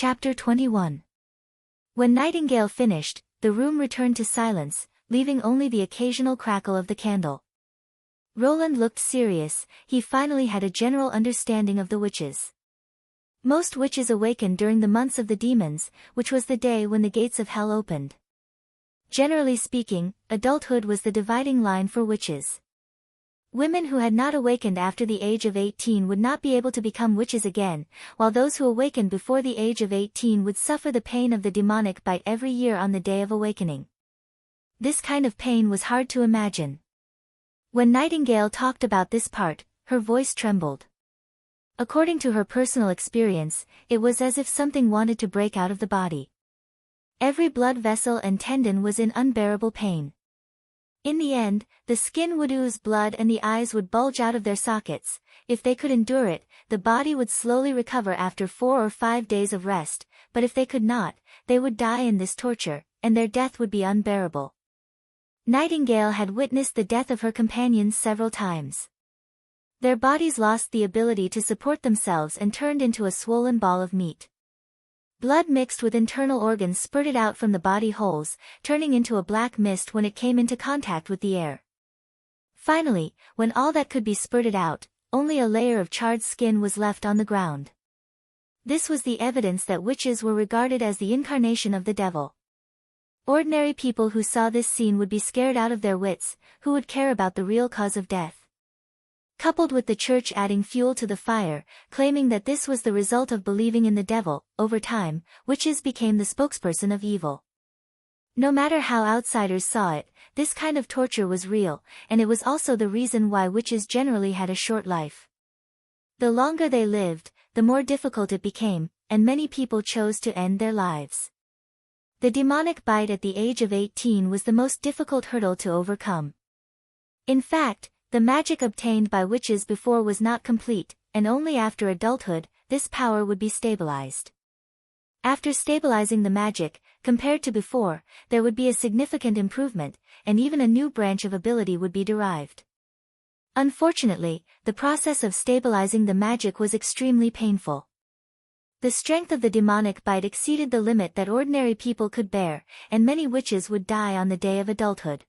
Chapter 21. When Nightingale finished, the room returned to silence, leaving only the occasional crackle of the candle. Roland looked serious. He finally had a general understanding of the witches. Most witches awakened during the months of the demons, which was the day when the gates of hell opened. Generally speaking, adulthood was the dividing line for witches. Women who had not awakened after the age of 18 would not be able to become witches again, while those who awakened before the age of 18 would suffer the pain of the demonic bite every year on the day of awakening. This kind of pain was hard to imagine. When Nightingale talked about this part, her voice trembled. According to her personal experience, it was as if something wanted to break out of the body. Every blood vessel and tendon was in unbearable pain. In the end, the skin would ooze blood and the eyes would bulge out of their sockets. If they could endure it, the body would slowly recover after 4 or 5 days of rest, but if they could not, they would die in this torture, and their death would be unbearable. Nightingale had witnessed the death of her companions several times. Their bodies lost the ability to support themselves and turned into a swollen ball of meat. Blood mixed with internal organs spurted out from the body holes, turning into a black mist when it came into contact with the air. Finally, when all that could be spurted out, only a layer of charred skin was left on the ground. This was the evidence that witches were regarded as the incarnation of the devil. Ordinary people who saw this scene would be scared out of their wits. Who would care about the real cause of death? Coupled with the church adding fuel to the fire, claiming that this was the result of believing in the devil, over time, witches became the spokesperson of evil. No matter how outsiders saw it, this kind of torture was real, and it was also the reason why witches generally had a short life. The longer they lived, the more difficult it became, and many people chose to end their lives. The demonic bite at the age of 18 was the most difficult hurdle to overcome. In fact, the magic obtained by witches before was not complete, and only after adulthood, this power would be stabilized. After stabilizing the magic, compared to before, there would be a significant improvement, and even a new branch of ability would be derived. Unfortunately, the process of stabilizing the magic was extremely painful. The strength of the demonic bite exceeded the limit that ordinary people could bear, and many witches would die on the day of adulthood.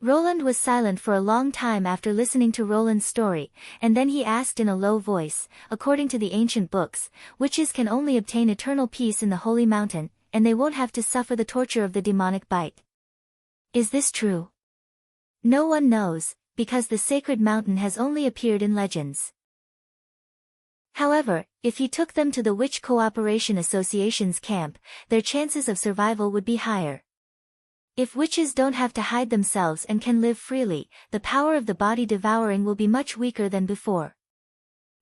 Roland was silent for a long time after listening to Roland's story, and then he asked in a low voice, according to the ancient books, witches can only obtain eternal peace in the holy mountain, and they won't have to suffer the torture of the demonic bite. Is this true? No one knows, because the sacred mountain has only appeared in legends. However, if he took them to the Witch Cooperation Association's camp, their chances of survival would be higher. If witches don't have to hide themselves and can live freely, the power of the body devouring will be much weaker than before.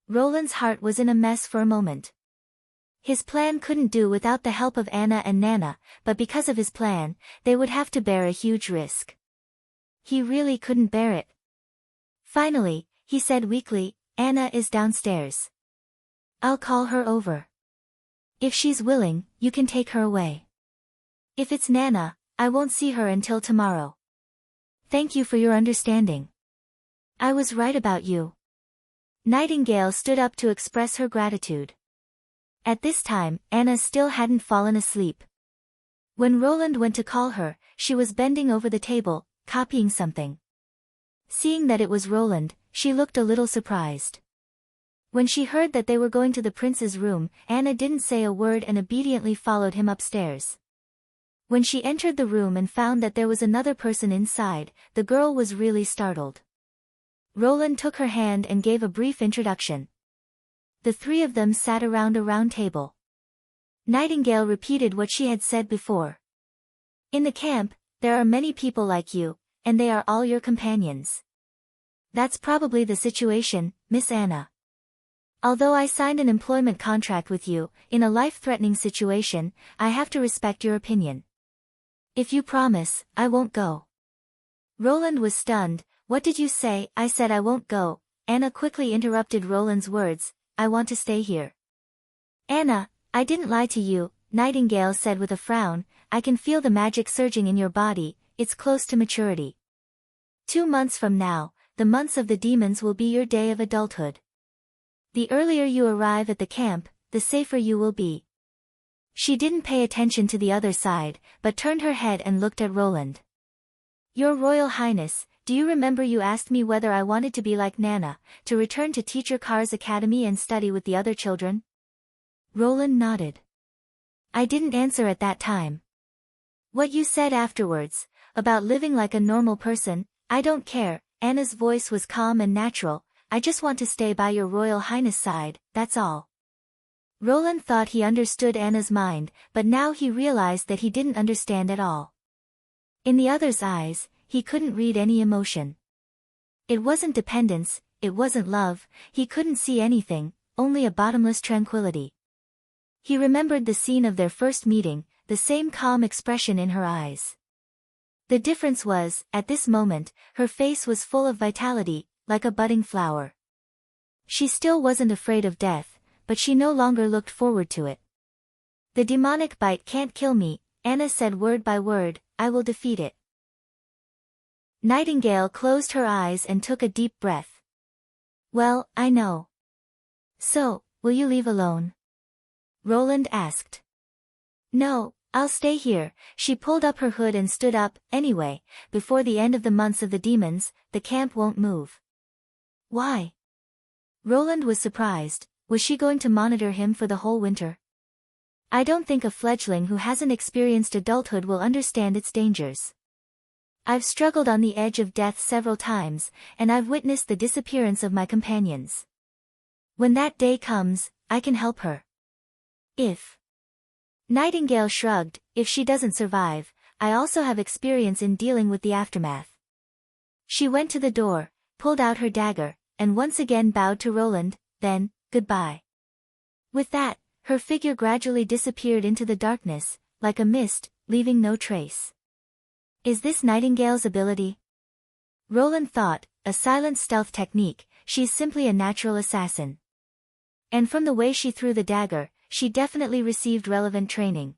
Roland's heart was in a mess for a moment. His plan couldn't do without the help of Anna and Nana, but because of his plan, they would have to bear a huge risk. He really couldn't bear it. Finally, he said weakly, "Anna is downstairs. I'll call her over. If she's willing, you can take her away. If it's Nana, I won't see her until tomorrow. Thank you for your understanding. I was right about you." Nightingale stood up to express her gratitude. At this time, Anna still hadn't fallen asleep. When Roland went to call her, she was bending over the table, copying something. Seeing that it was Roland, she looked a little surprised. When she heard that they were going to the prince's room, Anna didn't say a word and obediently followed him upstairs. When she entered the room and found that there was another person inside, the girl was really startled. Roland took her hand and gave a brief introduction. The three of them sat around a round table. Nightingale repeated what she had said before. "In the camp, there are many people like you, and they are all your companions. That's probably the situation, Miss Anna. Although I signed an employment contract with you, in a life-threatening situation, I have to respect your opinion. If you promise, I won't go." Roland was stunned. "What did you say?" "I said I won't go." Anna quickly interrupted Roland's words. "I want to stay here." "Anna, I didn't lie to you," Nightingale said with a frown. "I can feel the magic surging in your body, it's close to maturity. 2 months from now, the months of the demons will be your day of adulthood. The earlier you arrive at the camp, the safer you will be. She didn't pay attention to the other side, but turned her head and looked at Roland. Your Royal Highness, do you remember you asked me whether I wanted to be like Nana, to return to Teacher Carr's academy and study with the other children? Roland nodded. I didn't answer at that time. What you said afterwards, about living like a normal person, I don't care. Anna's voice was calm and natural. I just want to stay by your Royal Highness' side, that's all. Roland thought he understood Anna's mind, but now he realized that he didn't understand at all. In the other's eyes, he couldn't read any emotion. It wasn't dependence, it wasn't love, he couldn't see anything, only a bottomless tranquility. He remembered the scene of their first meeting, the same calm expression in her eyes. The difference was, at this moment, her face was full of vitality, like a budding flower. She still wasn't afraid of death, but she no longer looked forward to it. The demonic bite can't kill me, Anna said word by word, I will defeat it. Nightingale closed her eyes and took a deep breath. Well, I know. So, will you leave alone? Roland asked. No, I'll stay here. She pulled up her hood and stood up. Anyway, before the end of the months of the demons, the camp won't move. Why? Roland was surprised. Was she going to monitor him for the whole winter? I don't think a fledgling who hasn't experienced adulthood will understand its dangers. I've struggled on the edge of death several times, and I've witnessed the disappearance of my companions. When that day comes, I can help her. If. Nightingale shrugged, if she doesn't survive, I also have experience in dealing with the aftermath. She went to the door, pulled out her dagger, and once again bowed to Roland, then, goodbye. With that, her figure gradually disappeared into the darkness, like a mist, leaving no trace. Is this Nightingale's ability? Roland thought, a silent stealth technique, she's simply a natural assassin. And from the way she threw the dagger, she definitely received relevant training.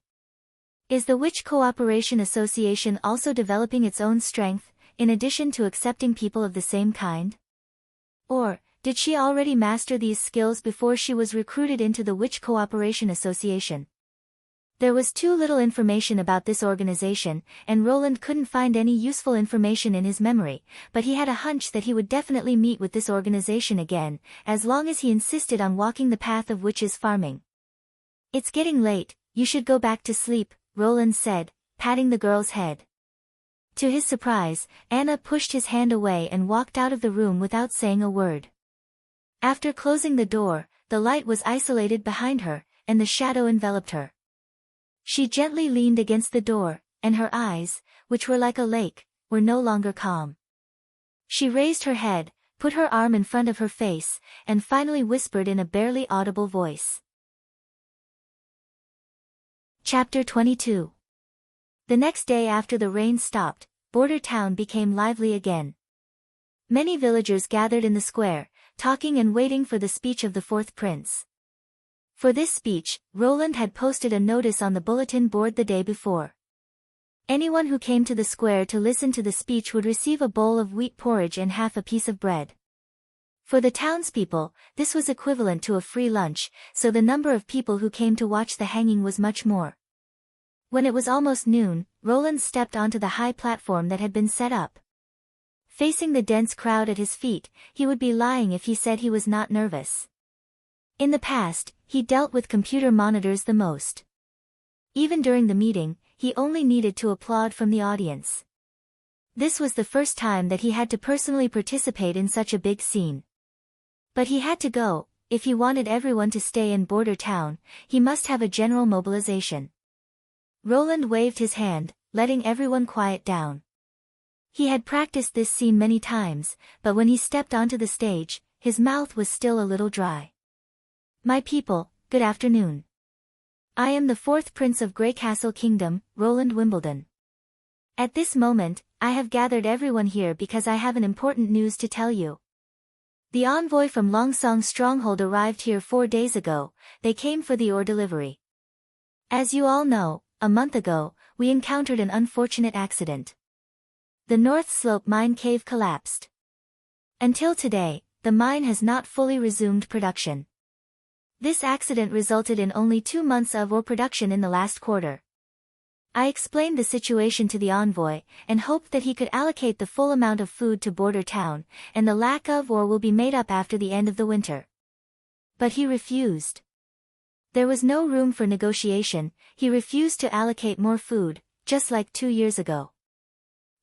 Is the Witch Cooperation Association also developing its own strength, in addition to accepting people of the same kind? Or, did she already master these skills before she was recruited into the Witch Cooperation Association? There was too little information about this organization, and Roland couldn't find any useful information in his memory, but he had a hunch that he would definitely meet with this organization again, as long as he insisted on walking the path of witches farming. It's getting late, you should go back to sleep, Roland said, patting the girl's head. To his surprise, Anna pushed his hand away and walked out of the room without saying a word. After closing the door, the light was isolated behind her, and the shadow enveloped her. She gently leaned against the door, and her eyes, which were like a lake, were no longer calm. She raised her head, put her arm in front of her face, and finally whispered in a barely audible voice. Chapter 22. The next day after the rain stopped, Border Town became lively again. Many villagers gathered in the square, talking and waiting for the speech of the fourth prince. For this speech, Roland had posted a notice on the bulletin board the day before. Anyone who came to the square to listen to the speech would receive a bowl of wheat porridge and half a piece of bread. For the townspeople, this was equivalent to a free lunch, so the number of people who came to watch the hanging was much more. When it was almost noon, Roland stepped onto the high platform that had been set up. Facing the dense crowd at his feet, he would be lying if he said he was not nervous. In the past, he dealt with computer monitors the most. Even during the meeting, he only needed to applaud from the audience. This was the first time that he had to personally participate in such a big scene. But he had to go. If he wanted everyone to stay in Border Town, he must have a general mobilization. Roland waved his hand, letting everyone quiet down. He had practiced this scene many times, but when he stepped onto the stage, his mouth was still a little dry. My people, good afternoon. I am the fourth prince of Greycastle Kingdom, Roland Wimbledon. At this moment, I have gathered everyone here because I have an important news to tell you. The envoy from Longsong Stronghold arrived here 4 days ago. They came for the ore delivery. As you all know, a month ago, we encountered an unfortunate accident. The North Slope mine cave collapsed. Until today, the mine has not fully resumed production. This accident resulted in only 2 months of ore production in the last quarter. I explained the situation to the envoy, and hoped that he could allocate the full amount of food to border town, and the lack of ore will be made up after the end of the winter. But he refused. There was no room for negotiation, he refused to allocate more food, just like 2 years ago.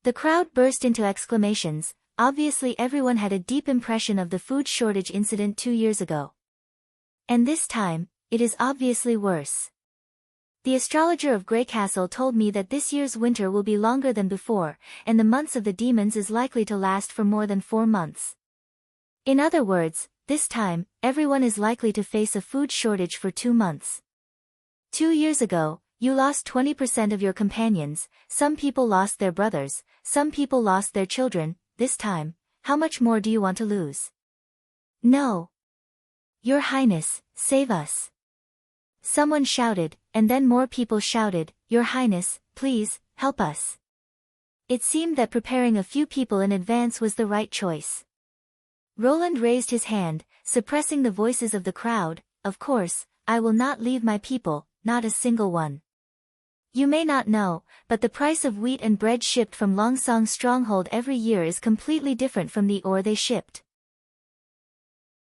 The crowd burst into exclamations. Obviously everyone had a deep impression of the food shortage incident 2 years ago. And this time, it is obviously worse. The astrologer of Grey Castle told me that this year's winter will be longer than before, and the months of the demons is likely to last for more than 4 months. In other words, this time, everyone is likely to face a food shortage for 2 months. 2 years ago, you lost 20% of your companions, some people lost their brothers, some people lost their children. This time, how much more do you want to lose? No. Your Highness, save us. Someone shouted, and then more people shouted, Your Highness, please, help us. It seemed that preparing a few people in advance was the right choice. Roland raised his hand, suppressing the voices of the crowd. Of course, I will not leave my people, not a single one. You may not know, but the price of wheat and bread shipped from Longsong Stronghold every year is completely different from the ore they shipped.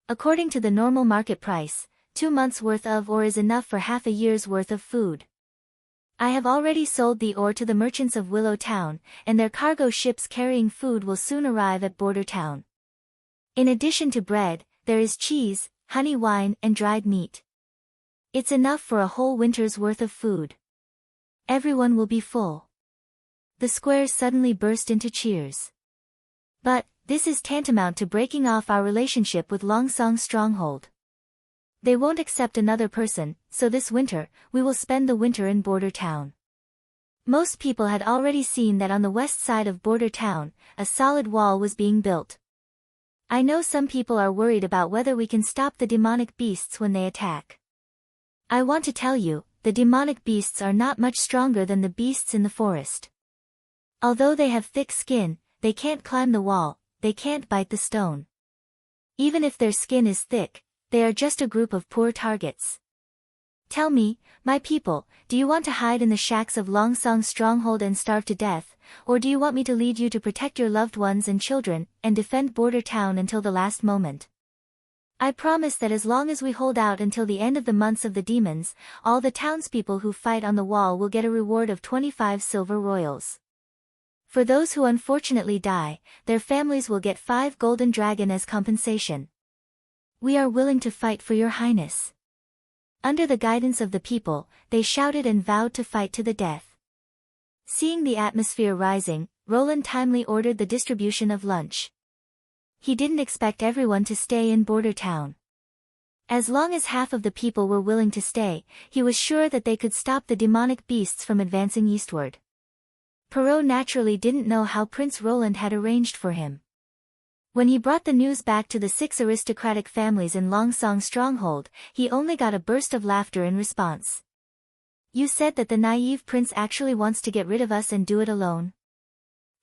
According to the normal market price, 2 months' worth of ore is enough for half a year's worth of food. I have already sold the ore to the merchants of Willow Town, and their cargo ships carrying food will soon arrive at Border Town. In addition to bread, there is cheese, honey wine and dried meat. It's enough for a whole winter's worth of food. Everyone will be full. The squares suddenly burst into cheers. But, this is tantamount to breaking off our relationship with Longsong Stronghold. They won't accept another person, so this winter, we will spend the winter in Border Town. Most people had already seen that on the west side of Border Town, a solid wall was being built. I know some people are worried about whether we can stop the demonic beasts when they attack. I want to tell you, the demonic beasts are not much stronger than the beasts in the forest. Although they have thick skin, they can't climb the wall, they can't bite the stone. Even if their skin is thick, they are just a group of poor targets. Tell me, my people, do you want to hide in the shacks of Longsong Stronghold and starve to death, or do you want me to lead you to protect your loved ones and children, and defend Border Town until the last moment? I promise that as long as we hold out until the end of the months of the demons, all the townspeople who fight on the wall will get a reward of 25 silver royals. For those who unfortunately die, their families will get 5 golden dragon as compensation. We are willing to fight for your highness. Under the guidance of the people, they shouted and vowed to fight to the death. Seeing the atmosphere rising, Roland timely ordered the distribution of lunch. He didn't expect everyone to stay in Border Town. As long as half of the people were willing to stay, he was sure that they could stop the demonic beasts from advancing eastward. Perrault naturally didn't know how Prince Roland had arranged for him. When he brought the news back to the 6 aristocratic families in Longsong Stronghold, he only got a burst of laughter in response. You said that the naive prince actually wants to get rid of us and do it alone?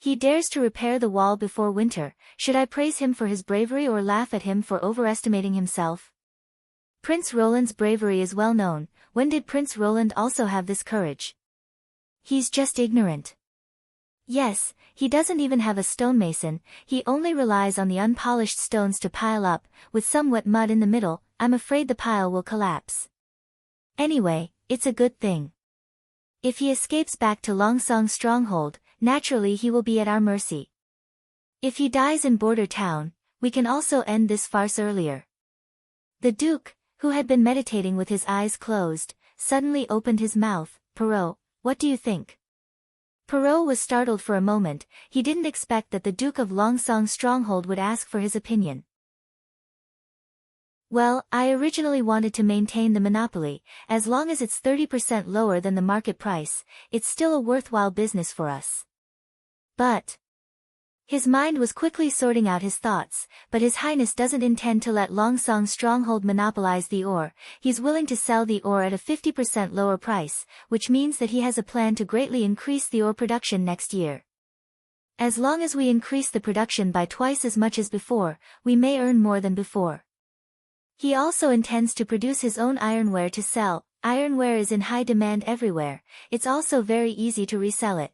He dares to repair the wall before winter. Should I praise him for his bravery or laugh at him for overestimating himself? Prince Roland's bravery is well known. When did Prince Roland also have this courage? He's just ignorant. Yes, he doesn't even have a stonemason, he only relies on the unpolished stones to pile up, with some wet mud in the middle. I'm afraid the pile will collapse. Anyway, it's a good thing. If he escapes back to Longsong Stronghold, naturally he will be at our mercy. If he dies in Border Town, we can also end this farce earlier. The Duke, who had been meditating with his eyes closed, suddenly opened his mouth. Perrault, what do you think? Perrault was startled for a moment. He didn't expect that the Duke of Longsong Stronghold would ask for his opinion. Well, I originally wanted to maintain the monopoly. As long as it's 30% lower than the market price, it's still a worthwhile business for us. But his mind was quickly sorting out his thoughts, but His Highness doesn't intend to let Longsong Stronghold monopolize the ore. He's willing to sell the ore at a 50% lower price, which means that he has a plan to greatly increase the ore production next year. As long as we increase the production by twice as much as before, we may earn more than before. He also intends to produce his own ironware to sell. Ironware is in high demand everywhere, it's also very easy to resell it.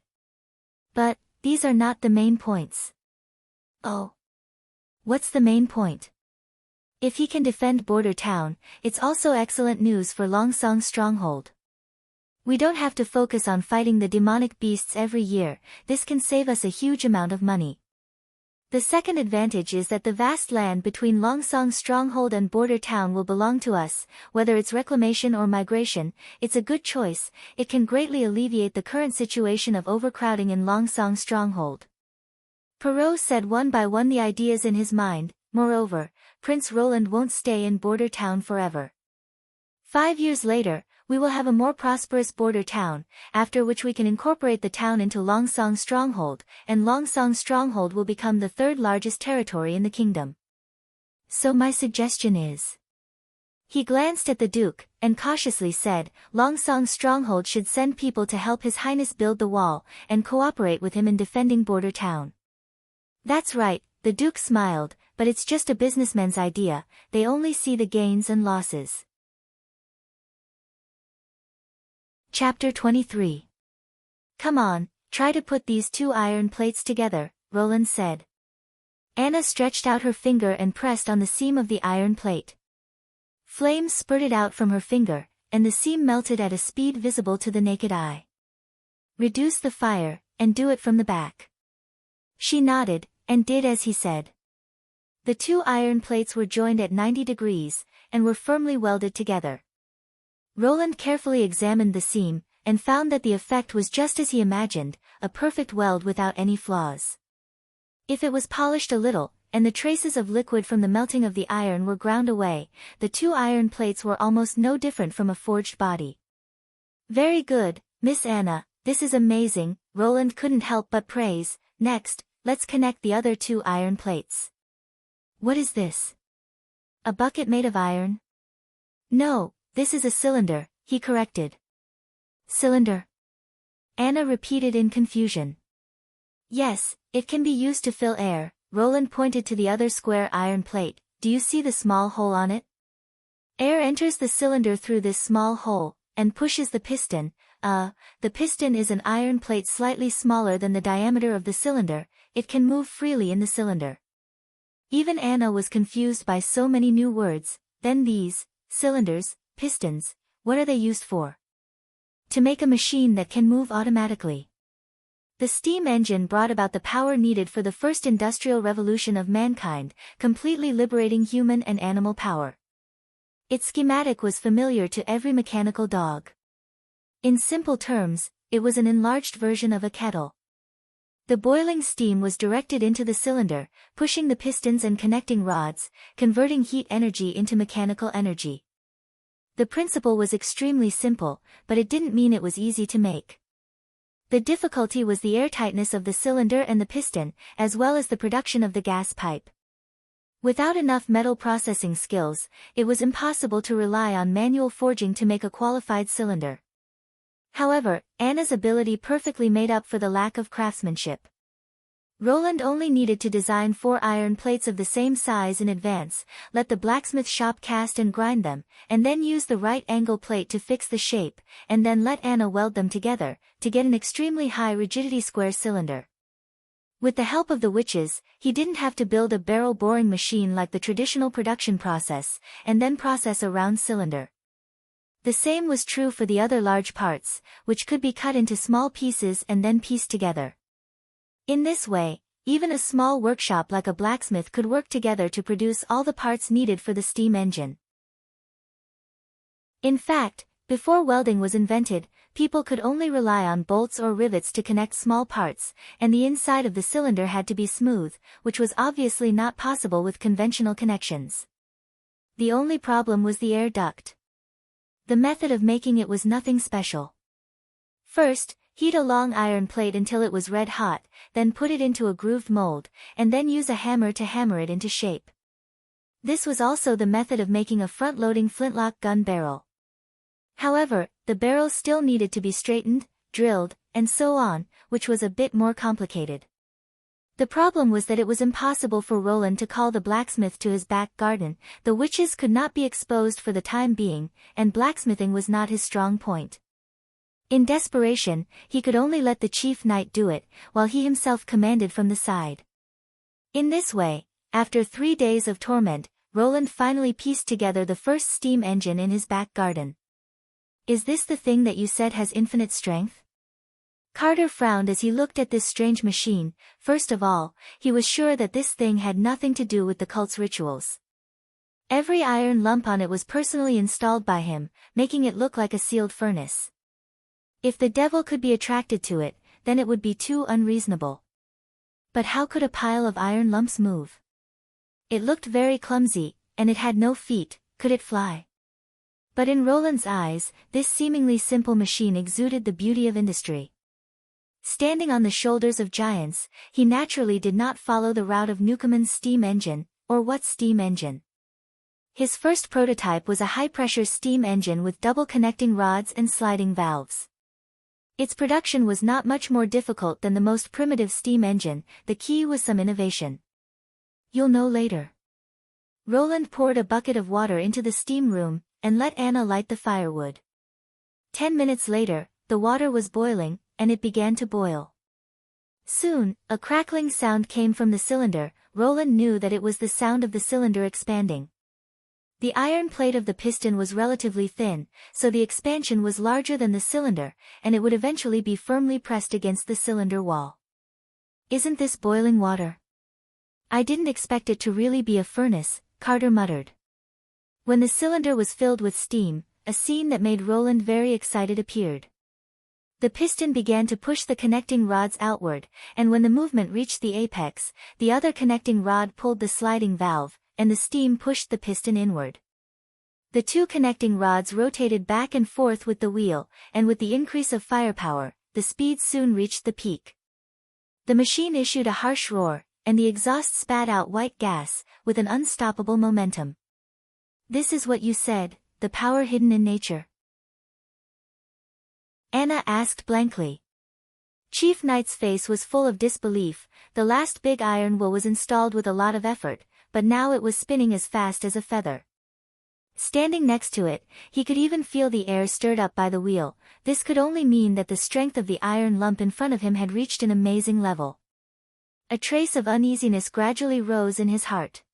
But, these are not the main points. Oh. What's the main point? If he can defend Border Town, it's also excellent news for Longsong's stronghold. We don't have to focus on fighting the demonic beasts every year, this can save us a huge amount of money. The second advantage is that the vast land between Longsong's stronghold and Border Town will belong to us, whether it's reclamation or migration, it's a good choice, it can greatly alleviate the current situation of overcrowding in Longsong's stronghold. Perrault said one by one the ideas in his mind. Moreover, Prince Roland won't stay in Border Town forever. 5 years later, we will have a more prosperous Border Town, after which we can incorporate the town into Longsong's stronghold, and Longsong's stronghold will become the third largest territory in the kingdom. So my suggestion is... He glanced at the Duke, and cautiously said, Longsong's stronghold should send people to help His Highness build the wall, and cooperate with him in defending Border Town. That's right, the Duke smiled, but it's just a businessman's idea, they only see the gains and losses. Chapter 23. Come on, try to put these 2 iron plates together, Roland said. Anna stretched out her finger and pressed on the seam of the iron plate. Flames spurted out from her finger, and the seam melted at a speed visible to the naked eye. Reduce the fire, and do it from the back. She nodded, and did as he said. The 2 iron plates were joined at 90 degrees, and were firmly welded together. Roland carefully examined the seam, and found that the effect was just as he imagined, a perfect weld without any flaws. If it was polished a little, and the traces of liquid from the melting of the iron were ground away, the 2 iron plates were almost no different from a forged body. Very good, Miss Anna, this is amazing, Roland couldn't help but praise. Next, let's connect the other 2 iron plates. What is this? A bucket made of iron? No, this is a cylinder, he corrected. Cylinder? Anna repeated in confusion. Yes, it can be used to fill air, Roland pointed to the other square iron plate, do you see the small hole on it? Air enters the cylinder through this small hole, and pushes the piston. The piston is an iron plate slightly smaller than the diameter of the cylinder, it can move freely in the cylinder. Even Anna was confused by so many new words. Then these, cylinders, pistons, what are they used for? To make a machine that can move automatically. The steam engine brought about the power needed for the first industrial revolution of mankind, completely liberating human and animal power. Its schematic was familiar to every mechanical dog. In simple terms, it was an enlarged version of a kettle. The boiling steam was directed into the cylinder, pushing the pistons and connecting rods, converting heat energy into mechanical energy. The principle was extremely simple, but it didn't mean it was easy to make. The difficulty was the airtightness of the cylinder and the piston, as well as the production of the gas pipe. Without enough metal processing skills, it was impossible to rely on manual forging to make a qualified cylinder. However, Anna's ability perfectly made up for the lack of craftsmanship. Roland only needed to design 4 iron plates of the same size in advance, let the blacksmith shop cast and grind them, and then use the right angle plate to fix the shape, and then let Anna weld them together, to get an extremely high rigidity square cylinder. With the help of the witches, he didn't have to build a barrel boring machine like the traditional production process, and then process a round cylinder. The same was true for the other large parts, which could be cut into small pieces and then pieced together. In this way, even a small workshop like a blacksmith could work together to produce all the parts needed for the steam engine. In fact, before welding was invented, people could only rely on bolts or rivets to connect small parts, and the inside of the cylinder had to be smooth, which was obviously not possible with conventional connections. The only problem was the air duct. The method of making it was nothing special. First, heat a long iron plate until it was red hot, then put it into a grooved mold, and then use a hammer to hammer it into shape. This was also the method of making a front-loading flintlock gun barrel. However, the barrel still needed to be straightened, drilled, and so on, which was a bit more complicated. The problem was that it was impossible for Roland to call the blacksmith to his back garden. The witches could not be exposed for the time being, and blacksmithing was not his strong point. In desperation, he could only let the chief knight do it, while he himself commanded from the side. In this way, after 3 days of torment, Roland finally pieced together the first steam engine in his back garden. "Is this the thing that you said has infinite strength?" Carter frowned as he looked at this strange machine. First of all, he was sure that this thing had nothing to do with the cult's rituals. Every iron lump on it was personally installed by him, making it look like a sealed furnace. If the devil could be attracted to it, then it would be too unreasonable. But how could a pile of iron lumps move? It looked very clumsy, and it had no feet. Could it fly? But in Roland's eyes, this seemingly simple machine exuded the beauty of industry. Standing on the shoulders of giants, he naturally did not follow the route of Newcomen's steam engine, or what steam engine. His first prototype was a high-pressure steam engine with double connecting rods and sliding valves. Its production was not much more difficult than the most primitive steam engine. The key was some innovation. "You'll know later." Roland poured a bucket of water into the steam room, and let Anna light the firewood. 10 minutes later, the water was boiling, and it began to boil. Soon, a crackling sound came from the cylinder. Roland knew that it was the sound of the cylinder expanding. The iron plate of the piston was relatively thin, so the expansion was larger than the cylinder, and it would eventually be firmly pressed against the cylinder wall. "Isn't this boiling water?" "I didn't expect it to really be a furnace," Carter muttered. When the cylinder was filled with steam, a scene that made Roland very excited appeared. The piston began to push the connecting rods outward, and when the movement reached the apex, the other connecting rod pulled the sliding valve, and the steam pushed the piston inward. The two connecting rods rotated back and forth with the wheel, and with the increase of firepower, the speed soon reached the peak. The machine issued a harsh roar, and the exhaust spat out white gas, with an unstoppable momentum. "This is what you said, the power hidden in nature?" Anna asked blankly. Chief Knight's face was full of disbelief. The last big iron wheel was installed with a lot of effort, but now it was spinning as fast as a feather. Standing next to it, he could even feel the air stirred up by the wheel. This could only mean that the strength of the iron lump in front of him had reached an amazing level. A trace of uneasiness gradually rose in his heart.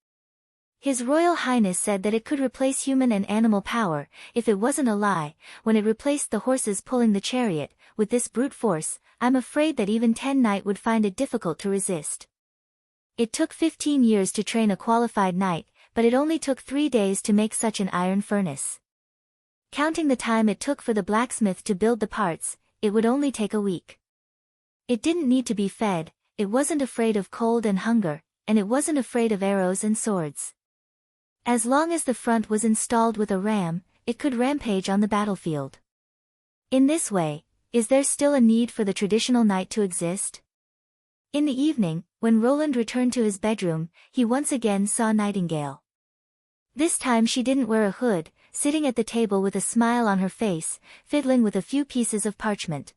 His Royal Highness said that it could replace human and animal power. If it wasn't a lie, when it replaced the horses pulling the chariot, with this brute force, I'm afraid that even 10 knight would find it difficult to resist. It took 15 years to train a qualified knight, but it only took 3 days to make such an iron furnace. Counting the time it took for the blacksmith to build the parts, it would only take a week. It didn't need to be fed, it wasn't afraid of cold and hunger, and it wasn't afraid of arrows and swords. As long as the front was installed with a ram, it could rampage on the battlefield. In this way, is there still a need for the traditional knight to exist? In the evening, when Roland returned to his bedroom, he once again saw Nightingale. This time she didn't wear a hood, sitting at the table with a smile on her face, fiddling with a few pieces of parchment.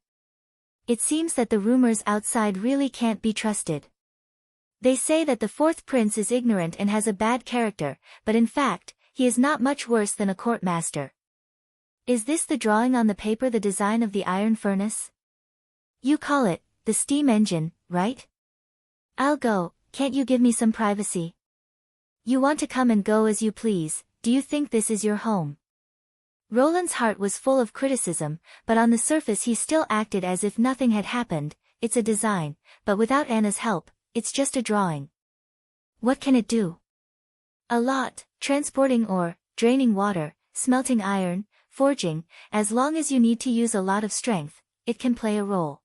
"It seems that the rumors outside really can't be trusted. They say that the fourth prince is ignorant and has a bad character, but in fact, he is not much worse than a court master. Is this the drawing on the paper, the design of the iron furnace? You call it, the steam engine, right? I'll go, can't you give me some privacy? You want to come and go as you please, do you think this is your home?" Roland's heart was full of criticism, but on the surface he still acted as if nothing had happened. "It's a design, but without Anna's help, it's just a drawing." "What can it do?" "A lot, transporting ore, draining water, smelting iron, forging. As long as you need to use a lot of strength, it can play a role."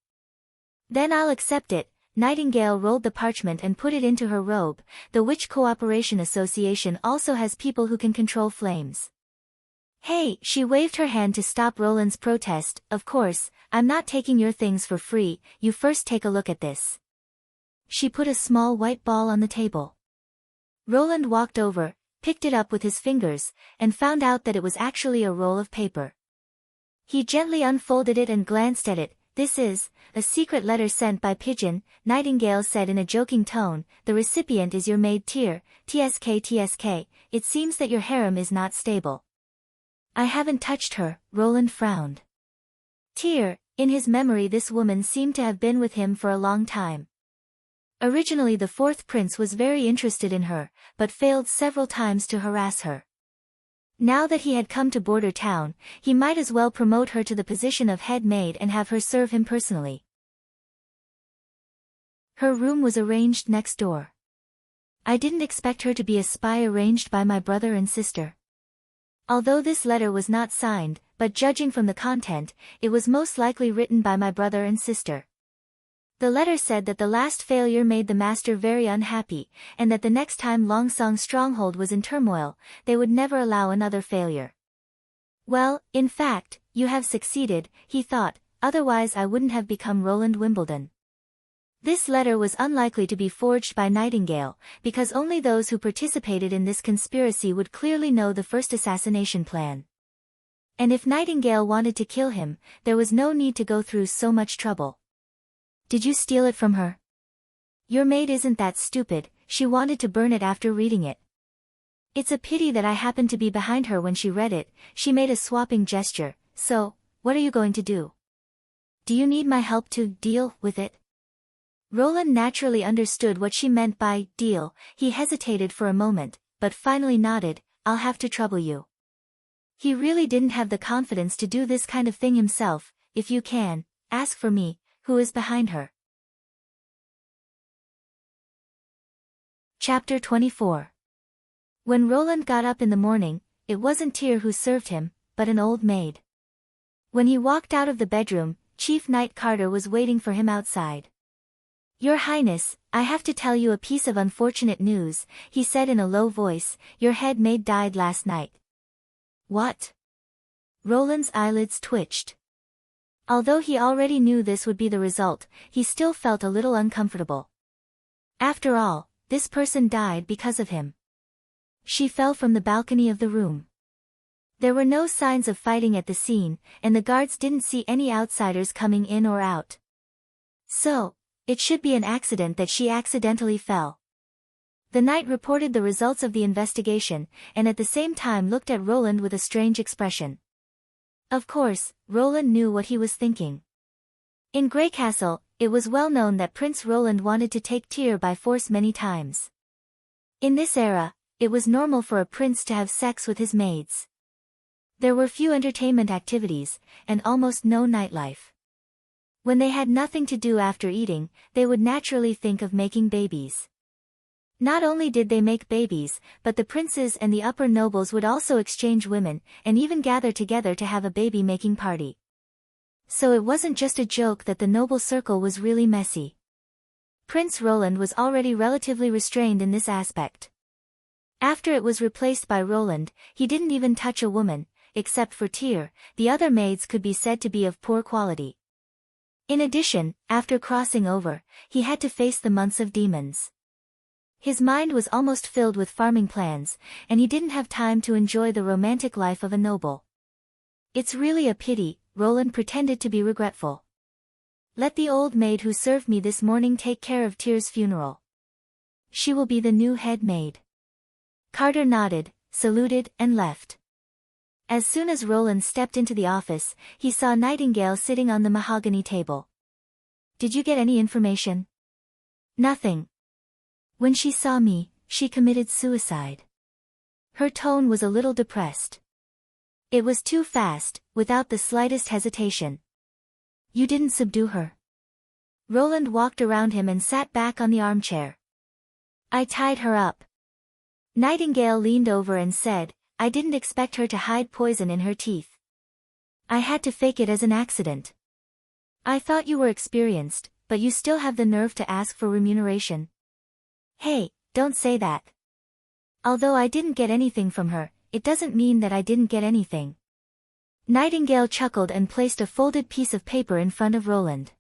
"Then I'll accept it." Nightingale rolled the parchment and put it into her robe. "The Witch Cooperation Association also has people who can control flames." "Hey!" She waved her hand to stop Roland's protest. "Of course, I'm not taking your things for free, you first take a look at this." She put a small white ball on the table. Roland walked over, picked it up with his fingers, and found out that it was actually a roll of paper. He gently unfolded it and glanced at it. "This is a secret letter sent by pigeon," Nightingale said in a joking tone. "The recipient is your maid Tyr, TSK. It seems that your harem is not stable." "I haven't touched her," Roland frowned. Tyr, in his memory this woman seemed to have been with him for a long time. Originally the fourth prince was very interested in her, but failed several times to harass her. Now that he had come to border town, he might as well promote her to the position of head maid and have her serve him personally. Her room was arranged next door. "I didn't expect her to be a spy arranged by my brother and sister." Although this letter was not signed, but judging from the content, it was most likely written by my brother and sister. The letter said that the last failure made the master very unhappy, and that the next time Longsong's stronghold was in turmoil, they would never allow another failure. "Well, in fact, you have succeeded," he thought, "otherwise I wouldn't have become Roland Wimbledon." This letter was unlikely to be forged by Nightingale, because only those who participated in this conspiracy would clearly know the first assassination plan. And if Nightingale wanted to kill him, there was no need to go through so much trouble. "Did you steal it from her?" "Your maid isn't that stupid, she wanted to burn it after reading it." "It's a pity that I happened to be behind her when she read it," she made a swapping gesture. "So, what are you going to do? Do you need my help to deal with it?" Roland naturally understood what she meant by deal. He hesitated for a moment, but finally nodded. "I'll have to trouble you." He really didn't have the confidence to do this kind of thing himself. "If you can, ask for me, who is behind her." Chapter 24. When Roland got up in the morning, it wasn't Tyr who served him, but an old maid. When he walked out of the bedroom, Chief Knight Carter was waiting for him outside. "Your Highness, I have to tell you a piece of unfortunate news," he said in a low voice. "Your head maid died last night." "What?" Roland's eyelids twitched. Although he already knew this would be the result, he still felt a little uncomfortable. After all, this person died because of him. She fell from the balcony of the room. There were no signs of fighting at the scene, and the guards didn't see any outsiders coming in or out. So, it should be an accident that she accidentally fell. The knight reported the results of the investigation, and at the same time looked at Roland with a strange expression. Of course, Roland knew what he was thinking. In Greycastle, it was well known that Prince Roland wanted to take Tyr by force many times. In this era, it was normal for a prince to have sex with his maids. There were few entertainment activities, and almost no nightlife. When they had nothing to do after eating, they would naturally think of making babies. Not only did they make babies, but the princes and the upper nobles would also exchange women, and even gather together to have a baby-making party. So it wasn't just a joke that the noble circle was really messy. Prince Roland was already relatively restrained in this aspect. After it was replaced by Roland, he didn't even touch a woman, except for Tyr. The other maids could be said to be of poor quality. In addition, after crossing over, he had to face the months of demons. His mind was almost filled with farming plans, and he didn't have time to enjoy the romantic life of a noble. "It's really a pity," Roland pretended to be regretful. "Let the old maid who served me this morning take care of Tyr's funeral. She will be the new head maid." Carter nodded, saluted, and left. As soon as Roland stepped into the office, he saw Nightingale sitting on the mahogany table. "Did you get any information?" "Nothing. When she saw me, she committed suicide." Her tone was a little depressed. "It was too fast, without the slightest hesitation." "You didn't subdue her?" Roland walked around him and sat back on the armchair. "I tied her up." Nightingale leaned over and said, "I didn't expect her to hide poison in her teeth. I had to fake it as an accident." "I thought you were experienced, but you still have the nerve to ask for remuneration." "Hey, don't say that. Although I didn't get anything from her, it doesn't mean that I didn't get anything." Nightingale chuckled and placed a folded piece of paper in front of Roland.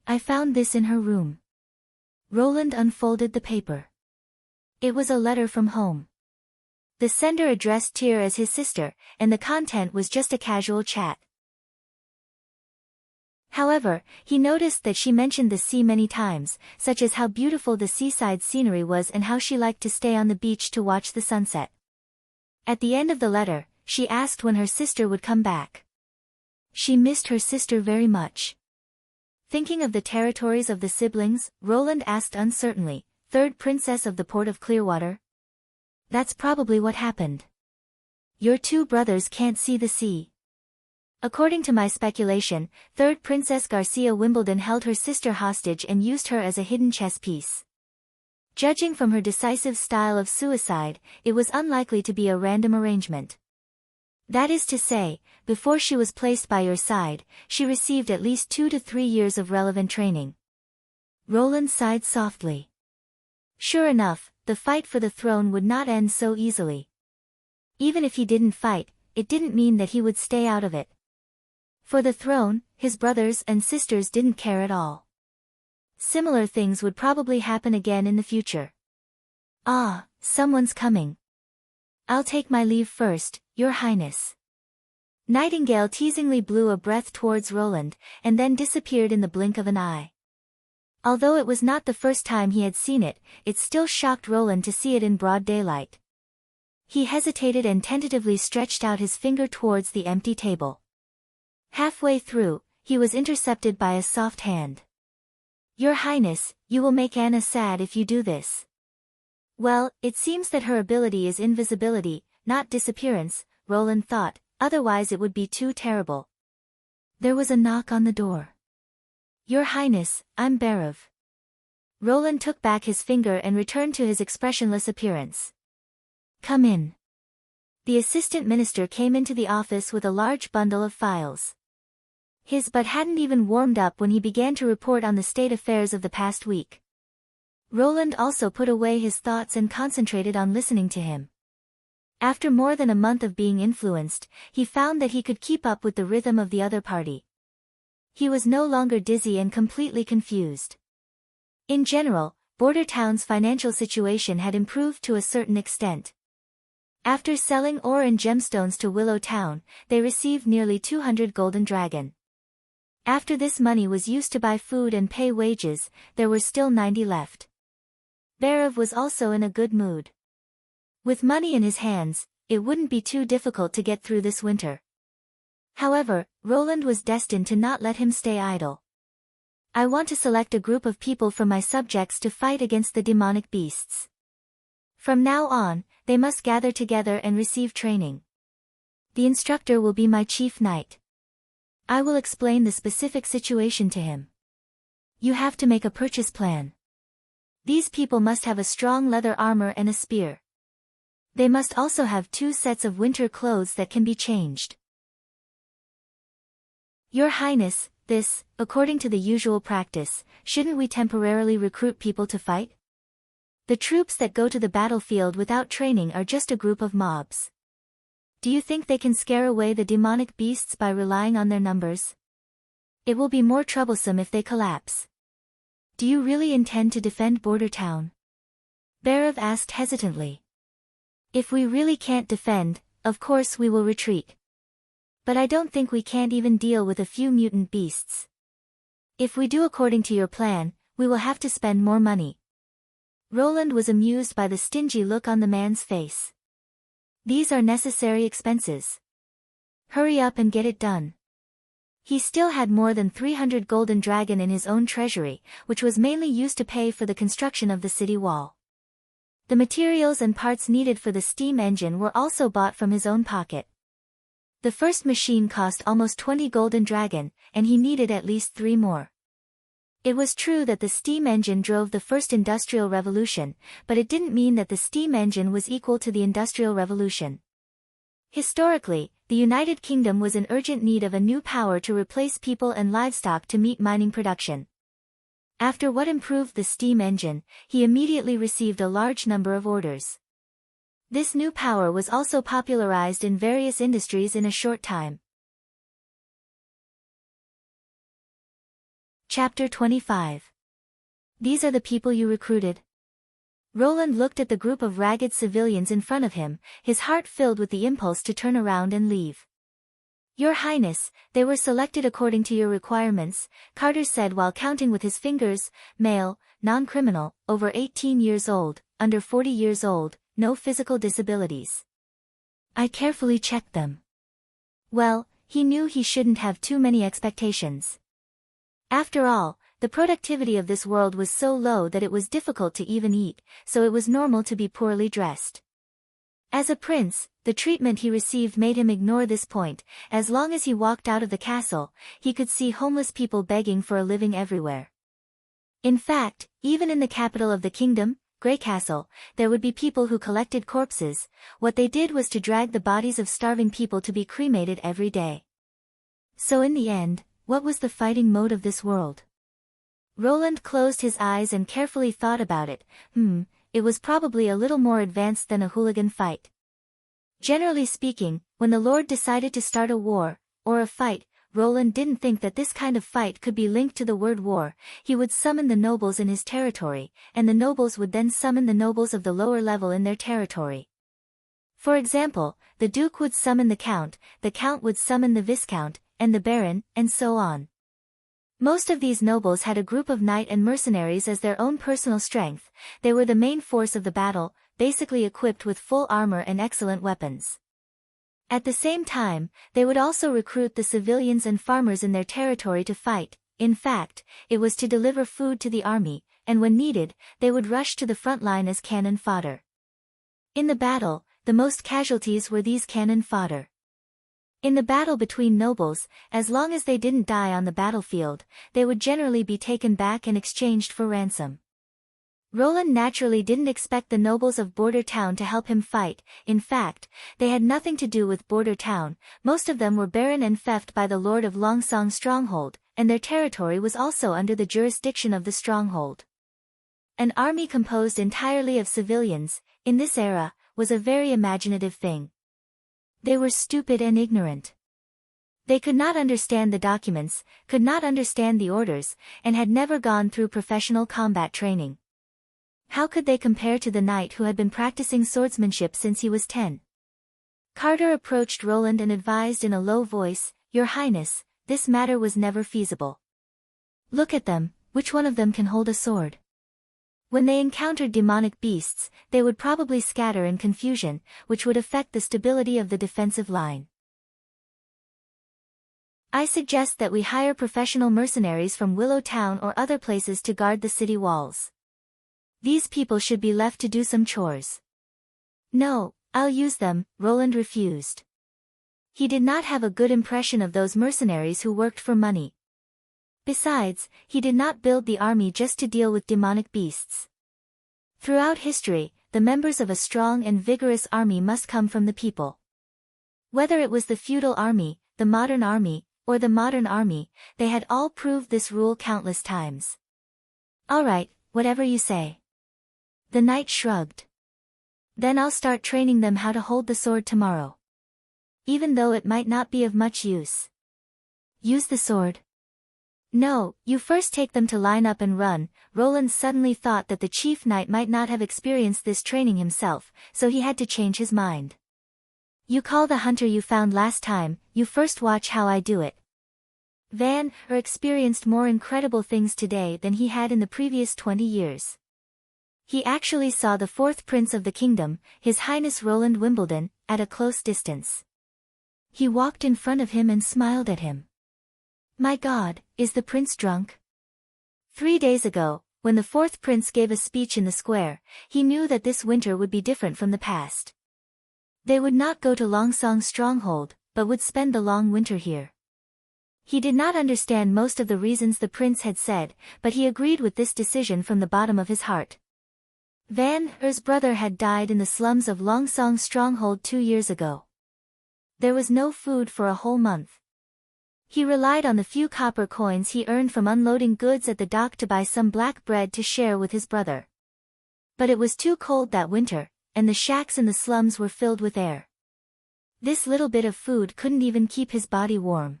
"I found this in her room." Roland unfolded the paper. It was a letter from home. The sender addressed Tyr as his sister, and the content was just a casual chat. However, he noticed that she mentioned the sea many times, such as how beautiful the seaside scenery was and how she liked to stay on the beach to watch the sunset. At the end of the letter, she asked when her sister would come back. She missed her sister very much. Thinking of the territories of the siblings, Roland asked uncertainly, "Third princess of the port of Clearwater?" "That's probably what happened. Your two brothers can't see the sea." According to my speculation, third Princess Garcia Wimbledon held her sister hostage and used her as a hidden chess piece. Judging from her decisive style of suicide, it was unlikely to be a random arrangement. That is to say, before she was placed by your side, she received at least 2 to 3 years of relevant training. Roland sighed softly. Sure enough, the fight for the throne would not end so easily. Even if he didn't fight, it didn't mean that he would stay out of it. For the throne, his brothers and sisters didn't care at all. Similar things would probably happen again in the future. "Ah, someone's coming. I'll take my leave first, Your Highness." Nightingale teasingly blew a breath towards Roland, and then disappeared in the blink of an eye. Although it was not the first time he had seen it, it still shocked Roland to see it in broad daylight. He hesitated and tentatively stretched out his finger towards the empty table. Halfway through, he was intercepted by a soft hand. "Your Highness, you will make Anna sad if you do this." Well, it seems that her ability is invisibility, not disappearance, Roland thought, otherwise it would be too terrible. There was a knock on the door. "Your Highness, I'm Barav." Roland took back his finger and returned to his expressionless appearance. "Come in." The assistant minister came into the office with a large bundle of files. His butt hadn't even warmed up when he began to report on the state affairs of the past week. Roland also put away his thoughts and concentrated on listening to him. After more than a month of being influenced, he found that he could keep up with the rhythm of the other party. He was no longer dizzy and completely confused. In general, Border Town's financial situation had improved to a certain extent. After selling ore and gemstones to Willow Town, they received nearly 200 golden dragon. After this money was used to buy food and pay wages, there were still 90 left. Barav was also in a good mood. With money in his hands, it wouldn't be too difficult to get through this winter. However, Roland was destined to not let him stay idle. "I want to select a group of people from my subjects to fight against the demonic beasts. From now on, they must gather together and receive training. The instructor will be my chief knight. I will explain the specific situation to him. You have to make a purchase plan. These people must have a strong leather armor and a spear. They must also have 2 sets of winter clothes that can be changed." "Your Highness, this, according to the usual practice, shouldn't we temporarily recruit people to fight? The troops that go to the battlefield without training are just a group of mobs. Do you think they can scare away the demonic beasts by relying on their numbers? It will be more troublesome if they collapse. Do you really intend to defend Border Town?" Barav asked hesitantly. "If we really can't defend, of course we will retreat. But I don't think we can't even deal with a few mutant beasts. If we do according to your plan, we will have to spend more money." Roland was amused by the stingy look on the man's face. "These are necessary expenses. Hurry up and get it done." He still had more than 300 golden dragon in his own treasury, which was mainly used to pay for the construction of the city wall. The materials and parts needed for the steam engine were also bought from his own pocket. The first machine cost almost 20 golden dragon, and he needed at least 3 more. It was true that the steam engine drove the first industrial revolution, but it didn't mean that the steam engine was equal to the industrial revolution. Historically, the United Kingdom was in urgent need of a new power to replace people and livestock to meet mining production. After what improved the steam engine, he immediately received a large number of orders. This new power was also popularized in various industries in a short time. Chapter 25. These are the people you recruited? Roland looked at the group of ragged civilians in front of him, his heart filled with the impulse to turn around and leave. Your Highness, they were selected according to your requirements, Carter said while counting with his fingers. Male, non-criminal, over 18 years old, under 40 years old, no physical disabilities. I carefully checked them. Well, he knew he shouldn't have too many expectations. After all, the productivity of this world was so low that it was difficult to even eat, so it was normal to be poorly dressed. As a prince, the treatment he received made him ignore this point. As long as he walked out of the castle, he could see homeless people begging for a living everywhere. In fact, even in the capital of the kingdom, Grey Castle, there would be people who collected corpses. What they did was to drag the bodies of starving people to be cremated every day. So in the end, what was the fighting mode of this world? Roland closed his eyes and carefully thought about it. It was probably a little more advanced than a hooligan fight. Generally speaking, when the Lord decided to start a war, or a fight, Roland didn't think that this kind of fight could be linked to the word war. He would summon the nobles in his territory, and the nobles would then summon the nobles of the lower level in their territory. For example, the Duke would summon the Count would summon the Viscount, and the Baron, and so on. Most of these nobles had a group of knight and mercenaries as their own personal strength. They were the main force of the battle, basically equipped with full armor and excellent weapons. At the same time, they would also recruit the civilians and farmers in their territory to fight. In fact, it was to deliver food to the army, and when needed, they would rush to the front line as cannon fodder. In the battle, the most casualties were these cannon fodder. In the battle between nobles, as long as they didn't die on the battlefield, they would generally be taken back and exchanged for ransom. Roland naturally didn't expect the nobles of Border Town to help him fight. In fact, they had nothing to do with Border Town. Most of them were barren and theft by the Lord of Longsong Stronghold, and their territory was also under the jurisdiction of the stronghold. An army composed entirely of civilians, in this era, was a very imaginative thing. They were stupid and ignorant. They could not understand the documents, could not understand the orders, and had never gone through professional combat training. How could they compare to the knight who had been practicing swordsmanship since he was 10? Carter approached Roland and advised in a low voice, Your Highness, this matter was never feasible. Look at them, which one of them can hold a sword? When they encountered demonic beasts, they would probably scatter in confusion, which would affect the stability of the defensive line. I suggest that we hire professional mercenaries from Willow Town or other places to guard the city walls. These people should be left to do some chores. No, I'll use them, Roland refused. He did not have a good impression of those mercenaries who worked for money. Besides, he did not build the army just to deal with demonic beasts. Throughout history, the members of a strong and vigorous army must come from the people. Whether it was the feudal army, the modern army, or the modern army, they had all proved this rule countless times. All right, whatever you say. The knight shrugged. Then I'll start training them how to hold the sword tomorrow. Even though it might not be of much use. Use the sword? No, you first take them to line up and run. Roland suddenly thought that the chief knight might not have experienced this training himself, so he had to change his mind. You call the hunter you found last time, you first watch how I do it. Van experienced more incredible things today than he had in the previous 20 years. He actually saw the fourth prince of the kingdom, His Highness Roland Wimbledon, at a close distance. He walked in front of him and smiled at him. My God, is the prince drunk? 3 days ago, when the fourth prince gave a speech in the square, he knew that this winter would be different from the past. They would not go to Longsong Stronghold, but would spend the long winter here. He did not understand most of the reasons the prince had said, but he agreed with this decision from the bottom of his heart. Van Er's brother had died in the slums of Longsong Stronghold 2 years ago. There was no food for a whole month. He relied on the few copper coins he earned from unloading goods at the dock to buy some black bread to share with his brother. But it was too cold that winter, and the shacks in the slums were filled with air. This little bit of food couldn't even keep his body warm.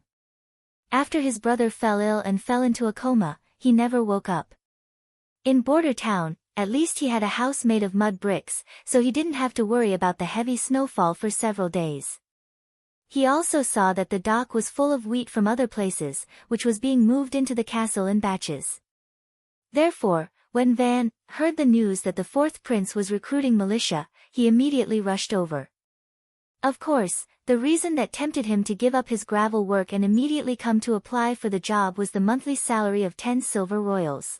After his brother fell ill and fell into a coma, he never woke up. In Border Town, at least he had a house made of mud bricks, so he didn't have to worry about the heavy snowfall for several days. He also saw that the dock was full of wheat from other places, which was being moved into the castle in batches. Therefore, when Van heard the news that the fourth prince was recruiting militia, he immediately rushed over. Of course, the reason that tempted him to give up his gravel work and immediately come to apply for the job was the monthly salary of 10 silver royals.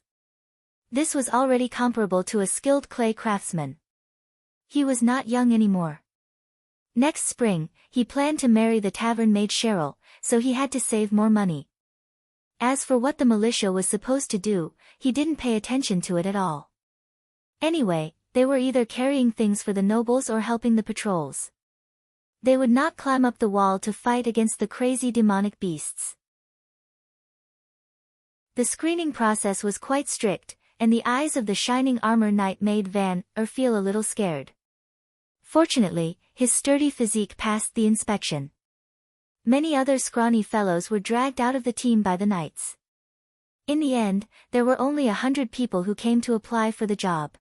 This was already comparable to a skilled clay craftsman. He was not young anymore. Next spring, he planned to marry the tavern maid Cheryl, so he had to save more money. As for what the militia was supposed to do, he didn't pay attention to it at all. Anyway, they were either carrying things for the nobles or helping the patrols. They would not climb up the wall to fight against the crazy demonic beasts. The screening process was quite strict, and the eyes of the shining armor knight made Van feel a little scared. Fortunately, his sturdy physique passed the inspection. Many other scrawny fellows were dragged out of the team by the knights. In the end, there were only 100 people who came to apply for the job.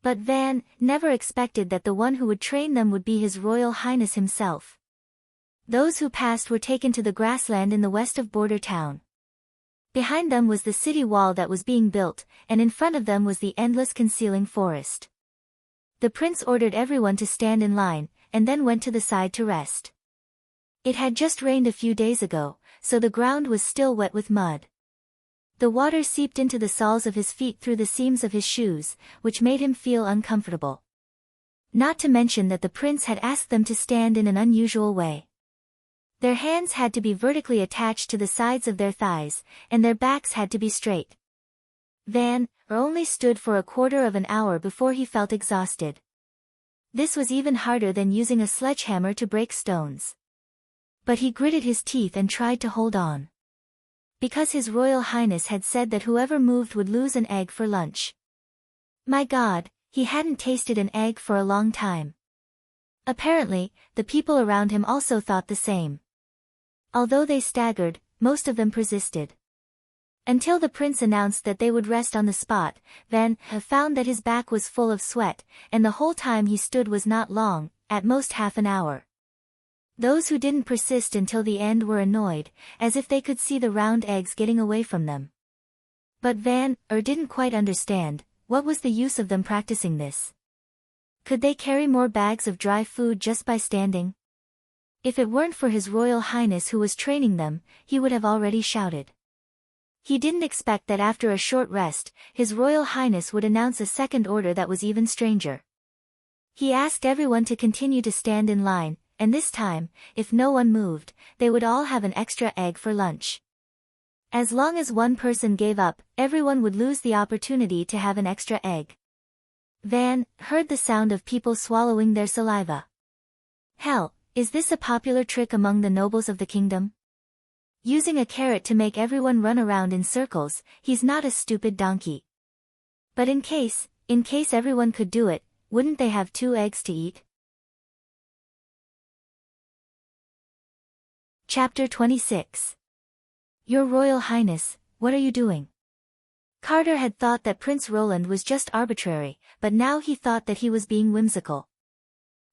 But Van never expected that the one who would train them would be His Royal Highness himself. Those who passed were taken to the grassland in the west of Border Town. Behind them was the city wall that was being built, and in front of them was the endless concealing forest. The prince ordered everyone to stand in line, and then went to the side to rest. It had just rained a few days ago, so the ground was still wet with mud. The water seeped into the soles of his feet through the seams of his shoes, which made him feel uncomfortable. Not to mention that the prince had asked them to stand in an unusual way. Their hands had to be vertically attached to the sides of their thighs, and their backs had to be straight. Van only stood for a quarter of an hour before he felt exhausted. This was even harder than using a sledgehammer to break stones. But he gritted his teeth and tried to hold on. Because His Royal Highness had said that whoever moved would lose an egg for lunch. My God, he hadn't tasted an egg for a long time. Apparently, the people around him also thought the same. Although they staggered, most of them persisted. Until the prince announced that they would rest on the spot, Van found that his back was full of sweat, and the whole time he stood was not long, at most half an hour. Those who didn't persist until the end were annoyed, as if they could see the round eggs getting away from them. But Van didn't quite understand, what was the use of them practicing this? Could they carry more bags of dry food just by standing? If it weren't for His Royal Highness who was training them, he would have already shouted. He didn't expect that after a short rest, His Royal Highness would announce a second order that was even stranger. He asked everyone to continue to stand in line, and this time, if no one moved, they would all have an extra egg for lunch. As long as one person gave up, everyone would lose the opportunity to have an extra egg. Van heard the sound of people swallowing their saliva. Hell, is this a popular trick among the nobles of the kingdom? Using a carrot to make everyone run around in circles, he's not a stupid donkey. But in case everyone could do it, wouldn't they have 2 eggs to eat? Chapter 26. Your Royal Highness, what are you doing? Carter had thought that Prince Roland was just arbitrary, but now he thought that he was being whimsical.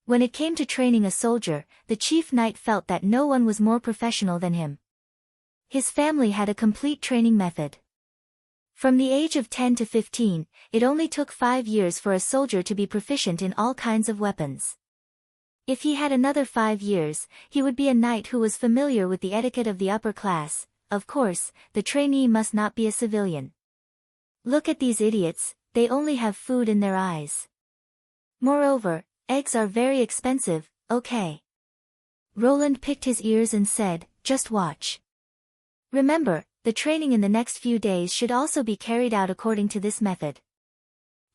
When it came to training a soldier, the chief knight felt that no one was more professional than him. His family had a complete training method. From the age of 10 to 15, it only took 5 years for a soldier to be proficient in all kinds of weapons. If he had another 5 years, he would be a knight who was familiar with the etiquette of the upper class. Of course, the trainee must not be a civilian. Look at these idiots, they only have food in their eyes. Moreover, eggs are very expensive, okay. Roland picked his ears and said, just watch. Remember, the training in the next few days should also be carried out according to this method.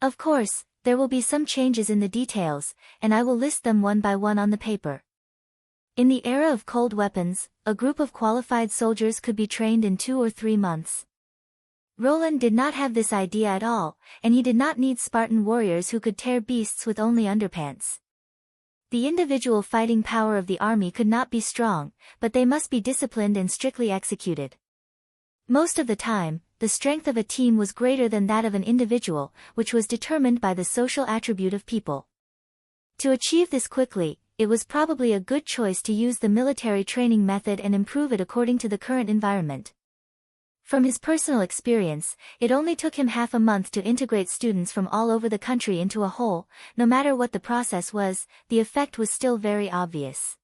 Of course, there will be some changes in the details, and I will list them one by one on the paper. In the era of cold weapons, a group of qualified soldiers could be trained in 2 or 3 months. Roland did not have this idea at all, and he did not need Spartan warriors who could tear beasts with only underpants. The individual fighting power of the army could not be strong, but they must be disciplined and strictly executed. Most of the time, the strength of a team was greater than that of an individual, which was determined by the social attribute of people. To achieve this quickly, it was probably a good choice to use the military training method and improve it according to the current environment. From his personal experience, it only took him half a month to integrate students from all over the country into a whole. No matter what the process was, the effect was still very obvious.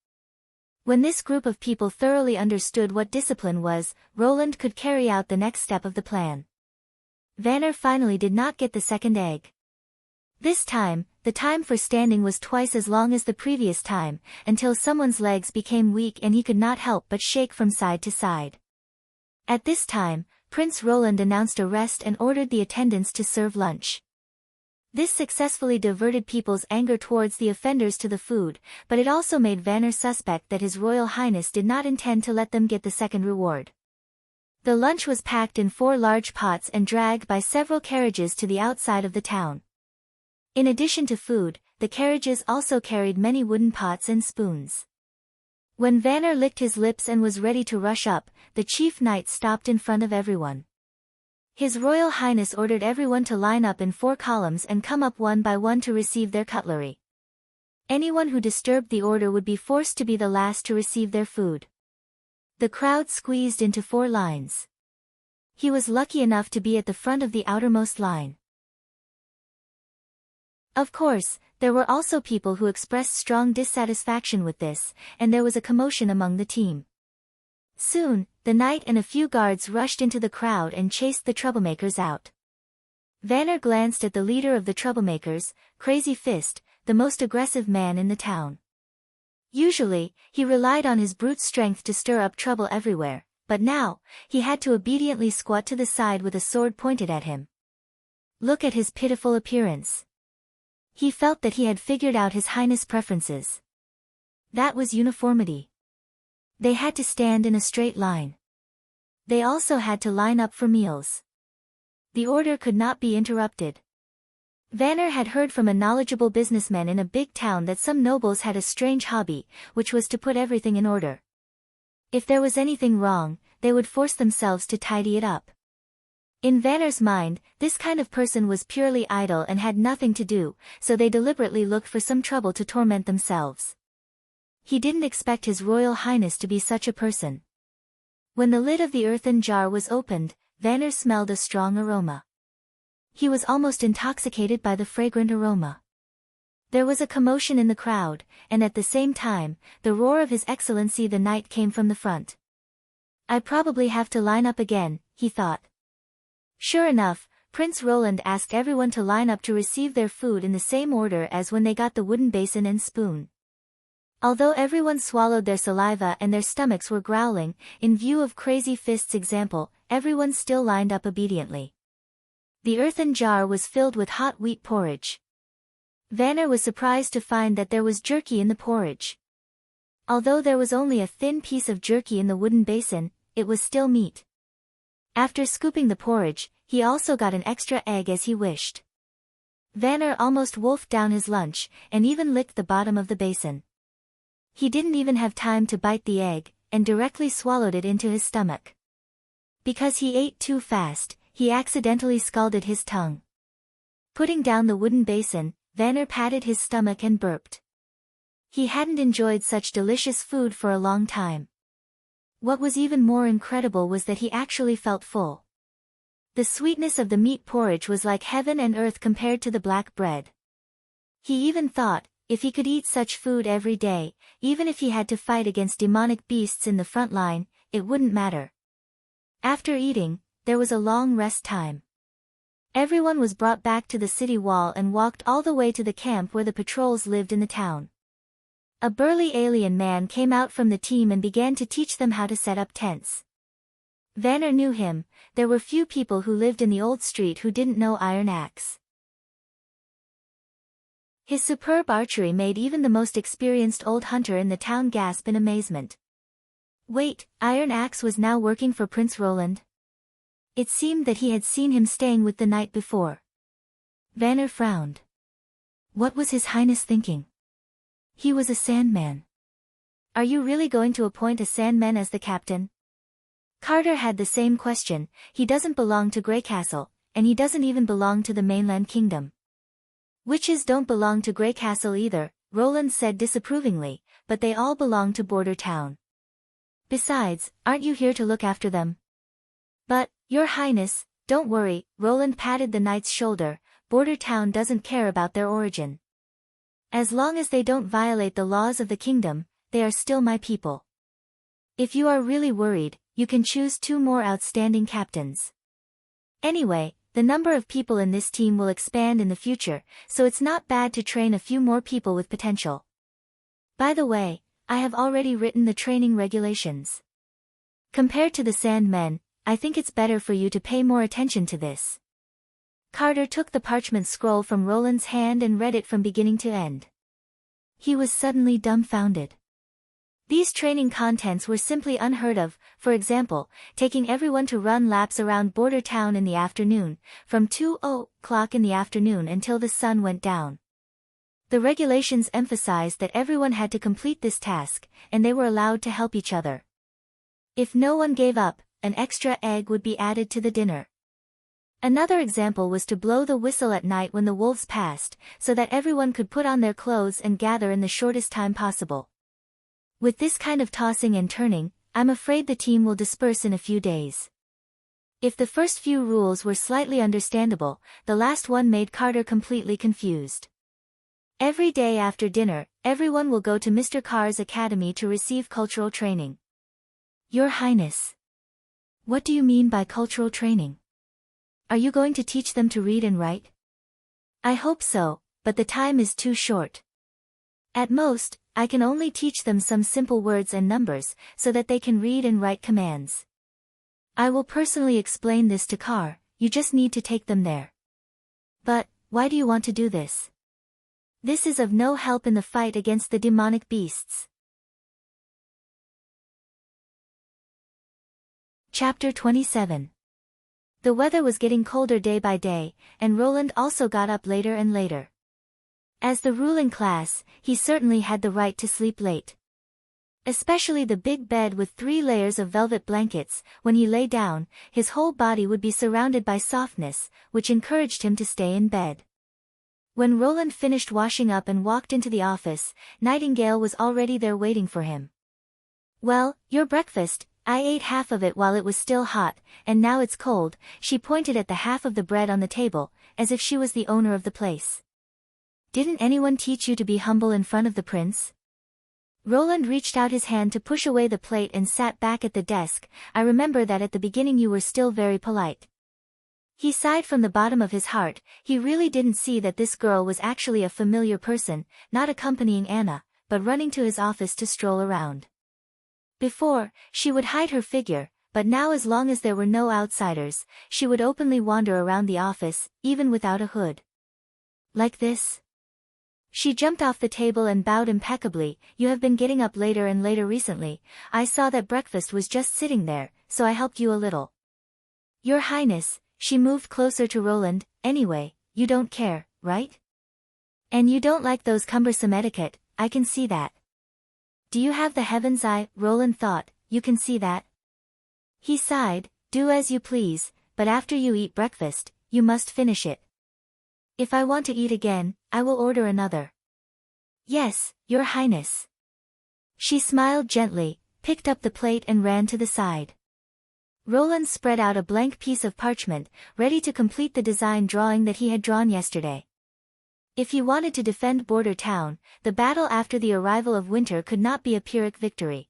When this group of people thoroughly understood what discipline was, Roland could carry out the next step of the plan. Vanner finally did not get the second egg. This time, the time for standing was twice as long as the previous time, until someone's legs became weak and he could not help but shake from side to side. At this time, Prince Roland announced a rest and ordered the attendants to serve lunch. This successfully diverted people's anger towards the offenders to the food, but it also made Vanner suspect that His Royal Highness did not intend to let them get the second reward. The lunch was packed in 4 large pots and dragged by several carriages to the outside of the town. In addition to food, the carriages also carried many wooden pots and spoons. When Vanner licked his lips and was ready to rush up, the chief knight stopped in front of everyone. His Royal Highness ordered everyone to line up in 4 columns and come up one by one to receive their cutlery. Anyone who disturbed the order would be forced to be the last to receive their food. The crowd squeezed into 4 lines. He was lucky enough to be at the front of the outermost line. Of course, there were also people who expressed strong dissatisfaction with this, and there was a commotion among the team. Soon, the knight and a few guards rushed into the crowd and chased the troublemakers out. Vanner glanced at the leader of the troublemakers, Crazy Fist, the most aggressive man in the town. Usually, he relied on his brute strength to stir up trouble everywhere, but now, he had to obediently squat to the side with a sword pointed at him. Look at his pitiful appearance. He felt that he had figured out His Highness' preferences. That was uniformity. They had to stand in a straight line. They also had to line up for meals. The order could not be interrupted. Vanner had heard from a knowledgeable businessman in a big town that some nobles had a strange hobby, which was to put everything in order. If there was anything wrong, they would force themselves to tidy it up. In Vanner's mind, this kind of person was purely idle and had nothing to do, so they deliberately looked for some trouble to torment themselves. He didn't expect His Royal Highness to be such a person. When the lid of the earthen jar was opened, Vanner smelled a strong aroma. He was almost intoxicated by the fragrant aroma. There was a commotion in the crowd, and at the same time, the roar of His Excellency the Knight came from the front. I probably have to line up again, he thought. Sure enough, Prince Roland asked everyone to line up to receive their food in the same order as when they got the wooden basin and spoon. Although everyone swallowed their saliva and their stomachs were growling, in view of Crazy Fist's example, everyone still lined up obediently. The earthen jar was filled with hot wheat porridge. Vanner was surprised to find that there was jerky in the porridge. Although there was only a thin piece of jerky in the wooden basin, it was still meat. After scooping the porridge, he also got an extra egg as he wished. Vanner almost wolfed down his lunch, and even licked the bottom of the basin. He didn't even have time to bite the egg, and directly swallowed it into his stomach. Because he ate too fast, he accidentally scalded his tongue. Putting down the wooden basin, Vanner patted his stomach and burped. He hadn't enjoyed such delicious food for a long time. What was even more incredible was that he actually felt full. The sweetness of the meat porridge was like heaven and earth compared to the black bread. He even thought, if he could eat such food every day, even if he had to fight against demonic beasts in the front line, it wouldn't matter. After eating, there was a long rest time. Everyone was brought back to the city wall and walked all the way to the camp where the patrols lived in the town. A burly alien man came out from the team and began to teach them how to set up tents. Vanner knew him. There were few people who lived in the old street who didn't know Iron Axe. His superb archery made even the most experienced old hunter in the town gasp in amazement. Wait, Iron Axe was now working for Prince Roland? It seemed that he had seen him staying with the night before. Vanner frowned. What was His Highness thinking? He was a Sandman. Are you really going to appoint a Sandman as the captain? Carter had the same question. He doesn't belong to Grey Castle, and he doesn't even belong to the mainland kingdom. Witches don't belong to Grey Castle either, Roland said disapprovingly, but they all belong to Border Town. Besides, aren't you here to look after them? But, Your Highness, don't worry, Roland patted the knight's shoulder, Border Town doesn't care about their origin. As long as they don't violate the laws of the kingdom, they are still my people. If you are really worried, you can choose 2 more outstanding captains. Anyway, the number of people in this team will expand in the future, so it's not bad to train a few more people with potential. By the way, I have already written the training regulations. Compared to the Sandmen, I think it's better for you to pay more attention to this. Carter took the parchment scroll from Roland's hand and read it from beginning to end. He was suddenly dumbfounded. These training contents were simply unheard of, for example, taking everyone to run laps around Border Town in the afternoon, from 2:00 in the afternoon until the sun went down. The regulations emphasized that everyone had to complete this task, and they were allowed to help each other. If no one gave up, an extra egg would be added to the dinner. Another example was to blow the whistle at night when the wolves passed, so that everyone could put on their clothes and gather in the shortest time possible. With this kind of tossing and turning, I'm afraid the team will disperse in a few days. If the first few rules were slightly understandable, the last one made Carter completely confused. Every day after dinner, everyone will go to Mr. Carr's academy to receive cultural training. Your Highness. What do you mean by cultural training? Are you going to teach them to read and write? I hope so, but the time is too short. At most, I can only teach them some simple words and numbers, so that they can read and write commands. I will personally explain this to Carr, you just need to take them there. But, why do you want to do this? This is of no help in the fight against the demonic beasts. Chapter 27. The weather was getting colder day by day, and Roland also got up later and later. As the ruling class, he certainly had the right to sleep late. Especially the big bed with 3 layers of velvet blankets, when he lay down, his whole body would be surrounded by softness, which encouraged him to stay in bed. When Roland finished washing up and walked into the office, Nightingale was already there waiting for him. Well, your breakfast, I ate half of it while it was still hot, and now it's cold, she pointed at the half of the bread on the table, as if she was the owner of the place. Didn't anyone teach you to be humble in front of the prince? Roland reached out his hand to push away the plate and sat back at the desk. I remember that at the beginning you were still very polite. He sighed from the bottom of his heart. He really didn't see that this girl was actually a familiar person, not accompanying Anna, but running to his office to stroll around. Before, she would hide her figure, but now as long as there were no outsiders, she would openly wander around the office, even without a hood. Like this? She jumped off the table and bowed impeccably. You have been getting up later and later recently. I saw that breakfast was just sitting there, so I helped you a little. Your Highness, she moved closer to Roland. Anyway, you don't care, right? And you don't like those cumbersome etiquette, I can see that. Do you have the heaven's eye? Roland thought, you can see that. He sighed, do as you please, but after you eat breakfast, you must finish it. If I want to eat again, I will order another. Yes, Your Highness. She smiled gently, picked up the plate and ran to the side. Roland spread out a blank piece of parchment, ready to complete the design drawing that he had drawn yesterday. If he wanted to defend Border Town, the battle after the arrival of winter could not be a Pyrrhic victory.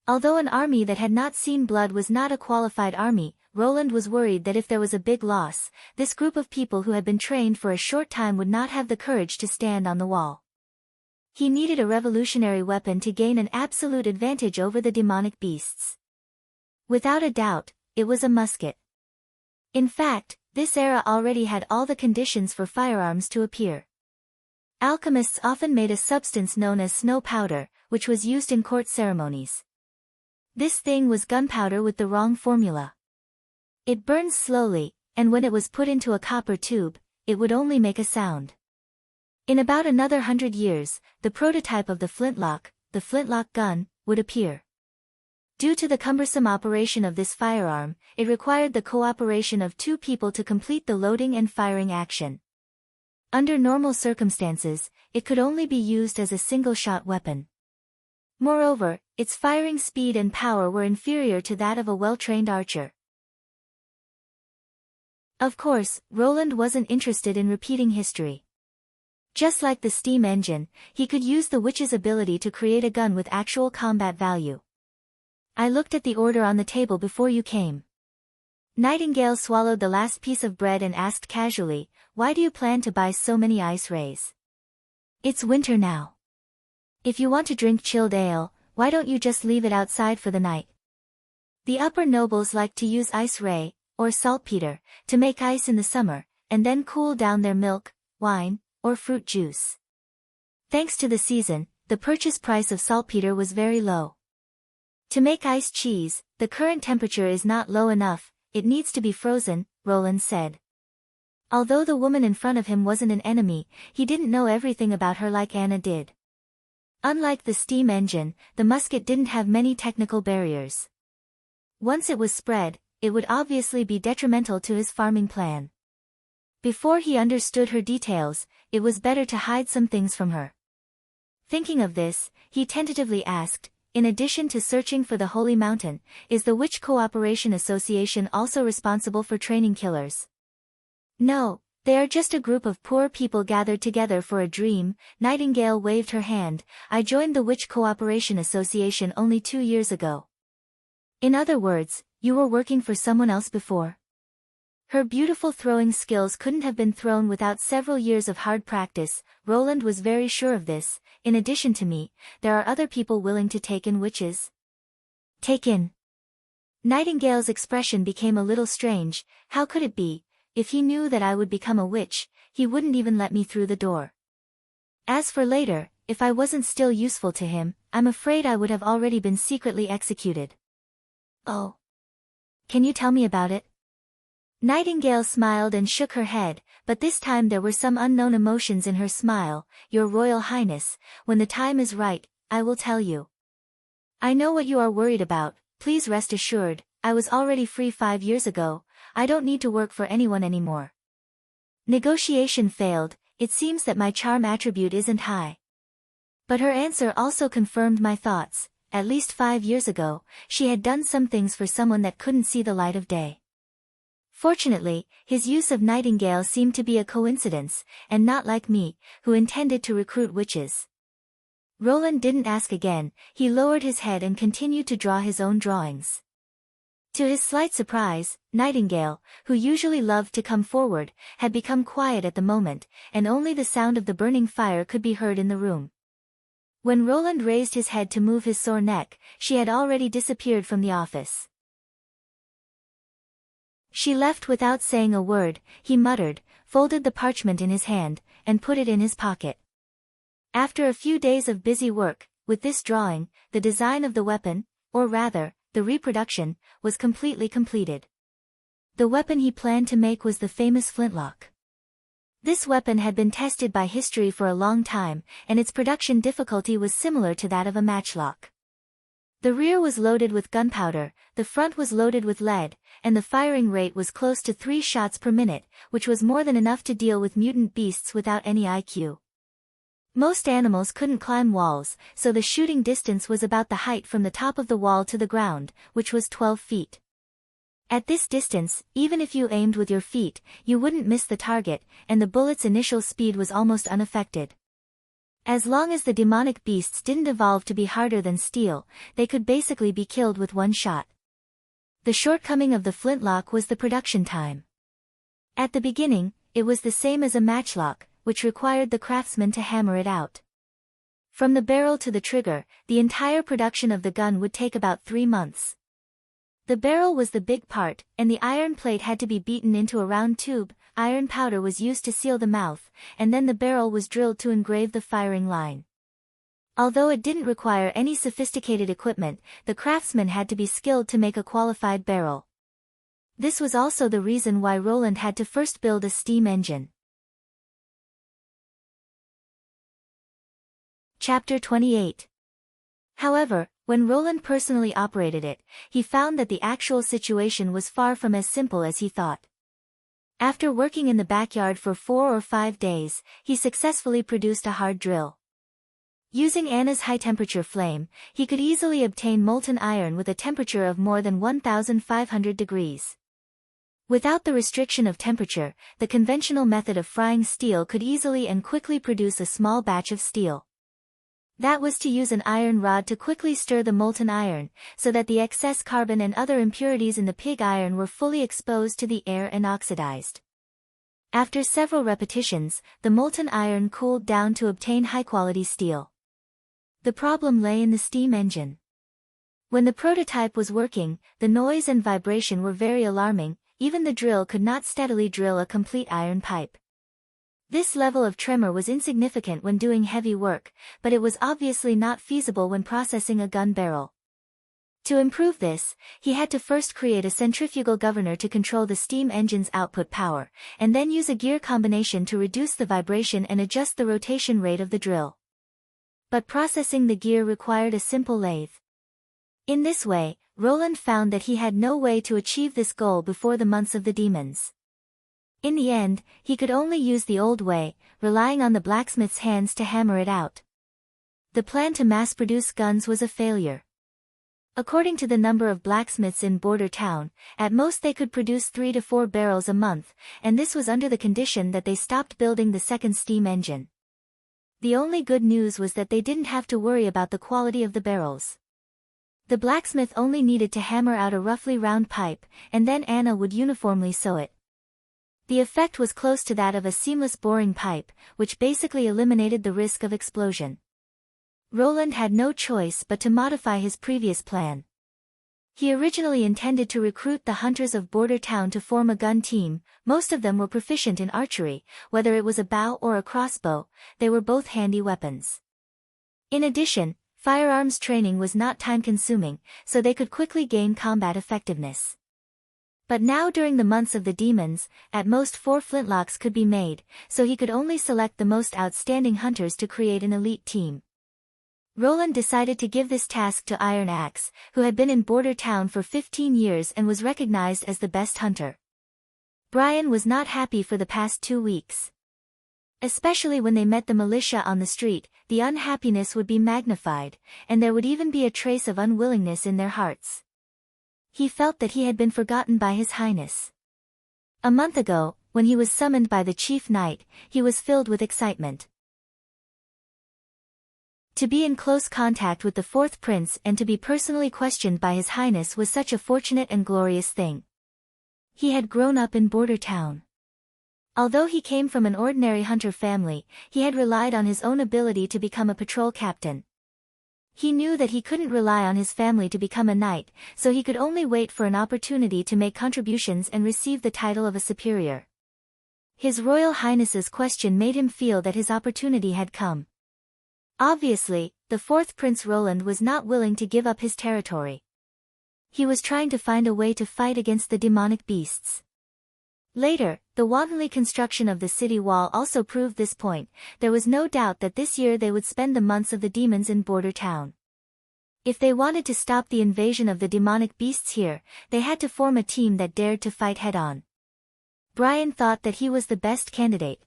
Although an army that had not seen blood was not a qualified army, Roland was worried that if there was a big loss, this group of people who had been trained for a short time would not have the courage to stand on the wall. He needed a revolutionary weapon to gain an absolute advantage over the demonic beasts. Without a doubt, it was a musket. In fact, this era already had all the conditions for firearms to appear. Alchemists often made a substance known as snow powder, which was used in court ceremonies. This thing was gunpowder with the wrong formula. It burns slowly, and when it was put into a copper tube, it would only make a sound. In about another 100 years, the prototype of the flintlock gun, would appear. Due to the cumbersome operation of this firearm, it required the cooperation of 2 people to complete the loading and firing action. Under normal circumstances, it could only be used as a single-shot weapon. Moreover, its firing speed and power were inferior to that of a well-trained archer. Of course, Roland wasn't interested in repeating history. Just like the steam engine, he could use the witch's ability to create a gun with actual combat value. I looked at the order on the table before you came. Nightingale swallowed the last piece of bread and asked casually, "Why do you plan to buy so many ice rays? It's winter now. If you want to drink chilled ale, why don't you just leave it outside for the night?" The upper nobles like to use ice ray, or saltpeter, to make ice in the summer, and then cool down their milk, wine, or fruit juice. Thanks to the season, the purchase price of saltpeter was very low. To make ice cheese, the current temperature is not low enough, it needs to be frozen, Roland said. Although the woman in front of him wasn't an enemy, he didn't know everything about her like Anna did. Unlike the steam engine, the musket didn't have many technical barriers. Once it was spread, it would obviously be detrimental to his farming plan. Before he understood her details, it was better to hide some things from her. Thinking of this, he tentatively asked, "In addition to searching for the Holy Mountain, is the Witch Cooperation Association also responsible for training killers?" "No, they are just a group of poor people gathered together for a dream." Nightingale waved her hand. "I joined the Witch Cooperation Association only 2 years ago." "In other words, you were working for someone else before?" Her beautiful throwing skills couldn't have been thrown without several years of hard practice. Roland was very sure of this. "In addition to me, there are other people willing to take in witches." "Take in?" Nightingale's expression became a little strange. How could it be? If he knew that I would become a witch, he wouldn't even let me through the door. As for later, if I wasn't still useful to him, I'm afraid I would have already been secretly executed. "Oh. Can you tell me about it?" Nightingale smiled and shook her head, but this time there were some unknown emotions in her smile. "Your Royal Highness, when the time is right, I will tell you. I know what you are worried about, please rest assured, I was already free 5 years ago, I don't need to work for anyone anymore." Negotiation failed, it seems that my charm attribute isn't high. But her answer also confirmed my thoughts. At least 5 years ago, she had done some things for someone that couldn't see the light of day. Fortunately, his use of Nightingale seemed to be a coincidence, and not like me, who intended to recruit witches. Roland didn't ask again, he lowered his head and continued to draw his own drawings. To his slight surprise, Nightingale, who usually loved to come forward, had become quiet at the moment, and only the sound of the burning fire could be heard in the room. When Roland raised his head to move his sore neck, she had already disappeared from the office. She left without saying a word, he muttered, folded the parchment in his hand, and put it in his pocket. After a few days of busy work, with this drawing, the design of the weapon, or rather, the reproduction, was completely completed. The weapon he planned to make was the famous flintlock. This weapon had been tested by history for a long time, and its production difficulty was similar to that of a matchlock. The rear was loaded with gunpowder, the front was loaded with lead, and the firing rate was close to 3 shots per minute, which was more than enough to deal with mutant beasts without any IQ. Most animals couldn't climb walls, so the shooting distance was about the height from the top of the wall to the ground, which was 12 feet. At this distance, even if you aimed with your feet, you wouldn't miss the target, and the bullet's initial speed was almost unaffected. As long as the demonic beasts didn't evolve to be harder than steel, they could basically be killed with 1 shot. The shortcoming of the flintlock was the production time. At the beginning, it was the same as a matchlock, which required the craftsman to hammer it out. From the barrel to the trigger, the entire production of the gun would take about 3 months. The barrel was the big part, and the iron plate had to be beaten into a round tube, iron powder was used to seal the mouth, and then the barrel was drilled to engrave the firing line. Although it didn't require any sophisticated equipment, the craftsman had to be skilled to make a qualified barrel. This was also the reason why Roland had to first build a steam engine. Chapter 28. However, when Roland personally operated it, he found that the actual situation was far from as simple as he thought. After working in the backyard for 4 or 5 days, he successfully produced a hard drill. Using Anna's high-temperature flame, he could easily obtain molten iron with a temperature of more than 1,500 degrees. Without the restriction of temperature, the conventional method of frying steel could easily and quickly produce a small batch of steel. That was to use an iron rod to quickly stir the molten iron, so that the excess carbon and other impurities in the pig iron were fully exposed to the air and oxidized. After several repetitions, the molten iron cooled down to obtain high-quality steel. The problem lay in the steam engine. When the prototype was working, the noise and vibration were very alarming. Even the drill could not steadily drill a complete iron pipe. This level of tremor was insignificant when doing heavy work, but it was obviously not feasible when processing a gun barrel. To improve this, he had to first create a centrifugal governor to control the steam engine's output power, and then use a gear combination to reduce the vibration and adjust the rotation rate of the drill. But processing the gear required a simple lathe. In this way, Roland found that he had no way to achieve this goal before the months of the demons. In the end, he could only use the old way, relying on the blacksmith's hands to hammer it out. The plan to mass-produce guns was a failure. According to the number of blacksmiths in Border Town, at most they could produce 3 to 4 barrels a month, and this was under the condition that they stopped building the second steam engine. The only good news was that they didn't have to worry about the quality of the barrels. The blacksmith only needed to hammer out a roughly round pipe, and then Anna would uniformly sew it. The effect was close to that of a seamless boring pipe, which basically eliminated the risk of explosion. Roland had no choice but to modify his previous plan. He originally intended to recruit the hunters of Border Town to form a gun team. Most of them were proficient in archery, whether it was a bow or a crossbow, they were both handy weapons. In addition, firearms training was not time-consuming, so they could quickly gain combat effectiveness. But now during the months of the demons, at most 4 flintlocks could be made, so he could only select the most outstanding hunters to create an elite team. Roland decided to give this task to Iron Axe, who had been in Border Town for 15 years and was recognized as the best hunter. Brian was not happy for the past 2 weeks. Especially when they met the militia on the street, the unhappiness would be magnified, and there would even be a trace of unwillingness in their hearts. He felt that he had been forgotten by His Highness. A month ago, when he was summoned by the chief knight, he was filled with excitement. To be in close contact with the 4th prince and to be personally questioned by His Highness was such a fortunate and glorious thing. He had grown up in Border Town. Although he came from an ordinary hunter family, he had relied on his own ability to become a patrol captain. He knew that he couldn't rely on his family to become a knight, so he could only wait for an opportunity to make contributions and receive the title of a superior. His Royal Highness's question made him feel that his opportunity had come. Obviously, the 4th Prince Roland was not willing to give up his territory. He was trying to find a way to fight against the demonic beasts. Later, the wantonly construction of the city wall also proved this point. There was no doubt that this year they would spend the months of the demons in Border Town. If they wanted to stop the invasion of the demonic beasts here, they had to form a team that dared to fight head-on. Brian thought that he was the best candidate.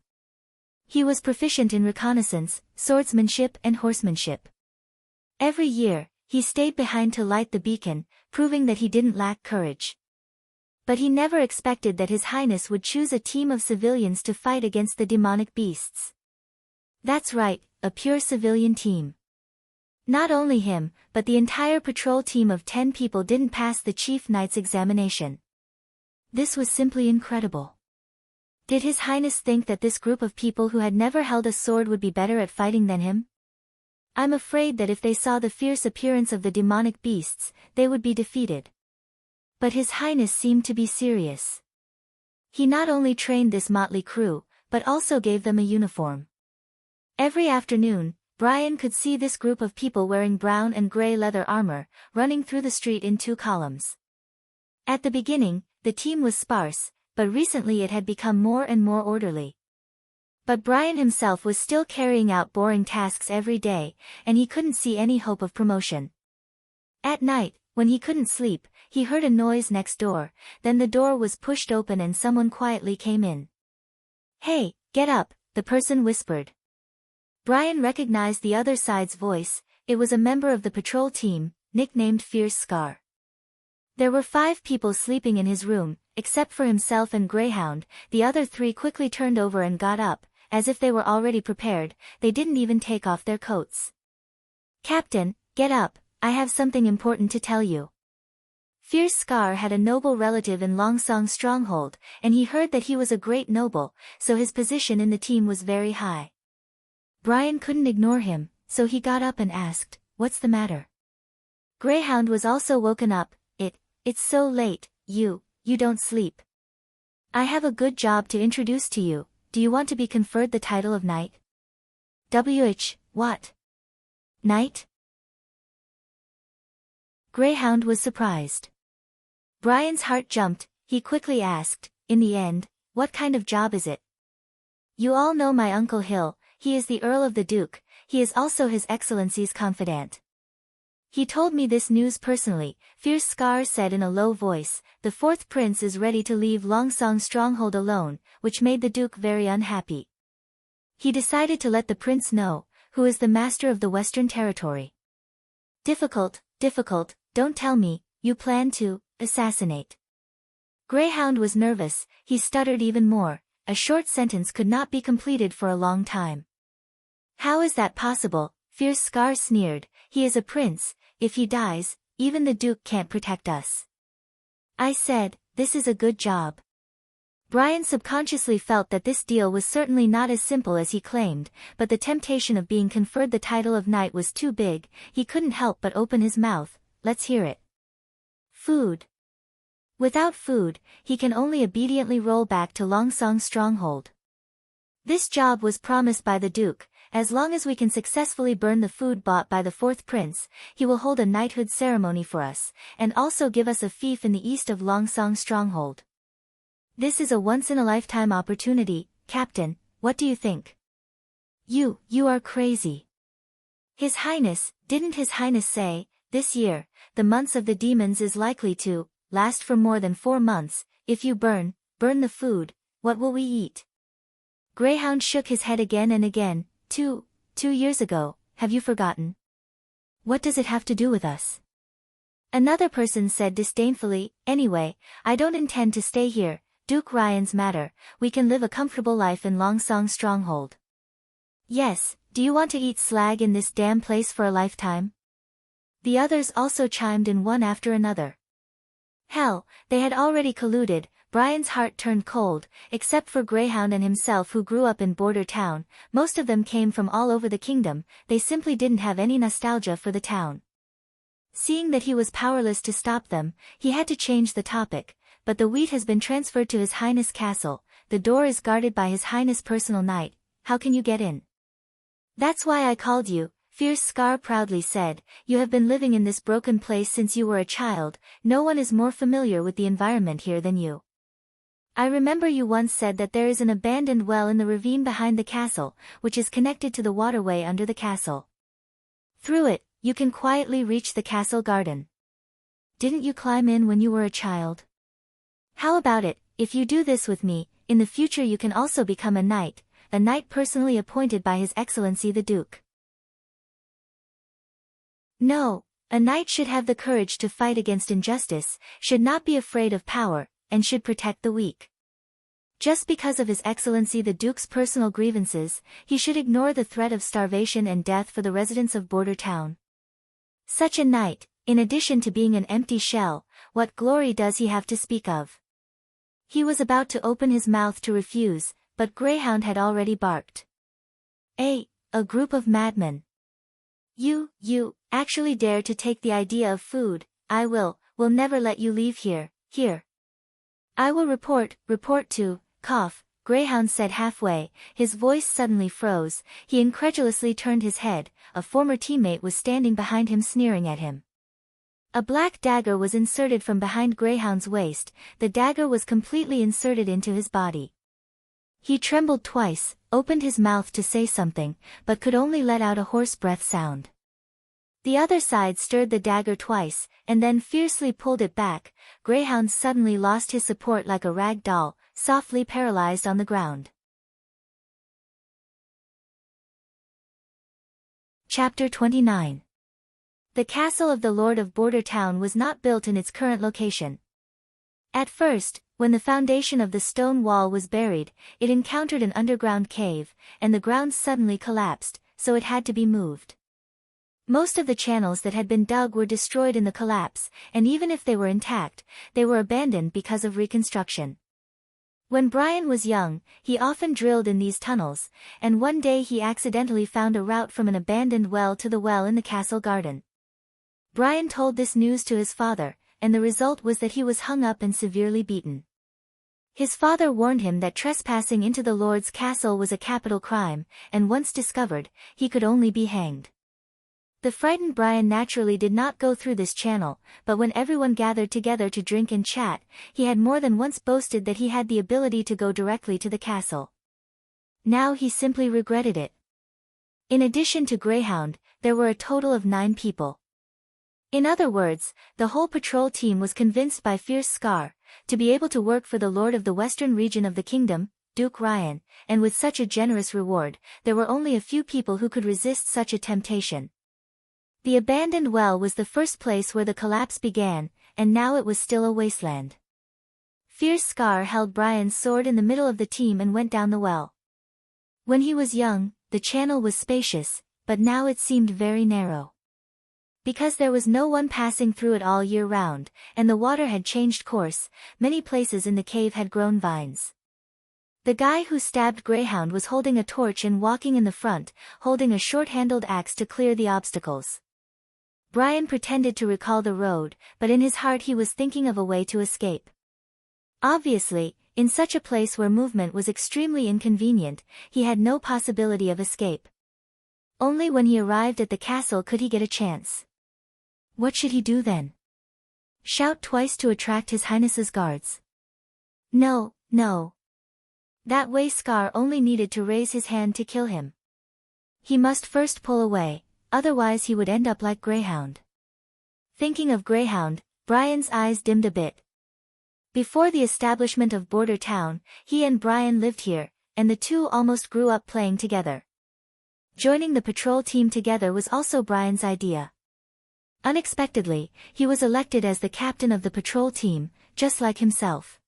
He was proficient in reconnaissance, swordsmanship and horsemanship. Every year, he stayed behind to light the beacon, proving that he didn't lack courage. But he never expected that His Highness would choose a team of civilians to fight against the demonic beasts. That's right, a pure civilian team. Not only him, but the entire patrol team of 10 people didn't pass the chief knight's examination. This was simply incredible. Did His Highness think that this group of people who had never held a sword would be better at fighting than him? I'm afraid that if they saw the fierce appearance of the demonic beasts, they would be defeated. But His Highness seemed to be serious. He not only trained this motley crew, but also gave them a uniform. Every afternoon, Brian could see this group of people wearing brown and gray leather armor, running through the street in 2 columns. At the beginning, the team was sparse, but recently it had become more and more orderly. But Brian himself was still carrying out boring tasks every day, and he couldn't see any hope of promotion. At night, When he couldn't sleep, he heard a noise next door, then the door was pushed open and someone quietly came in. "Hey, get up," the person whispered. Brian recognized the other side's voice. It was a member of the patrol team, nicknamed Fierce Scar. There were 5 people sleeping in his room, except for himself and Greyhound. The other 3 quickly turned over and got up, as if they were already prepared. They didn't even take off their coats. "Captain, get up, I have something important to tell you." Fierce Scar had a noble relative in Longsong Stronghold, and he heard that he was a great noble, so his position in the team was very high. Brian couldn't ignore him, so he got up and asked, "What's the matter?" Greyhound was also woken up. It's so late, you don't sleep. I have a good job to introduce to you. Do you want to be conferred the title of Knight? What? Knight? Greyhound was surprised. Brian's heart jumped. He quickly asked, "In the end, what kind of job is it?" "You all know my Uncle Hill, he is the Earl of the Duke, he is also His Excellency's confidant. He told me this news personally," Fierce Scar said in a low voice. "The 4th prince is ready to leave Longsong Stronghold alone, which made the Duke very unhappy. He decided to let the prince know, who is the master of the Western Territory." Difficult, don't tell me, you plan to assassinate." Greyhound was nervous. He stuttered even more. A short sentence could not be completed for a long time. "How is that possible?" Fierce Scar sneered. "He is a prince. If he dies, even the Duke can't protect us." "I said, this is a good job." Brian subconsciously felt that this deal was certainly not as simple as he claimed, but the temptation of being conferred the title of knight was too big. He couldn't help but open his mouth. "Let's hear it." "Food." Without food, he can only obediently roll back to Longsong Stronghold. This job was promised by the Duke. "As long as we can successfully burn the food bought by the 4th prince, he will hold a knighthood ceremony for us, and also give us a fief in the east of Longsong Stronghold. This is a once-in-a-lifetime opportunity, Captain, what do you think?" You are crazy." "His Highness, didn't His Highness say, this year, the months of the demons is likely to last for more than 4 months, if you burn the food, what will we eat?" Greyhound shook his head again and again. Two years ago, have you forgotten? What does it have to do with us?" Another person said disdainfully, "Anyway, I don't intend to stay here, Duke Ryan's matter, we can live a comfortable life in Longsong Stronghold." "Yes, do you want to eat slag in this damn place for a lifetime?" The others also chimed in one after another. Hell, they had already colluded. Brian's heart turned cold, except for Greyhound and himself who grew up in Border Town. Most of them came from all over the kingdom. They simply didn't have any nostalgia for the town. Seeing that he was powerless to stop them, he had to change the topic. "But the wheat has been transferred to His Highness Castle. The door is guarded by His Highness' personal knight. How can you get in?" "That's why I called you," Fierce Scar proudly said. "You have been living in this broken place since you were a child. No one is more familiar with the environment here than you. I remember you once said that there is an abandoned well in the ravine behind the castle, which is connected to the waterway under the castle. Through it, you can quietly reach the castle garden. Didn't you climb in when you were a child? How about it, if you do this with me, in the future you can also become a knight personally appointed by His Excellency the Duke." No, a knight should have the courage to fight against injustice, should not be afraid of power, and should protect the weak. Just because of His Excellency the Duke's personal grievances, he should ignore the threat of starvation and death for the residents of Border Town. Such a knight, in addition to being an empty shell, what glory does he have to speak of? He was about to open his mouth to refuse, but Greyhound had already barked. A group of madmen. You actually dare to take the idea of food. I will never let you leave here. I will report to, Greyhound said halfway. His voice suddenly froze. He incredulously turned his head. A former teammate was standing behind him sneering at him. A black dagger was inserted from behind Greyhound's waist. The dagger was completely inserted into his body. He trembled twice, opened his mouth to say something, but could only let out a hoarse breath sound. The other side stirred the dagger twice, and then fiercely pulled it back. Greyhound suddenly lost his support like a rag doll, softly paralyzed on the ground. Chapter 29. The castle of the Lord of Border Town was not built in its current location. At first, when the foundation of the stone wall was buried, it encountered an underground cave, and the ground suddenly collapsed, so it had to be moved. Most of the channels that had been dug were destroyed in the collapse, and even if they were intact, they were abandoned because of reconstruction. When Brian was young, he often drilled in these tunnels, and one day he accidentally found a route from an abandoned well to the well in the castle garden. Brian told this news to his father, and the result was that he was hung up and severely beaten. His father warned him that trespassing into the Lord's castle was a capital crime, and once discovered, he could only be hanged. The frightened Brian naturally did not go through this channel, but when everyone gathered together to drink and chat, he had more than once boasted that he had the ability to go directly to the castle. Now he simply regretted it. In addition to Greyhound, there were a total of 9 people. In other words, the whole patrol team was convinced by Fierce Scar to be able to work for the Lord of the Western region of the kingdom, Duke Ryan, and with such a generous reward, there were only a few people who could resist such a temptation. The abandoned well was the first place where the collapse began, and now it was still a wasteland. Fierce Scar held Brian's sword in the middle of the team and went down the well. When he was young, the channel was spacious, but now it seemed very narrow. Because there was no one passing through it all year round, and the water had changed course, many places in the cave had grown vines. The guy who stabbed Greyhound was holding a torch and walking in the front, holding a short-handled axe to clear the obstacles. Brian pretended to recall the road, but in his heart he was thinking of a way to escape. Obviously, in such a place where movement was extremely inconvenient, he had no possibility of escape. Only when he arrived at the castle could he get a chance. What should he do then? Shout twice to attract His Highness's guards? No, no. That way Scar only needed to raise his hand to kill him. He must first pull away, otherwise he would end up like Greyhound. Thinking of Greyhound, Brian's eyes dimmed a bit. Before the establishment of Border Town, he and Brian lived here, and the two almost grew up playing together. Joining the patrol team together was also Brian's idea. Unexpectedly, he was elected as the captain of the patrol team, just like himself.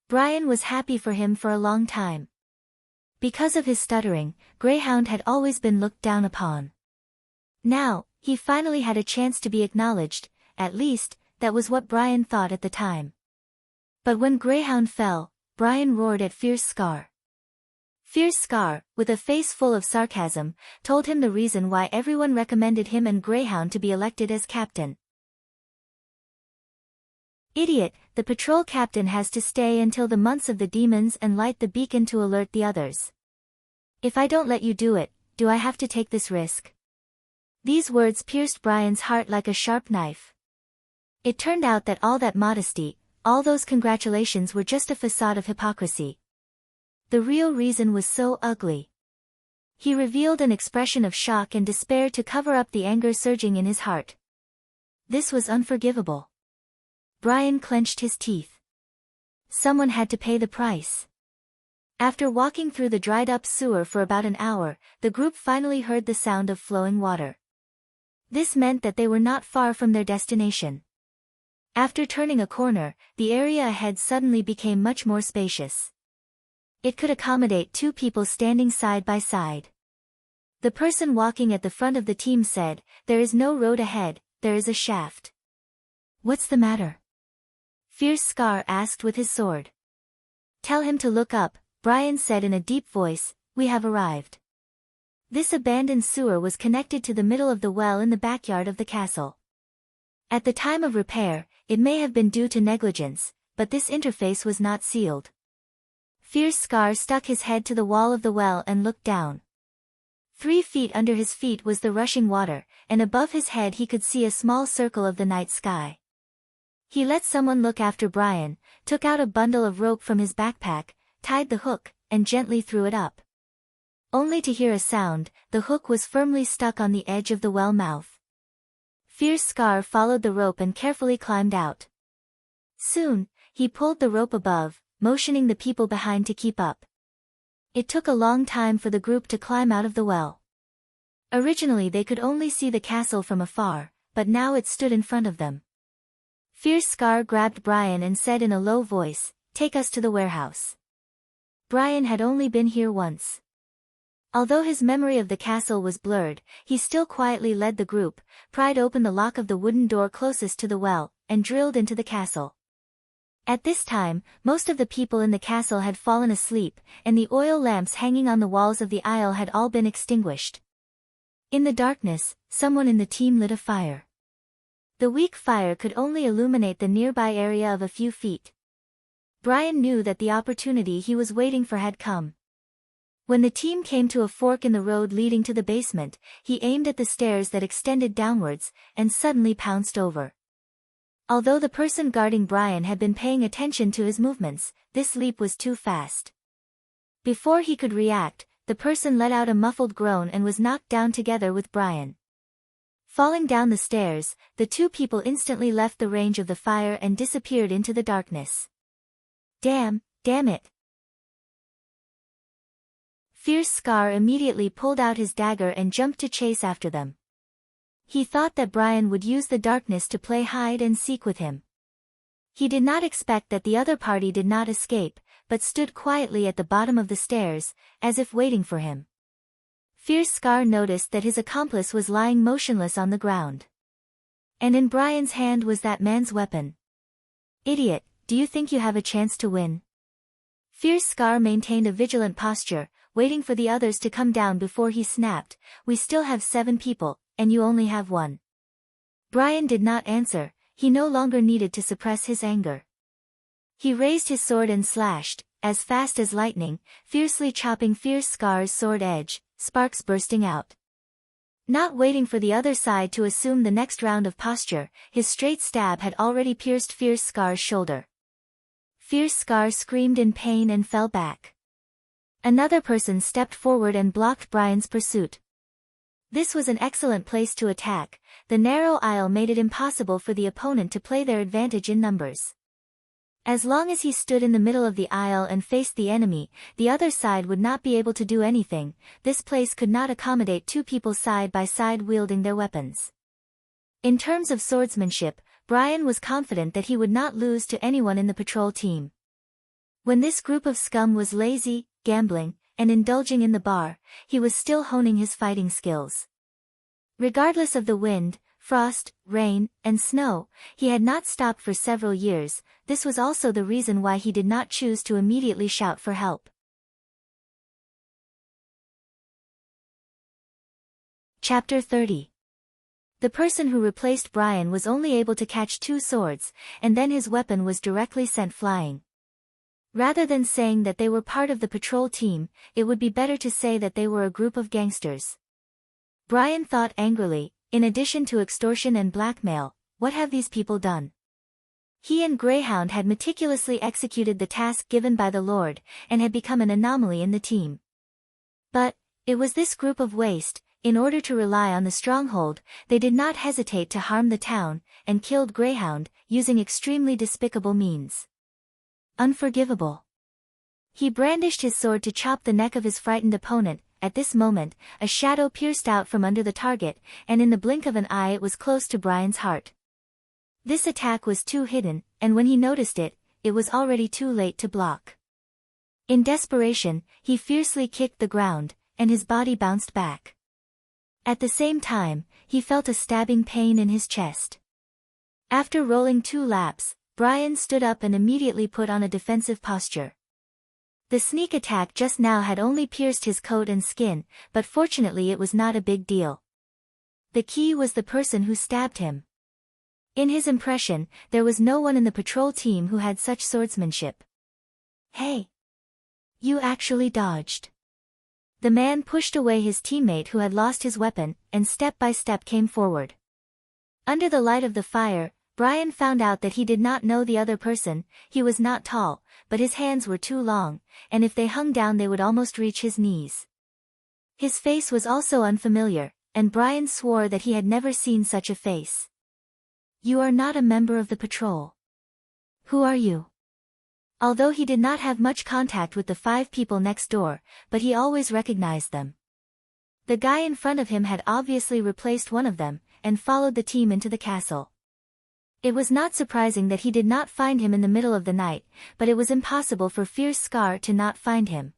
Brian was happy for him for a long time. Because of his stuttering, Greyhound had always been looked down upon. Now, he finally had a chance to be acknowledged, at least, that was what Brian thought at the time. But when Greyhound fell, Brian roared at Fierce Scar. Fierce Scar, with a face full of sarcasm, told him the reason why everyone recommended him and Greyhound to be elected as captain. Idiot, the patrol captain has to stay until the months of the demons and light the beacon to alert the others. If I don't let you do it, do I have to take this risk? These words pierced Brian's heart like a sharp knife. It turned out that all that modesty, all those congratulations were just a facade of hypocrisy. The real reason was so ugly. He revealed an expression of shock and despair to cover up the anger surging in his heart. This was unforgivable. Brian clenched his teeth. Someone had to pay the price. After walking through the dried-up sewer for about an hour, the group finally heard the sound of flowing water. This meant that they were not far from their destination. After turning a corner, the area ahead suddenly became much more spacious. It could accommodate 2 people standing side by side. The person walking at the front of the team said, "There is no road ahead, there is a shaft." "What's the matter?" Fierce Scar asked with his sword. "Tell him to look up," Brian said in a deep voice, "we have arrived." This abandoned sewer was connected to the middle of the well in the backyard of the castle. At the time of repair, it may have been due to negligence, but this interface was not sealed. Fierce Scar stuck his head to the wall of the well and looked down. 3 feet under his feet was the rushing water, and above his head he could see a small circle of the night sky. He let someone look after Brian, took out a bundle of rope from his backpack, tied the hook, and gently threw it up. Only to hear a sound, the hook was firmly stuck on the edge of the well mouth. Fierce Scar followed the rope and carefully climbed out. Soon, he pulled the rope above, motioning the people behind to keep up. It took a long time for the group to climb out of the well. Originally they could only see the castle from afar, but now it stood in front of them. Fierce Scar grabbed Brian and said in a low voice, "Take us to the warehouse." Brian had only been here once. Although his memory of the castle was blurred, he still quietly led the group, pried open the lock of the wooden door closest to the well, and drilled into the castle. At this time, most of the people in the castle had fallen asleep, and the oil lamps hanging on the walls of the aisle had all been extinguished. In the darkness, someone in the team lit a fire. The weak fire could only illuminate the nearby area of a few feet. Brian knew that the opportunity he was waiting for had come. When the team came to a fork in the road leading to the basement, he aimed at the stairs that extended downwards, and suddenly pounced over. Although the person guarding Brian had been paying attention to his movements, this leap was too fast. Before he could react, the person let out a muffled groan and was knocked down together with Brian. Falling down the stairs, the two people instantly left the range of the fire and disappeared into the darkness. Damn it! Fierce Scar immediately pulled out his dagger and jumped to chase after them. He thought that Brian would use the darkness to play hide and seek with him. He did not expect that the other party did not escape, but stood quietly at the bottom of the stairs, as if waiting for him. Fierce Scar noticed that his accomplice was lying motionless on the ground. And in Brian's hand was that man's weapon. "Idiot, do you think you have a chance to win?" Fierce Scar maintained a vigilant posture, waiting for the others to come down before he snapped, "We still have 7 people, and you only have 1. Brian did not answer. He no longer needed to suppress his anger. He raised his sword and slashed, as fast as lightning, fiercely chopping Fierce Scar's sword edge, sparks bursting out. Not waiting for the other side to assume the next round of posture, his straight stab had already pierced Fierce Scar's shoulder. Fierce Scar screamed in pain and fell back. Another person stepped forward and blocked Brian's pursuit. This was an excellent place to attack. The narrow aisle made it impossible for the opponent to play their advantage in numbers. As long as he stood in the middle of the aisle and faced the enemy, the other side would not be able to do anything. This place could not accommodate 2 people side by side wielding their weapons. In terms of swordsmanship, Brian was confident that he would not lose to anyone in the patrol team. When this group of scum was lazy, gambling, and indulging in the bar, he was still honing his fighting skills. Regardless of the wind, frost, rain, and snow, he had not stopped for several years. This was also the reason why he did not choose to immediately shout for help. Chapter 30. The person who replaced Brian was only able to catch 2 swords, and then his weapon was directly sent flying. Rather than saying that they were part of the patrol team, it would be better to say that they were a group of gangsters. Brian thought angrily, in addition to extortion and blackmail, what have these people done? He and Greyhound had meticulously executed the task given by the Lord, and had become an anomaly in the team. But, it was this group of waste. In order to rely on the stronghold, they did not hesitate to harm the town, and killed Greyhound, using extremely despicable means. Unforgivable. He brandished his sword to chop the neck of his frightened opponent. At this moment, a shadow pierced out from under the target, and in the blink of an eye it was close to Brian's heart. This attack was too hidden, and when he noticed it, it was already too late to block. In desperation, he fiercely kicked the ground, and his body bounced back. At the same time, he felt a stabbing pain in his chest. After rolling 2 laps, Brian stood up and immediately put on a defensive posture. The sneak attack just now had only pierced his coat and skin, but fortunately it was not a big deal. The key was the person who stabbed him. In his impression, there was no one in the patrol team who had such swordsmanship. "Hey! You actually dodged." The man pushed away his teammate who had lost his weapon, and step by step came forward. Under the light of the fire, Brian found out that he did not know the other person. He was not tall, but his hands were too long, and if they hung down they would almost reach his knees. His face was also unfamiliar, and Brian swore that he had never seen such a face. You are not a member of the patrol. Who are you? Although he did not have much contact with the 5 people next door, but he always recognized them. The guy in front of him had obviously replaced one of them, and followed the team into the castle. It was not surprising that he did not find him in the middle of the night, but it was impossible for Fierce Scar to not find him.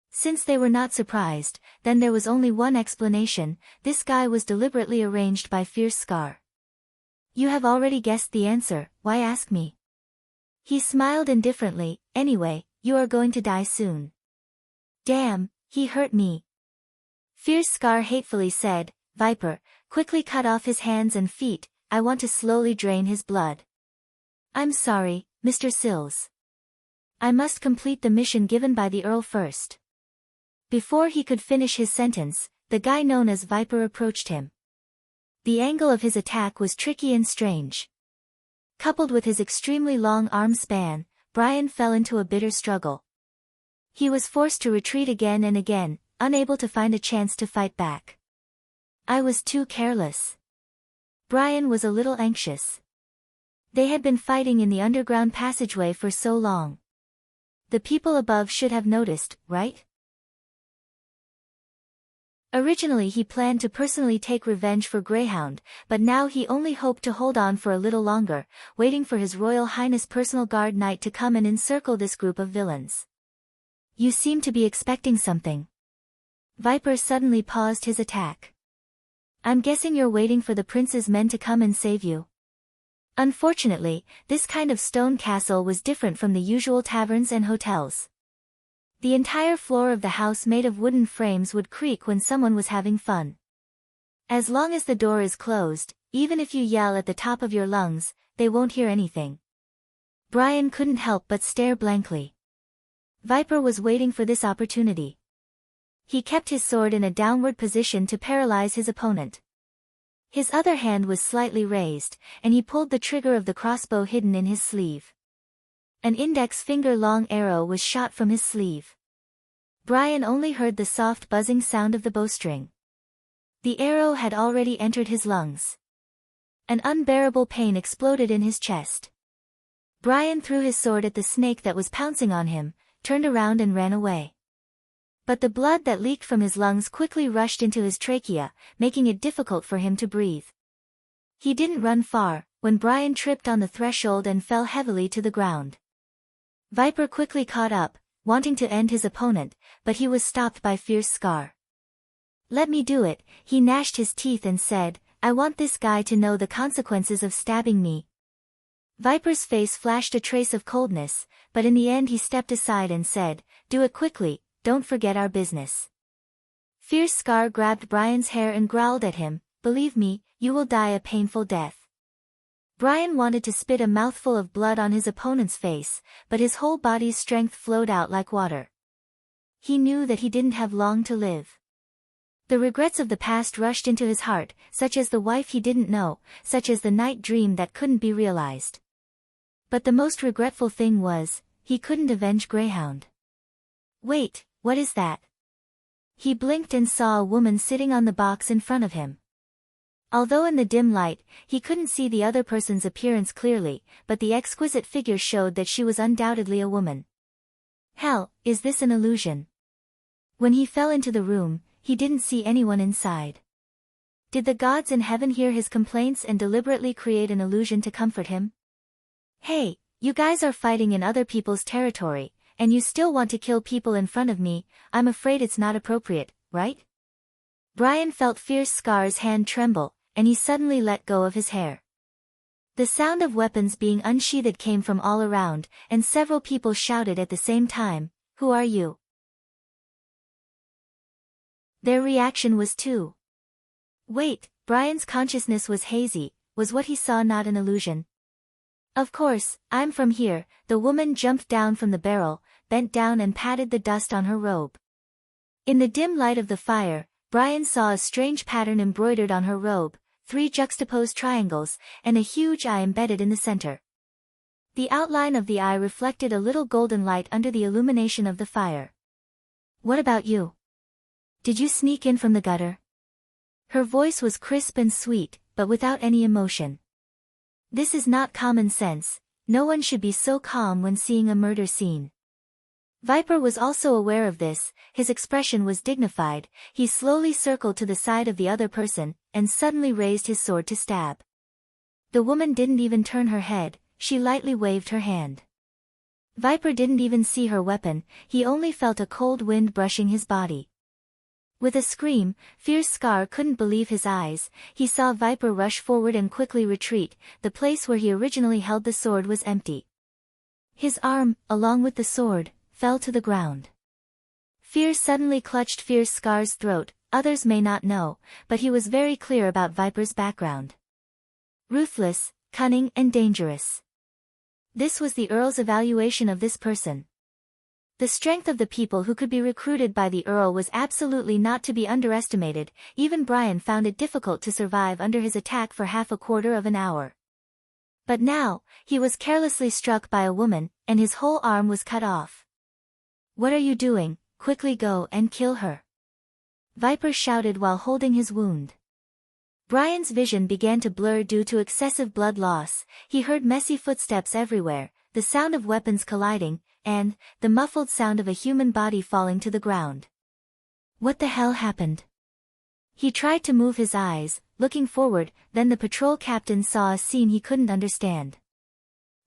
Since they were not surprised, then there was only one explanation: this guy was deliberately arranged by Fierce Scar. You have already guessed the answer, why ask me? He smiled indifferently. Anyway, you are going to die soon. Damn, he hurt me. Fierce Scar hatefully said. Viper, quickly cut off his hands and feet, I want to slowly drain his blood. I'm sorry, Mr. Sills. I must complete the mission given by the Earl first. Before he could finish his sentence, the guy known as Viper approached him. The angle of his attack was tricky and strange. Coupled with his extremely long arm span, Brian fell into a bitter struggle. He was forced to retreat again and again, unable to find a chance to fight back. I was too careless. Brian was a little anxious. They had been fighting in the underground passageway for so long. The people above should have noticed, right? Originally he planned to personally take revenge for Greyhound, but now he only hoped to hold on for a little longer, waiting for His Royal Highness Personal Guard Knight to come and encircle this group of villains. You seem to be expecting something. Viper suddenly paused his attack. I'm guessing you're waiting for the prince's men to come and save you. Unfortunately, this kind of stone castle was different from the usual taverns and hotels. The entire floor of the house made of wooden frames would creak when someone was having fun. As long as the door is closed, even if you yell at the top of your lungs, they won't hear anything. Brian couldn't help but stare blankly. Viper was waiting for this opportunity. He kept his sword in a downward position to paralyze his opponent. His other hand was slightly raised, and he pulled the trigger of the crossbow hidden in his sleeve. An index finger-long arrow was shot from his sleeve. Brian only heard the soft buzzing sound of the bowstring. The arrow had already entered his lungs. An unbearable pain exploded in his chest. Brian threw his sword at the snake that was pouncing on him, turned around and ran away. But the blood that leaked from his lungs quickly rushed into his trachea, making it difficult for him to breathe. He didn't run far, when Brian tripped on the threshold and fell heavily to the ground. Viper quickly caught up, wanting to end his opponent, but he was stopped by Fierce Scar. Let me do it, he gnashed his teeth and said, I want this guy to know the consequences of stabbing me. Viper's face flashed a trace of coldness, but in the end he stepped aside and said, do it quickly, don't forget our business. Fierce Scar grabbed Brian's hair and growled at him, believe me, you will die a painful death. Brian wanted to spit a mouthful of blood on his opponent's face, but his whole body's strength flowed out like water. He knew that he didn't have long to live. The regrets of the past rushed into his heart, such as the wife he didn't know, such as the night dream that couldn't be realized. But the most regretful thing was, he couldn't avenge Greyhound. Wait, what is that? He blinked and saw a woman sitting on the box in front of him. Although in the dim light, he couldn't see the other person's appearance clearly, but the exquisite figure showed that she was undoubtedly a woman. Hell, is this an illusion? When he fell into the room, he didn't see anyone inside. Did the gods in heaven hear his complaints and deliberately create an illusion to comfort him? Hey, you guys are fighting in other people's territory, and you still want to kill people in front of me, I'm afraid it's not appropriate, right? Brian felt Fierce Scar's hand tremble, and he suddenly let go of his hair. The sound of weapons being unsheathed came from all around, and several people shouted at the same time, who are you? Their reaction was too. Wait, Brian's consciousness was hazy, was what he saw not an illusion? Of course, I'm from here, the woman jumped down from the barrel, bent down and patted the dust on her robe. In the dim light of the fire, Brian saw a strange pattern embroidered on her robe, 3 juxtaposed triangles, and a huge eye embedded in the center. The outline of the eye reflected a little golden light under the illumination of the fire. What about you? Did you sneak in from the gutter? Her voice was crisp and sweet, but without any emotion. This is not common sense. No one should be so calm when seeing a murder scene. Viper was also aware of this. His expression was dignified. He slowly circled to the side of the other person, and suddenly raised his sword to stab. The woman didn't even turn her head, she lightly waved her hand. Viper didn't even see her weapon, he only felt a cold wind brushing his body. With a scream, Fierce Scar couldn't believe his eyes. He saw Viper rush forward and quickly retreat. The place where he originally held the sword was empty. His arm, along with the sword, fell to the ground. Fear suddenly clutched Fierce Scar's throat. Others may not know, but he was very clear about Viper's background. Ruthless, cunning and dangerous. This was the Earl's evaluation of this person. The strength of the people who could be recruited by the Earl was absolutely not to be underestimated. Even Brian found it difficult to survive under his attack for half a quarter of an hour. But now, he was carelessly struck by a woman, and his whole arm was cut off. "What are you doing? Quickly go and kill her!" Viper shouted while holding his wound. Brian's vision began to blur due to excessive blood loss. He heard messy footsteps everywhere, the sound of weapons colliding, and the muffled sound of a human body falling to the ground. What the hell happened? He tried to move his eyes, looking forward, then the patrol captain saw a scene he couldn't understand.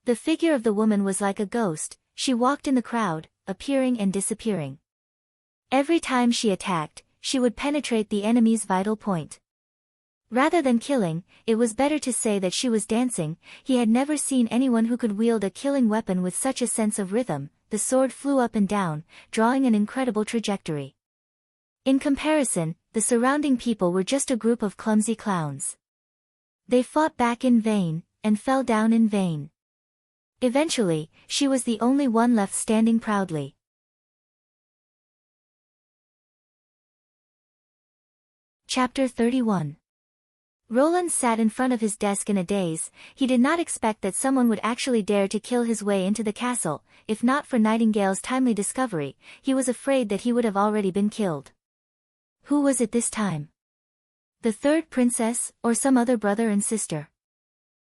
The figure of the woman was like a ghost. She walked in the crowd, appearing and disappearing. Every time she attacked, she would penetrate the enemy's vital point. Rather than killing, it was better to say that she was dancing. He had never seen anyone who could wield a killing weapon with such a sense of rhythm. The sword flew up and down, drawing an incredible trajectory. In comparison, the surrounding people were just a group of clumsy clowns. They fought back in vain, and fell down in vain. Eventually, she was the only one left standing proudly. Chapter 31. Roland sat in front of his desk in a daze. He did not expect that someone would actually dare to kill his way into the castle. If not for Nightingale's timely discovery, he was afraid that he would have already been killed. Who was it this time? The third princess, or some other brother and sister?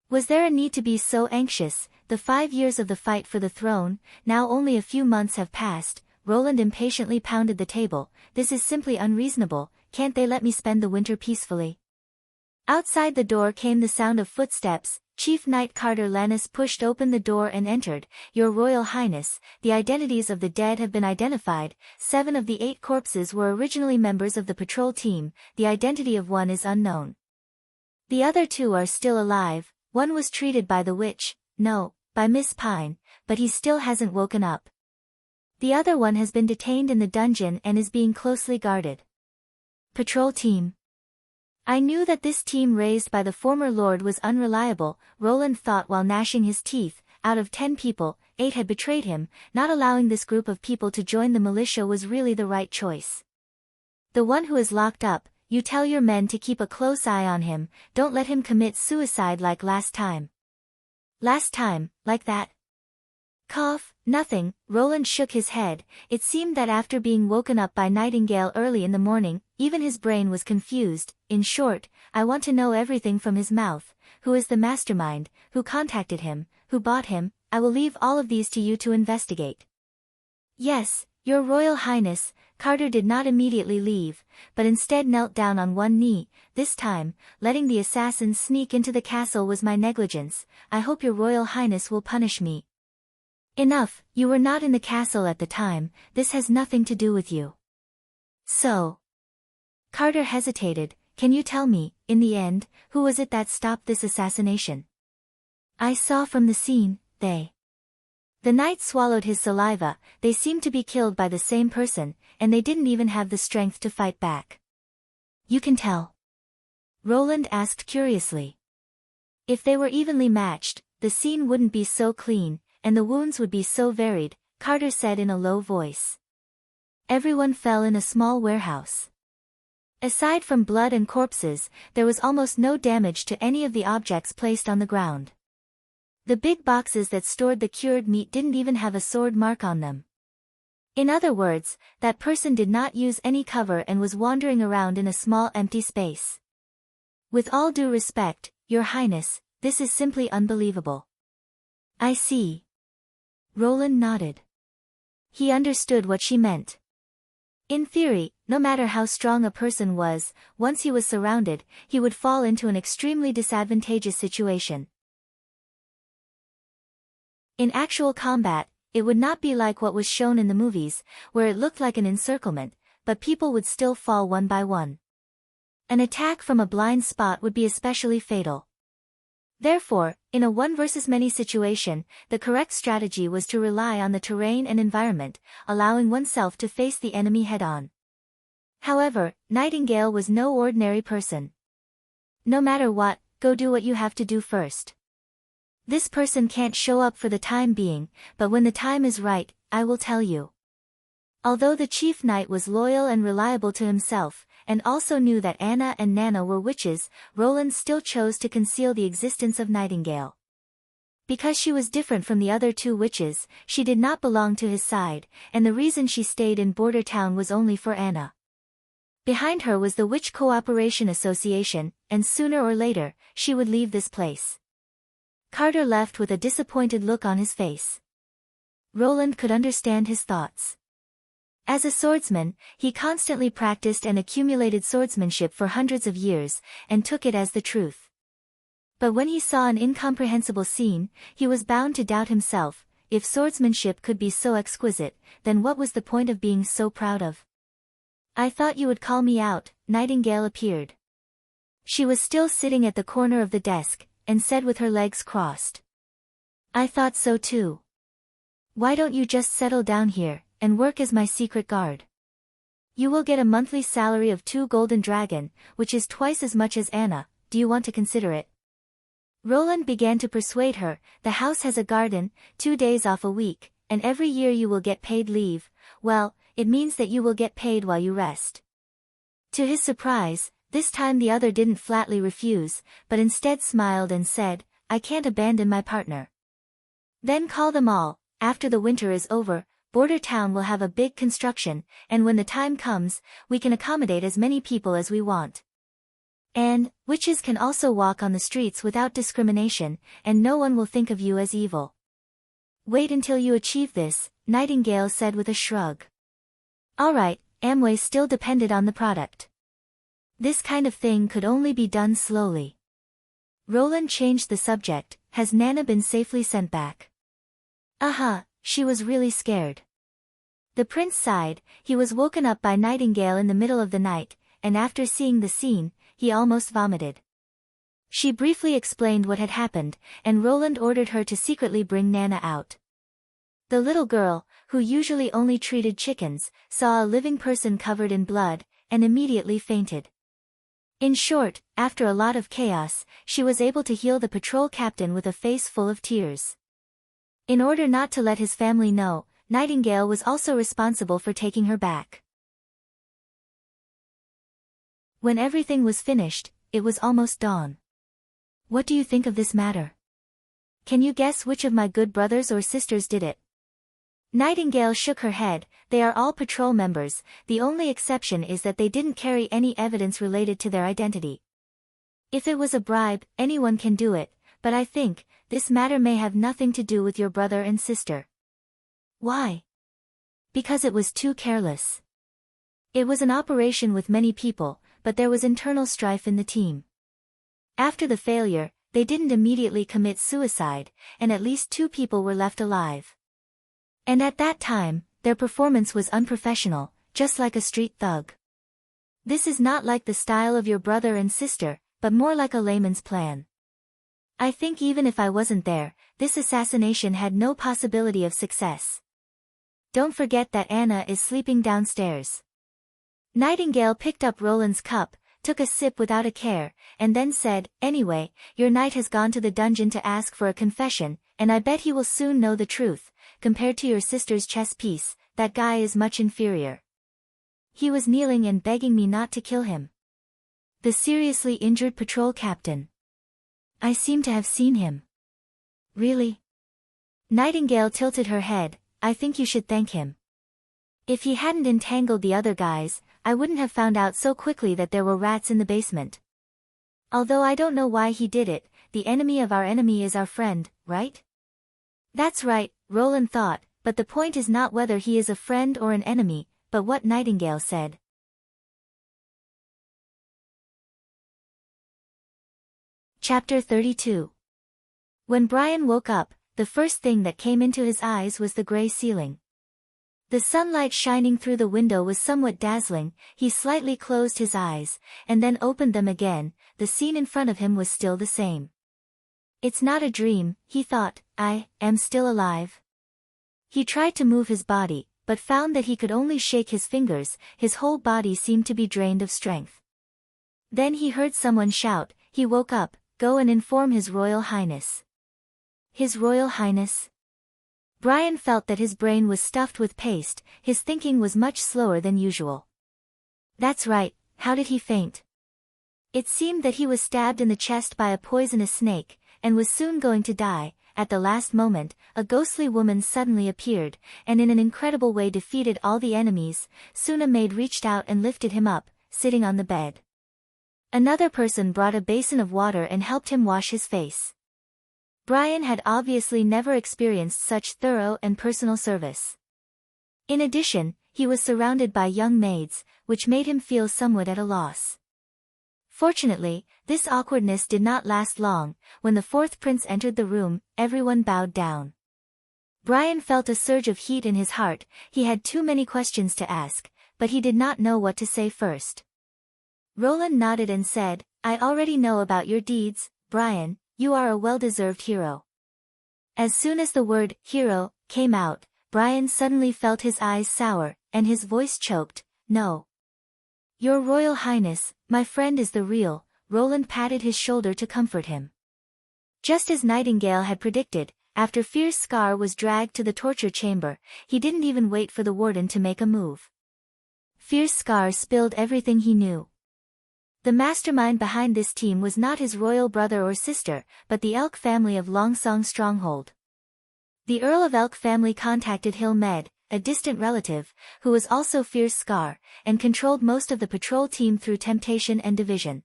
Was there a need to be so anxious? The 5 years of the fight for the throne, now only a few months have passed. Roland impatiently pounded the table. This is simply unreasonable. Can't they let me spend the winter peacefully? Outside the door came the sound of footsteps. Chief Knight Carter Lannis pushed open the door and entered. "Your Royal Highness, the identities of the dead have been identified. 7 of the 8 corpses were originally members of the patrol team. The identity of one is unknown. The other 2 are still alive. One was treated by the witch, no, by Miss Pine, but he still hasn't woken up. The other one has been detained in the dungeon and is being closely guarded." Patrol team. I knew that this team raised by the former lord was unreliable, Roland thought while gnashing his teeth. Out of 10 people, 8 had betrayed him. Not allowing this group of people to join the militia was really the right choice. The one who is locked up, you tell your men to keep a close eye on him. Don't let him commit suicide like last time. Last time, like that? Cough, nothing. Roland shook his head. It seemed that after being woken up by Nightingale early in the morning, even his brain was confused. In short, I want to know everything from his mouth. Who is the mastermind? Who contacted him? Who bought him? I will leave all of these to you to investigate. Yes, Your Royal Highness. Carter did not immediately leave, but instead knelt down on one knee. This time, letting the assassins sneak into the castle was my negligence. I hope Your Royal Highness will punish me. Enough, you were not in the castle at the time. This has nothing to do with you. So. Carter hesitated. Can you tell me, in the end, who was it that stopped this assassination? I saw from the scene, they. The knight swallowed his saliva. They seemed to be killed by the same person, and they didn't even have the strength to fight back. You can tell? Roland asked curiously. If they were evenly matched, the scene wouldn't be so clean, and the wounds would be so varied, Carter said in a low voice. Everyone fell in a small warehouse. Aside from blood and corpses, there was almost no damage to any of the objects placed on the ground. The big boxes that stored the cured meat didn't even have a sword mark on them. In other words, that person did not use any cover and was wandering around in a small empty space. With all due respect, Your Highness, this is simply unbelievable. I see. Roland nodded. He understood what she meant. In theory, no matter how strong a person was, once he was surrounded, he would fall into an extremely disadvantageous situation. In actual combat, it would not be like what was shown in the movies, where it looked like an encirclement, but people would still fall one by one. An attack from a blind spot would be especially fatal. Therefore, in a one versus many situation, the correct strategy was to rely on the terrain and environment, allowing oneself to face the enemy head-on. However, Nightingale was no ordinary person. No matter what, go do what you have to do first. This person can't show up for the time being, but when the time is right, I will tell you. Although the chief knight was loyal and reliable to himself, and also knew that Anna and Nana were witches, Roland still chose to conceal the existence of Nightingale. Because she was different from the other two witches, she did not belong to his side, and the reason she stayed in Border Town was only for Anna. Behind her was the Witch Cooperation Association, and sooner or later, she would leave this place. Carter left with a disappointed look on his face. Roland could understand his thoughts. As a swordsman, he constantly practiced and accumulated swordsmanship for hundreds of years, and took it as the truth. But when he saw an incomprehensible scene, he was bound to doubt himself. If swordsmanship could be so exquisite, then what was the point of being so proud of? I thought you would call me out. Nightingale appeared. She was still sitting at the corner of the desk, and said with her legs crossed. I thought so too. Why don't you just settle down here, and work as my secret guard? You will get a monthly salary of 2 golden dragon, which is twice as much as Anna. Do you want to consider it? Roland began to persuade her. The house has a garden, 2 days off a week, and every year you will get paid leave. Well, it means that you will get paid while you rest. To his surprise, this time the other didn't flatly refuse, but instead smiled and said, I can't abandon my partner. Then call them all. After the winter is over, Border Town will have a big construction, and when the time comes, we can accommodate as many people as we want. And, witches can also walk on the streets without discrimination, and no one will think of you as evil. Wait until you achieve this, Nightingale said with a shrug. Alright, Amway still depended on the product. This kind of thing could only be done slowly. Roland changed the subject. Has Nana been safely sent back? She was really scared. The prince sighed. He was woken up by Nightingale in the middle of the night, and after seeing the scene, he almost vomited. She briefly explained what had happened, and Roland ordered her to secretly bring Nana out. The little girl, who usually only treated chickens, saw a living person covered in blood, and immediately fainted. In short, after a lot of chaos, she was able to heal the patrol captain with a face full of tears. In order not to let his family know, Nightingale was also responsible for taking her back. When everything was finished, it was almost dawn. What do you think of this matter? Can you guess which of my good brothers or sisters did it? Nightingale shook her head. They are all patrol members, the only exception is that they didn't carry any evidence related to their identity. If it was a bribe, anyone can do it, but I think, this matter may have nothing to do with your brother and sister. Why? Because it was too careless. It was an operation with many people, but there was internal strife in the team. After the failure, they didn't immediately commit suicide, and at least 2 people were left alive. And at that time, their performance was unprofessional, just like a street thug. This is not like the style of your brother and sister, but more like a layman's plan. I think even if I wasn't there, this assassination had no possibility of success. Don't forget that Anna is sleeping downstairs. Nightingale picked up Roland's cup, took a sip without a care, and then said, Anyway, your knight has gone to the dungeon to ask for a confession, and I bet he will soon know the truth. Compared to your sister's chess piece, that guy is much inferior. He was kneeling and begging me not to kill him. The seriously injured patrol captain. I seem to have seen him. Really? Nightingale tilted her head. I think you should thank him. If he hadn't entangled the other guys, I wouldn't have found out so quickly that there were rats in the basement. Although I don't know why he did it, the enemy of our enemy is our friend, right? That's right, Roland thought, but the point is not whether he is a friend or an enemy, but what Nightingale said. Chapter 32. When Brian woke up, the first thing that came into his eyes was the gray ceiling. The sunlight shining through the window was somewhat dazzling. He slightly closed his eyes, and then opened them again. The scene in front of him was still the same. It's not a dream, he thought, I am still alive. He tried to move his body, but found that he could only shake his fingers. His whole body seemed to be drained of strength. Then he heard someone shout. He woke up. Go and inform His Royal Highness. His Royal Highness? Brian felt that his brain was stuffed with paste. His thinking was much slower than usual. That's right, how did he faint? It seemed that he was stabbed in the chest by a poisonous snake, and was soon going to die. At the last moment, a ghostly woman suddenly appeared, and in an incredible way defeated all the enemies. Soon a maid reached out and lifted him up, sitting on the bed. Another person brought a basin of water and helped him wash his face. Brian had obviously never experienced such thorough and personal service. In addition, he was surrounded by young maids, which made him feel somewhat at a loss. Fortunately, this awkwardness did not last long. When the fourth prince entered the room, everyone bowed down. Brian felt a surge of heat in his heart. He had too many questions to ask, but he did not know what to say first. Roland nodded and said, I already know about your deeds, Brian. You are a well-deserved hero. As soon as the word hero came out, Brian suddenly felt his eyes sour, and his voice choked. No. Your Royal Highness, my friend is the real. Roland patted his shoulder to comfort him. Just as Nightingale had predicted, after Fierce Scar was dragged to the torture chamber, he didn't even wait for the warden to make a move. Fierce Scar spilled everything he knew. The mastermind behind this team was not his royal brother or sister, but the Elk family of Longsong Stronghold. The Earl of Elk family contacted Hill Med, a distant relative, who was also Fierce Scar, and controlled most of the patrol team through temptation and division.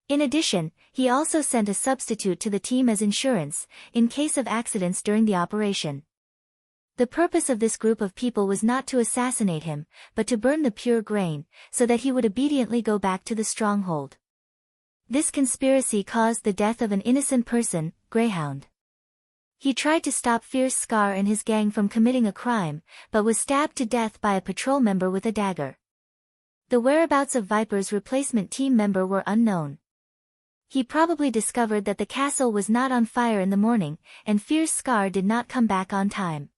In addition, he also sent a substitute to the team as insurance, in case of accidents during the operation. The purpose of this group of people was not to assassinate him, but to burn the pure grain, so that he would obediently go back to the stronghold. This conspiracy caused the death of an innocent person, Greyhound. He tried to stop Fierce Scar and his gang from committing a crime, but was stabbed to death by a patrol member with a dagger. The whereabouts of Viper's replacement team member were unknown. He probably discovered that the castle was not on fire in the morning, and Fierce Scar did not come back on time.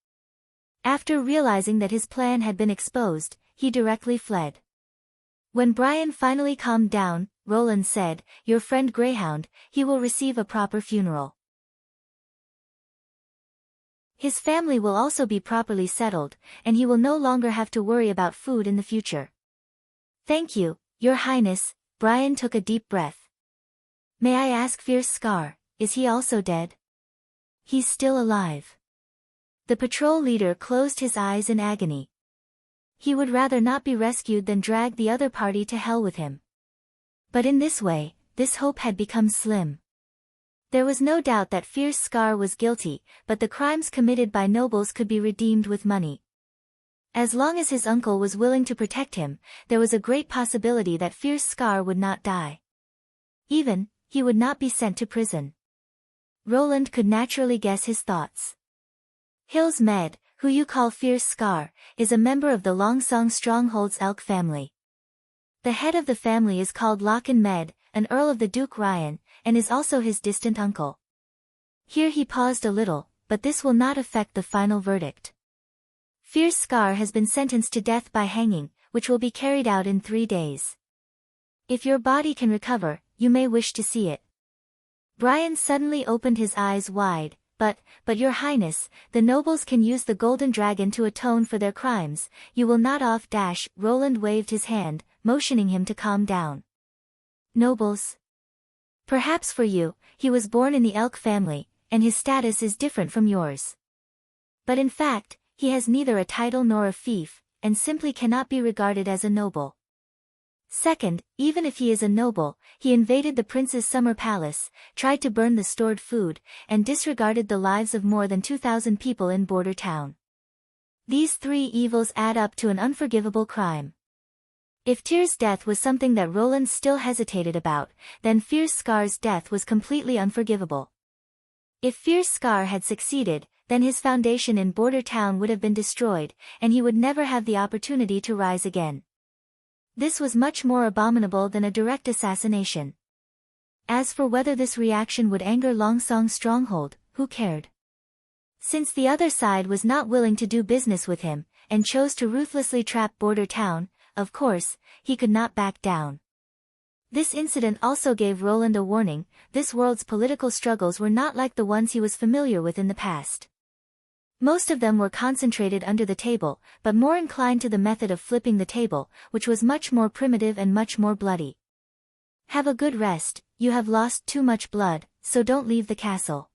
After realizing that his plan had been exposed, he directly fled. When Brian finally calmed down, Roland said, Your friend Greyhound, he will receive a proper funeral. His family will also be properly settled, and he will no longer have to worry about food in the future. Thank you, Your Highness. Brian took a deep breath. May I ask Fierce Scar, is he also dead? He's still alive. The patrol leader closed his eyes in agony. He would rather not be rescued than drag the other party to hell with him. But in this way, this hope had become slim. There was no doubt that Fierce Scar was guilty, but the crimes committed by nobles could be redeemed with money. As long as his uncle was willing to protect him, there was a great possibility that Fierce Scar would not die. Even, he would not be sent to prison. Roland could naturally guess his thoughts. Hills Med, who you call Fierce Scar, is a member of the Longsong Stronghold's Elk family. The head of the family is called Lochen Med, an earl of the Duke Ryan, and is also his distant uncle. Here he paused a little, but this will not affect the final verdict. Fierce Scar has been sentenced to death by hanging, which will be carried out in 3 days. If your body can recover, you may wish to see it. Brian suddenly opened his eyes wide. But Your Highness, the nobles can use the golden dragon to atone for their crimes. You will not off. Roland waved his hand, motioning him to calm down. Nobles? Perhaps for you, he was born in the Elk family, and his status is different from yours. But in fact, he has neither a title nor a fief, and simply cannot be regarded as a noble. Second, even if he is a noble, he invaded the prince's summer palace, tried to burn the stored food, and disregarded the lives of more than 2,000 people in border town. These three evils add up to an unforgivable crime. If Tyr's death was something that Roland still hesitated about, then Fierce Scar's death was completely unforgivable. If Fierce Scar had succeeded, then his foundation in border town would have been destroyed, and he would never have the opportunity to rise again. This was much more abominable than a direct assassination. As for whether this reaction would anger Longsong's stronghold, who cared? Since the other side was not willing to do business with him, and chose to ruthlessly trap border town, of course, he could not back down. This incident also gave Roland a warning: this world's political struggles were not like the ones he was familiar with in the past. Most of them were concentrated under the table, but more inclined to the method of flipping the table, which was much more primitive and much more bloody. Have a good rest, you have lost too much blood, so don't leave the castle.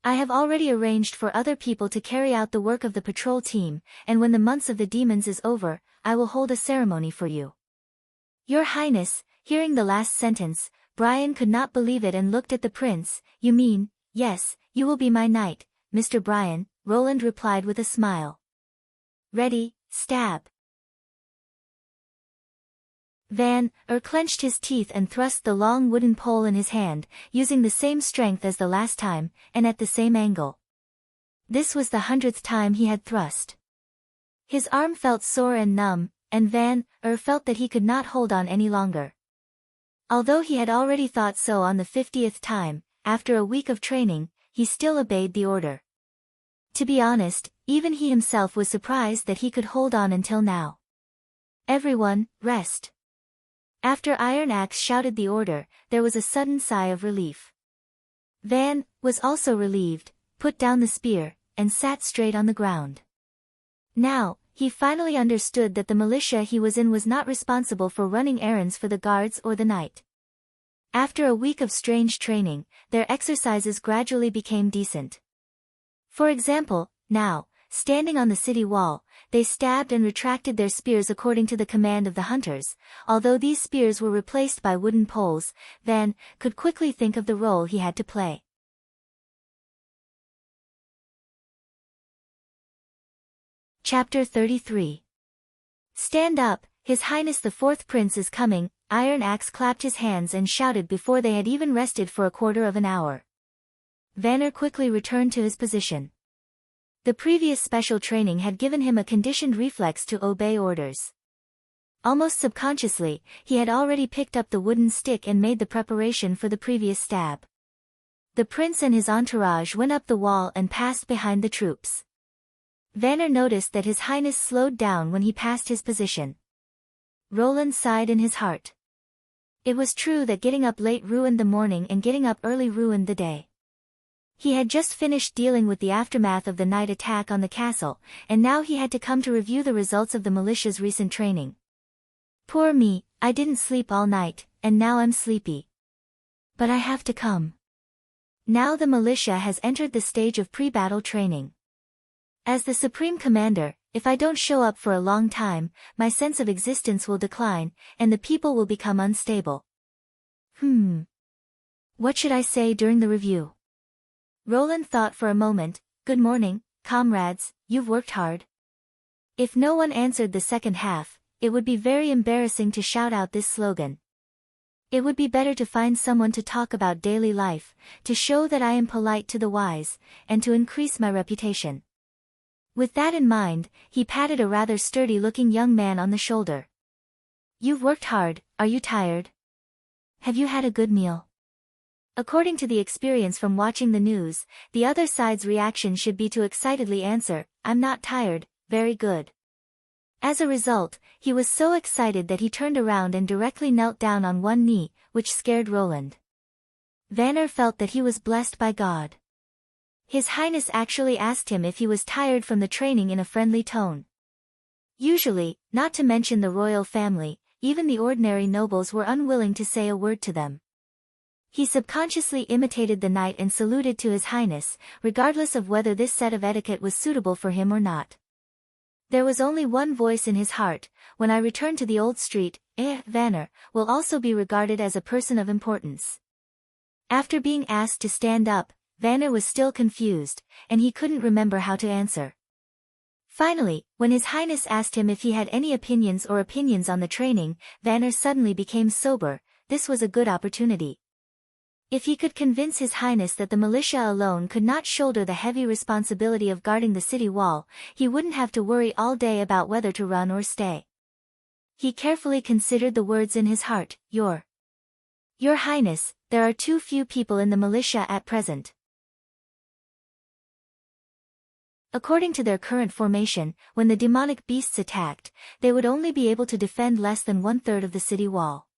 I have already arranged for other people to carry out the work of the patrol team, and when the months of the demons is over, I will hold a ceremony for you. Your Highness. Hearing the last sentence, Brian could not believe it and looked at the prince. You mean, yes, you will be my knight, Mr. Brian, Roland replied with a smile. Ready, stab. Van clenched his teeth and thrust the long wooden pole in his hand, using the same strength as the last time, and at the same angle. This was the 100th time he had thrust. His arm felt sore and numb, and Van felt that he could not hold on any longer. Although he had already thought so on the 50th time, after a week of training, he still obeyed the order. To be honest, even he himself was surprised that he could hold on until now. Everyone, rest. After Iron Axe shouted the order, there was a sudden sigh of relief. Van was also relieved, put down the spear, and sat straight on the ground. Now, he finally understood that the militia he was in was not responsible for running errands for the guards or the knight. After a week of strange training, their exercises gradually became decent. For example, now, standing on the city wall, they stabbed and retracted their spears according to the command of the hunters. Although these spears were replaced by wooden poles, Van could quickly think of the role he had to play. Chapter 33. Stand up, His Highness the Fourth Prince is coming. Iron Axe clapped his hands and shouted before they had even rested for a quarter of an hour. Vanner quickly returned to his position. The previous special training had given him a conditioned reflex to obey orders. Almost subconsciously, he had already picked up the wooden stick and made the preparation for the previous stab. The prince and his entourage went up the wall and passed behind the troops. Vanner noticed that His Highness slowed down when he passed his position. Roland sighed in his heart. It was true that getting up late ruined the morning and getting up early ruined the day. He had just finished dealing with the aftermath of the night attack on the castle, and now he had to come to review the results of the militia's recent training. Poor me, I didn't sleep all night, and now I'm sleepy. But I have to come. Now the militia has entered the stage of pre-battle training. As the Supreme Commander, if I don't show up for a long time, my sense of existence will decline, and the people will become unstable. What should I say during the review? Roland thought for a moment. Good morning, comrades, you've worked hard. If no one answered the second half, it would be very embarrassing to shout out this slogan. It would be better to find someone to talk about daily life, to show that I am polite to the wise, and to increase my reputation. With that in mind, he patted a rather sturdy-looking young man on the shoulder. You've worked hard, are you tired? Have you had a good meal? According to the experience from watching the news, the other side's reaction should be to excitedly answer, I'm not tired, very good. As a result, he was so excited that he turned around and directly knelt down on one knee, which scared Roland. Vanner felt that he was blessed by God. His Highness actually asked him if he was tired from the training in a friendly tone. Usually, not to mention the royal family, even the ordinary nobles were unwilling to say a word to them. He subconsciously imitated the knight and saluted to His Highness, regardless of whether this set of etiquette was suitable for him or not. There was only one voice in his heart: when I return to the old street, Vanner will also be regarded as a person of importance. After being asked to stand up, Vanner was still confused, and he couldn't remember how to answer. Finally, when His Highness asked him if he had any opinions on the training, Vanner suddenly became sober. This was a good opportunity. If he could convince His Highness that the militia alone could not shoulder the heavy responsibility of guarding the city wall, he wouldn't have to worry all day about whether to run or stay. He carefully considered the words in his heart. Your Highness, there are too few people in the militia at present. According to their current formation, when the demonic beasts attacked, they would only be able to defend less than 1/3 of the city wall.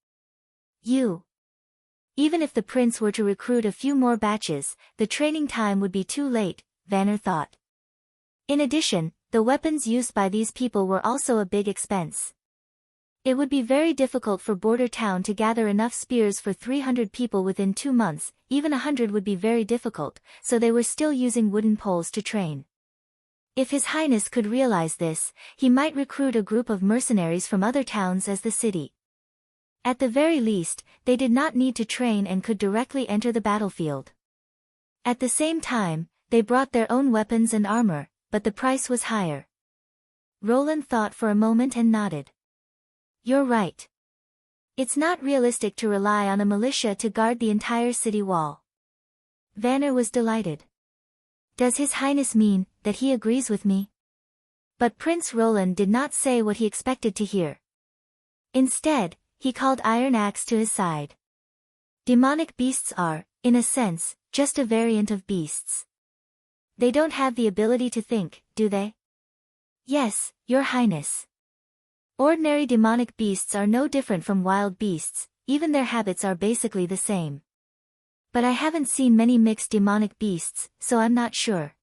Even if the prince were to recruit a few more batches, the training time would be too late, Vanner thought. In addition, the weapons used by these people were also a big expense. It would be very difficult for Border Town to gather enough spears for 300 people within 2 months, even 100 would be very difficult, so they were still using wooden poles to train. If His Highness could realize this, he might recruit a group of mercenaries from other towns as the city. At the very least, they did not need to train and could directly enter the battlefield. At the same time, they brought their own weapons and armor, but the price was higher. Roland thought for a moment and nodded. You're right. It's not realistic to rely on a militia to guard the entire city wall. Vanner was delighted. Does His Highness mean that he agrees with me? But Prince Roland did not say what he expected to hear. Instead, he called Iron Axe to his side. Demonic beasts are, in a sense, just a variant of beasts. They don't have the ability to think, do they? Yes, Your Highness. Ordinary demonic beasts are no different from wild beasts, even their habits are basically the same. But I haven't seen many mixed demonic beasts, so I'm not sure.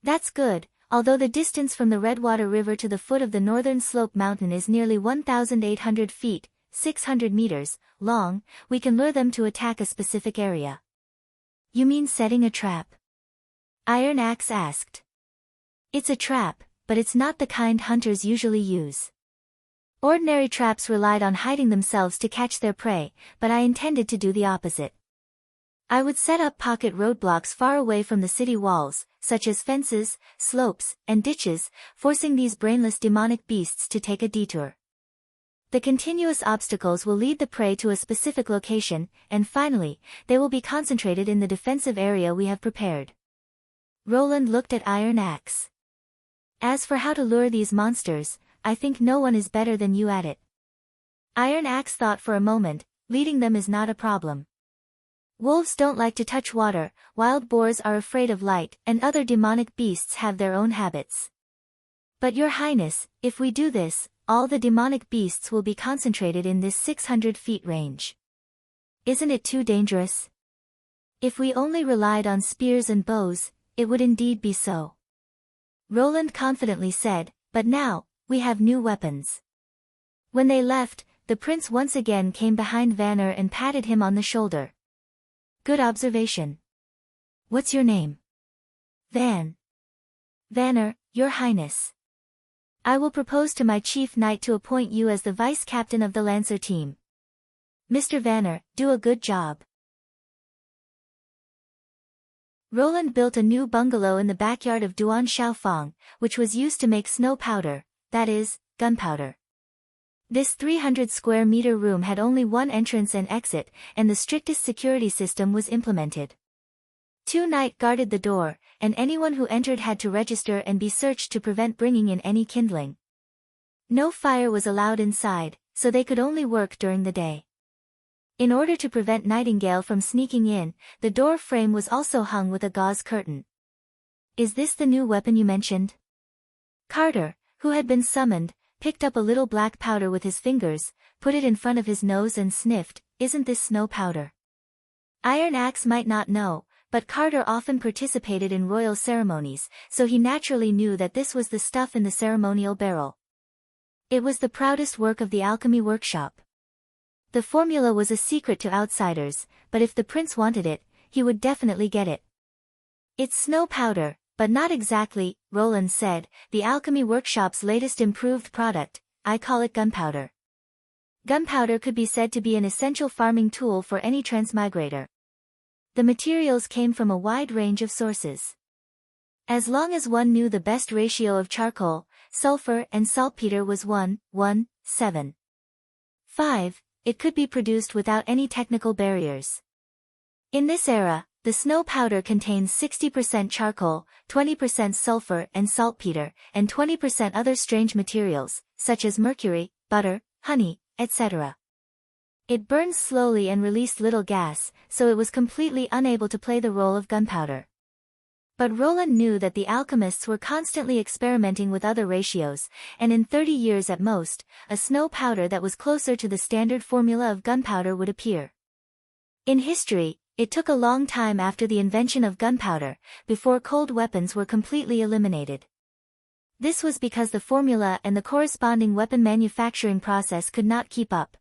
That's good. Although the distance from the Redwater River to the foot of the northern slope mountain is nearly 1,800 feet, 600 meters, long, we can lure them to attack a specific area. You mean setting a trap? Iron Axe asked. It's a trap, but it's not the kind hunters usually use. Ordinary traps relied on hiding themselves to catch their prey, but I intended to do the opposite. I would set up pocket roadblocks far away from the city walls, such as fences, slopes, and ditches, forcing these brainless demonic beasts to take a detour. The continuous obstacles will lead the prey to a specific location, and finally, they will be concentrated in the defensive area we have prepared. Roland looked at Iron Axe. As for how to lure these monsters, I think no one is better than you at it. Iron Axe thought for a moment. Leading them is not a problem. Wolves don't like to touch water, wild boars are afraid of light, and other demonic beasts have their own habits. But Your Highness, if we do this, all the demonic beasts will be concentrated in this 600 feet range. Isn't it too dangerous? If we only relied on spears and bows, it would indeed be so. Roland confidently said, but now, we have new weapons. When they left, the prince once again came behind Vanner and patted him on the shoulder. Good observation. What's your name? Vanner, Your Highness. I will propose to my chief knight to appoint you as the vice-captain of the Lancer team. Mr. Vanner, do a good job. Roland built a new bungalow in the backyard of Duan Xiaofang, which was used to make snow powder, that is, gunpowder. This 300 square meter room had only one entrance and exit, and the strictest security system was implemented. 2 knights guarded the door, and anyone who entered had to register and be searched to prevent bringing in any kindling. No fire was allowed inside, so they could only work during the day. In order to prevent Nightingale from sneaking in, the door frame was also hung with a gauze curtain. Is this the new weapon you mentioned? Carter, who had been summoned, picked up a little black powder with his fingers, put it in front of his nose and sniffed. Isn't this snow powder? Iron Axe might not know, but Carter often participated in royal ceremonies, so he naturally knew that this was the stuff in the ceremonial barrel. It was the proudest work of the alchemy workshop. The formula was a secret to outsiders, but if the prince wanted it, he would definitely get it. It's snow powder, but not exactly, Roland said. The Alchemy Workshop's latest improved product, I call it gunpowder. Gunpowder could be said to be an essential farming tool for any transmigrator. The materials came from a wide range of sources. As long as one knew the best ratio of charcoal, sulfur and saltpeter was 1:1:7:5, it could be produced without any technical barriers. In this era, the snow powder contains 60% charcoal, 20% sulfur and saltpeter, and 20% other strange materials, such as mercury, butter, honey, etc. It burned slowly and released little gas, so it was completely unable to play the role of gunpowder. But Roland knew that the alchemists were constantly experimenting with other ratios, and in 30 years at most, a snow powder that was closer to the standard formula of gunpowder would appear. In history, it took a long time after the invention of gunpowder, before cold weapons were completely eliminated. This was because the formula and the corresponding weapon manufacturing process could not keep up.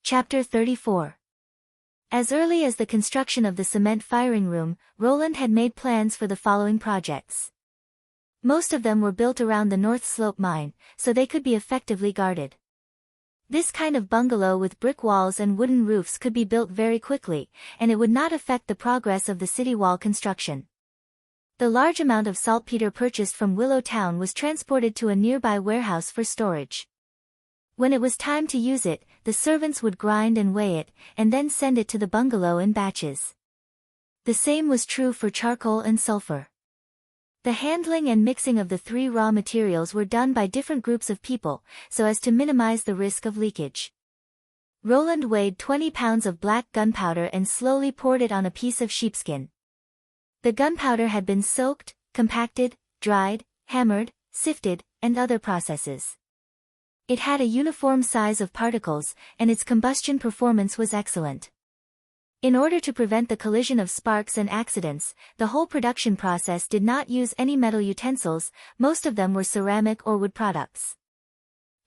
Chapter 34. As early as the construction of the cement firing room, Roland had made plans for the following projects. Most of them were built around the North Slope mine, so they could be effectively guarded. This kind of bungalow with brick walls and wooden roofs could be built very quickly, and it would not affect the progress of the city wall construction. The large amount of saltpeter purchased from Willow Town was transported to a nearby warehouse for storage. When it was time to use it, the servants would grind and weigh it, and then send it to the bungalow in batches. The same was true for charcoal and sulfur. The handling and mixing of the three raw materials were done by different groups of people, so as to minimize the risk of leakage. Roland weighed 20 pounds of black gunpowder and slowly poured it on a piece of sheepskin. The gunpowder had been soaked, compacted, dried, hammered, sifted, and other processes. It had a uniform size of particles, and its combustion performance was excellent. In order to prevent the collision of sparks and accidents, the whole production process did not use any metal utensils, most of them were ceramic or wood products.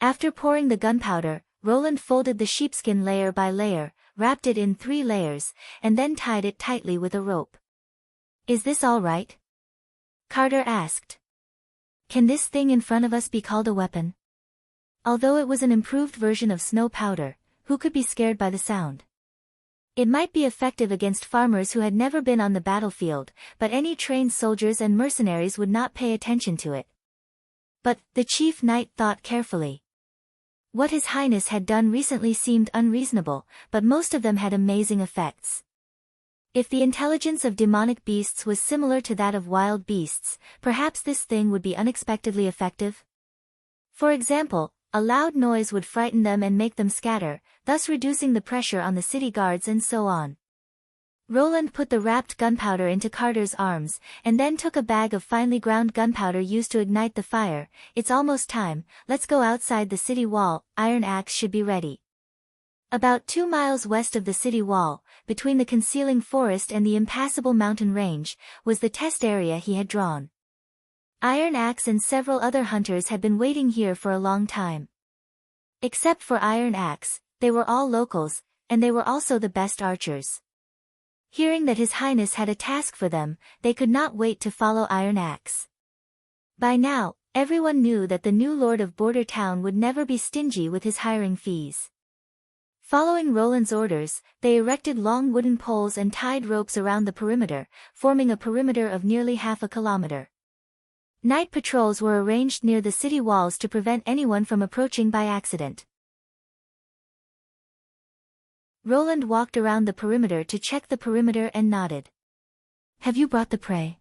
After pouring the gunpowder, Roland folded the sheepskin layer by layer, wrapped it in 3 layers, and then tied it tightly with a rope. "Is this all right?" Carter asked. "Can this thing in front of us be called a weapon?" Although it was an improved version of snow powder, who could be scared by the sound? It might be effective against farmers who had never been on the battlefield, but any trained soldiers and mercenaries would not pay attention to it. But, the chief knight thought carefully. What His Highness had done recently seemed unreasonable, but most of them had amazing effects. If the intelligence of demonic beasts was similar to that of wild beasts, perhaps this thing would be unexpectedly effective. For example, a loud noise would frighten them and make them scatter, thus reducing the pressure on the city guards and so on. Roland put the wrapped gunpowder into Carter's arms, and then took a bag of finely ground gunpowder used to ignite the fire. "It's almost time, let's go outside the city wall, iron axe should be ready." About 2 miles west of the city wall, between the concealing forest and the impassable mountain range, was the test area he had drawn. Iron Axe and several other hunters had been waiting here for a long time. Except for Iron Axe, they were all locals, and they were also the best archers. Hearing that His Highness had a task for them, they could not wait to follow Iron Axe. By now, everyone knew that the new lord of Border Town would never be stingy with his hiring fees. Following Roland's orders, they erected long wooden poles and tied ropes around the perimeter, forming a perimeter of nearly half a kilometer. Night patrols were arranged near the city walls to prevent anyone from approaching by accident. Roland walked around the perimeter to check the perimeter and nodded. "Have you brought the prey?"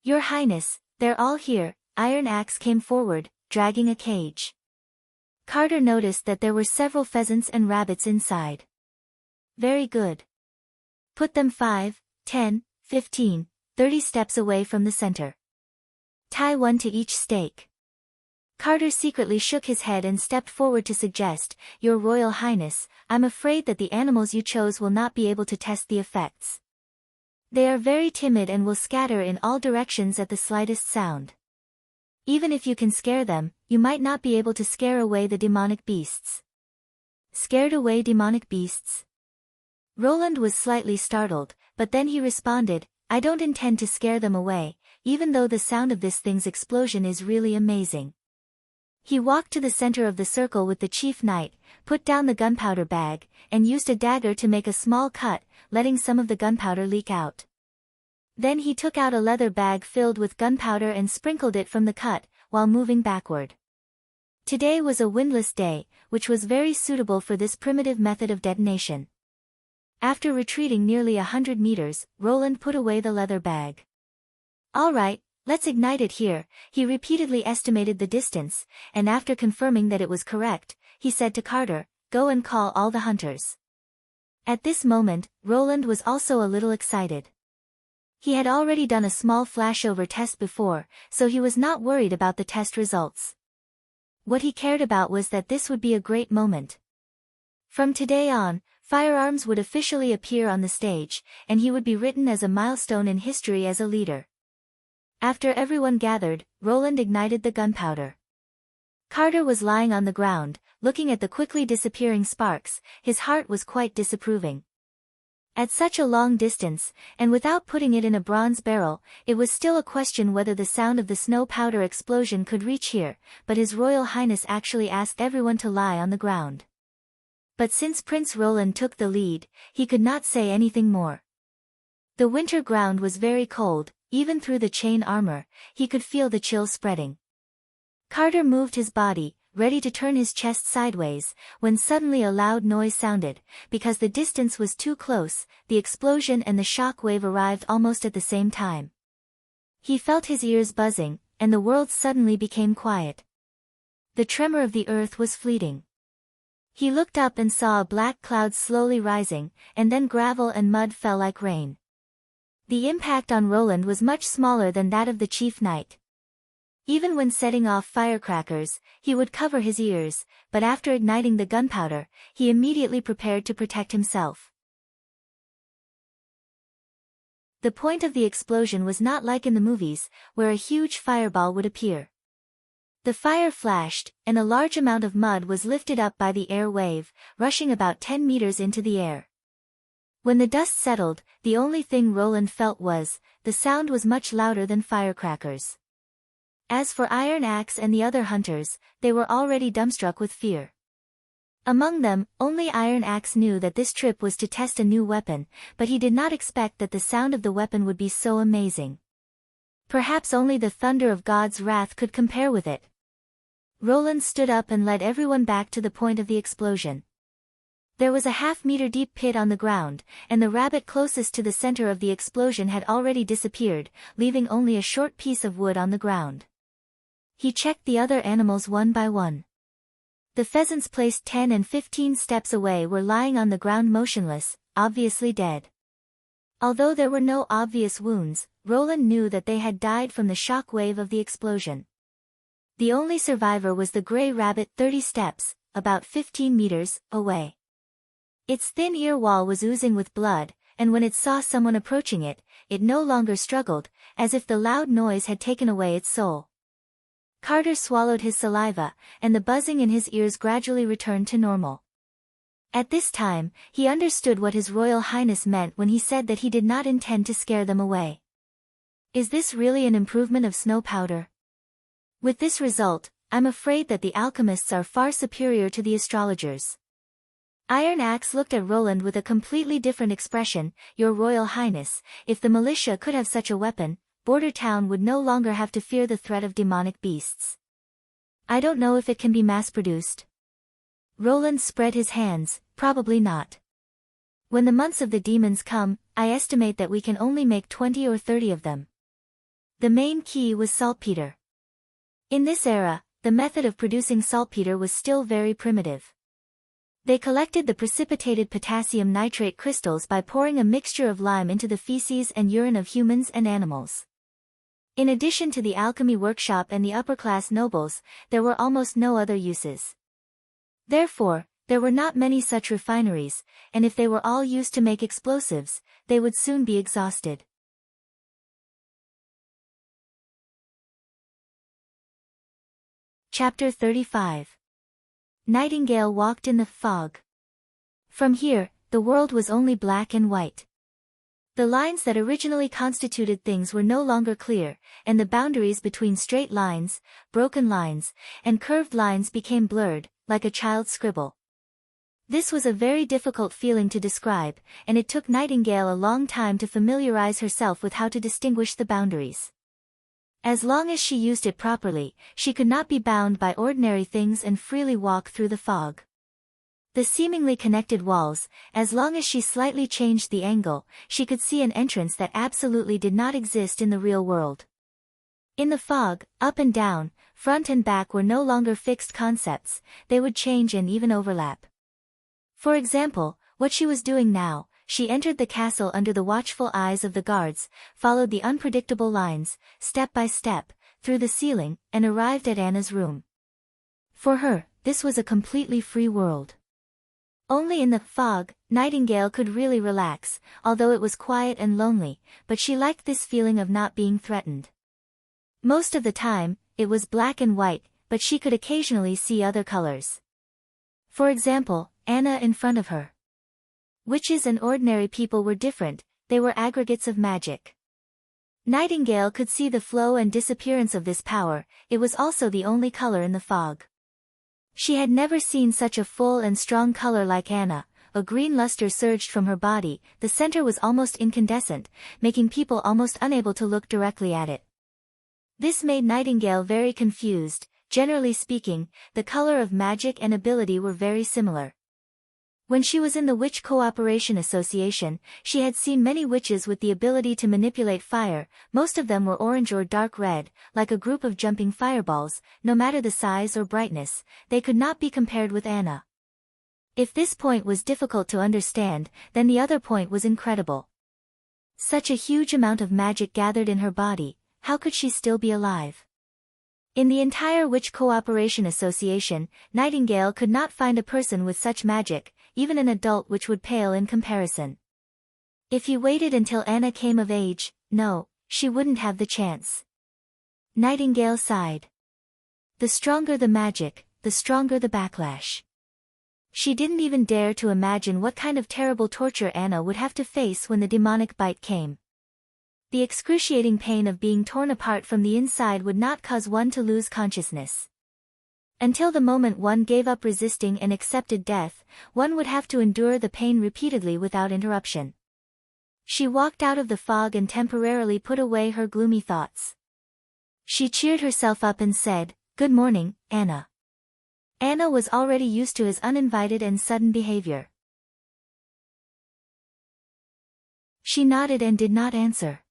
"Your Highness, they're all here." Iron Axe came forward, dragging a cage. Carter noticed that there were several pheasants and rabbits inside. "Very good. Put them 5, 10, 15, 30 steps away from the center. Tie one to each stake." Carter secretly shook his head and stepped forward to suggest, "Your Royal Highness, I'm afraid that the animals you chose will not be able to test the effects. They are very timid and will scatter in all directions at the slightest sound. Even if you can scare them, you might not be able to scare away the demonic beasts." "Scared away demonic beasts?" Roland was slightly startled, but then he responded, I don't intend to scare them away, even though the sound of this thing's explosion is really amazing. He walked to the center of the circle with the chief knight, put down the gunpowder bag, and used a dagger to make a small cut, letting some of the gunpowder leak out. Then he took out a leather bag filled with gunpowder and sprinkled it from the cut, while moving backward. Today was a windless day, which was very suitable for this primitive method of detonation. After retreating nearly 100 meters, Roland put away the leather bag. All right, let's ignite it here. He repeatedly estimated the distance, and after confirming that it was correct, he said to Carter, go and call all the hunters. At this moment, Roland was also a little excited. He had already done a small flashover test before, so he was not worried about the test results. What he cared about was that this would be a great moment. From today on, firearms would officially appear on the stage, and he would be written as a milestone in history as a leader. After everyone gathered, Roland ignited the gunpowder. Carter was lying on the ground, looking at the quickly disappearing sparks. His heart was quite disapproving. At such a long distance, and without putting it in a bronze barrel, it was still a question whether the sound of the snow powder explosion could reach here, but His Royal Highness actually asked everyone to lie on the ground. But since Prince Roland took the lead, he could not say anything more. The winter ground was very cold, even through the chain armor, he could feel the chill spreading. Carter moved his body, ready to turn his chest sideways, when suddenly a loud noise sounded. Because the distance was too close, the explosion and the shock wave arrived almost at the same time. He felt his ears buzzing, and the world suddenly became quiet. The tremor of the earth was fleeting. He looked up and saw a black cloud slowly rising, and then gravel and mud fell like rain. The impact on Roland was much smaller than that of the chief knight. Even when setting off firecrackers, he would cover his ears, but after igniting the gunpowder, he immediately prepared to protect himself. The point of the explosion was not like in the movies, where a huge fireball would appear. The fire flashed, and a large amount of mud was lifted up by the air wave, rushing about 10 meters into the air. When the dust settled, the only thing Roland felt was, the sound was much louder than firecrackers. As for Iron Axe and the other hunters, they were already dumbstruck with fear. Among them, only Iron Axe knew that this trip was to test a new weapon, but he did not expect that the sound of the weapon would be so amazing. Perhaps only the thunder of God's wrath could compare with it. Roland stood up and led everyone back to the point of the explosion. There was a half-meter deep pit on the ground, and the rabbit closest to the center of the explosion had already disappeared, leaving only a short piece of wood on the ground. He checked the other animals one by one. The pheasants placed 10 and 15 steps away were lying on the ground motionless, obviously dead. Although there were no obvious wounds, Roland knew that they had died from the shock wave of the explosion. The only survivor was the gray rabbit 30 steps, about 15 meters, away. Its thin ear wall was oozing with blood, and when it saw someone approaching it, it no longer struggled, as if the loud noise had taken away its soul. Carter swallowed his saliva, and the buzzing in his ears gradually returned to normal. At this time, he understood what His Royal Highness meant when he said that he did not intend to scare them away. Is this really an improvement of snow powder? With this result, I'm afraid that the alchemists are far superior to the astrologers. Iron Axe looked at Roland with a completely different expression. Your Royal Highness, if the militia could have such a weapon, Border Town would no longer have to fear the threat of demonic beasts. I don't know if it can be mass-produced. Roland spread his hands, probably not. When the months of the demons come, I estimate that we can only make 20 or 30 of them. The main key was saltpeter. In this era, the method of producing saltpeter was still very primitive. They collected the precipitated potassium nitrate crystals by pouring a mixture of lime into the feces and urine of humans and animals. In addition to the alchemy workshop and the upper-class nobles, there were almost no other uses. Therefore, there were not many such refineries, and if they were all used to make explosives, they would soon be exhausted. Chapter 35. Nightingale walked in the fog. From here, the world was only black and white. The lines that originally constituted things were no longer clear, and the boundaries between straight lines, broken lines, and curved lines became blurred, like a child's scribble. This was a very difficult feeling to describe, and it took Nightingale a long time to familiarize herself with how to distinguish the boundaries. As long as she used it properly, she could not be bound by ordinary things and freely walk through the fog. The seemingly connected walls, as long as she slightly changed the angle, she could see an entrance that absolutely did not exist in the real world. In the fog, up and down, front and back were no longer fixed concepts, they would change and even overlap. For example, what she was doing now, she entered the castle under the watchful eyes of the guards, followed the unpredictable lines, step by step, through the ceiling, and arrived at Anna's room. For her, this was a completely free world. Only in the fog, Nightingale could really relax, although it was quiet and lonely, but she liked this feeling of not being threatened. Most of the time, it was black and white, but she could occasionally see other colors. For example, Anna in front of her. Witches and ordinary people were different, they were aggregates of magic. Nightingale could see the flow and disappearance of this power, it was also the only color in the fog. She had never seen such a full and strong color like Anna. A green luster surged from her body, the center was almost incandescent, making people almost unable to look directly at it. This made Nightingale very confused. Generally speaking, the color of magic and ability were very similar. When she was in the Witch Cooperation Association, she had seen many witches with the ability to manipulate fire, most of them were orange or dark red, like a group of jumping fireballs, no matter the size or brightness, they could not be compared with Anna. If this point was difficult to understand, then the other point was incredible. Such a huge amount of magic gathered in her body, how could she still be alive? In the entire Witch Cooperation Association, Nightingale could not find a person with such magic, even an adult, which would pale in comparison. If he waited until Anna came of age, no, she wouldn't have the chance. Nightingale sighed. The stronger the magic, the stronger the backlash. She didn't even dare to imagine what kind of terrible torture Anna would have to face when the demonic bite came. The excruciating pain of being torn apart from the inside would not cause one to lose consciousness. Until the moment one gave up resisting and accepted death, one would have to endure the pain repeatedly without interruption. She walked out of the fog and temporarily put away her gloomy thoughts. She cheered herself up and said, "Good morning, Anna." Anna was already used to his uninvited and sudden behavior. She nodded and did not answer.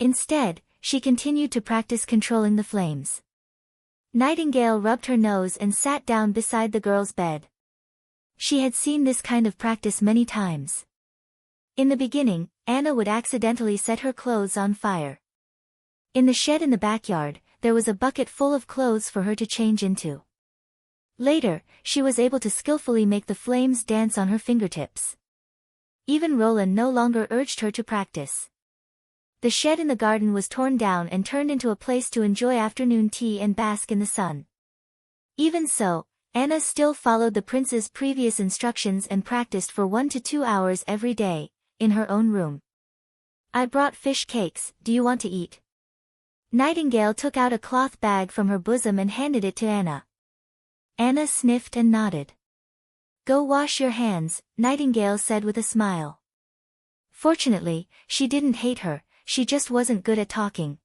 Instead, she continued to practice controlling the flames. Nightingale rubbed her nose and sat down beside the girl's bed. She had seen this kind of practice many times. In the beginning, Anna would accidentally set her clothes on fire. In the shed in the backyard, there was a bucket full of clothes for her to change into. Later, she was able to skillfully make the flames dance on her fingertips. Even Roland no longer urged her to practice. The shed in the garden was torn down and turned into a place to enjoy afternoon tea and bask in the sun. Even so, Anna still followed the prince's previous instructions and practiced for 1 to 2 hours every day, in her own room. "I brought fish cakes, do you want to eat?" Nightingale took out a cloth bag from her bosom and handed it to Anna. Anna sniffed and nodded. "Go wash your hands," Nightingale said with a smile. Fortunately, she didn't hate her, she just wasn't good at talking.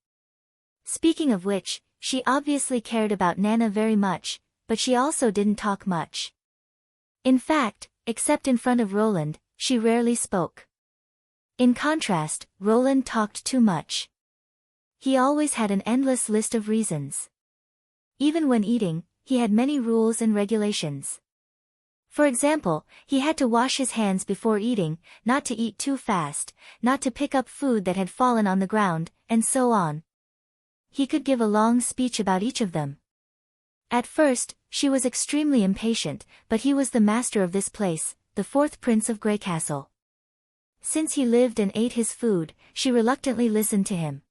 Speaking of which, she obviously cared about Nana very much, but she also didn't talk much. In fact, except in front of Roland, she rarely spoke. In contrast, Roland talked too much. He always had an endless list of reasons. Even when eating, he had many rules and regulations. For example, he had to wash his hands before eating, not to eat too fast, not to pick up food that had fallen on the ground, and so on. He could give a long speech about each of them. At first, she was extremely impatient, but he was the master of this place, the fourth prince of Greycastle. Since he lived and ate his food, she reluctantly listened to him.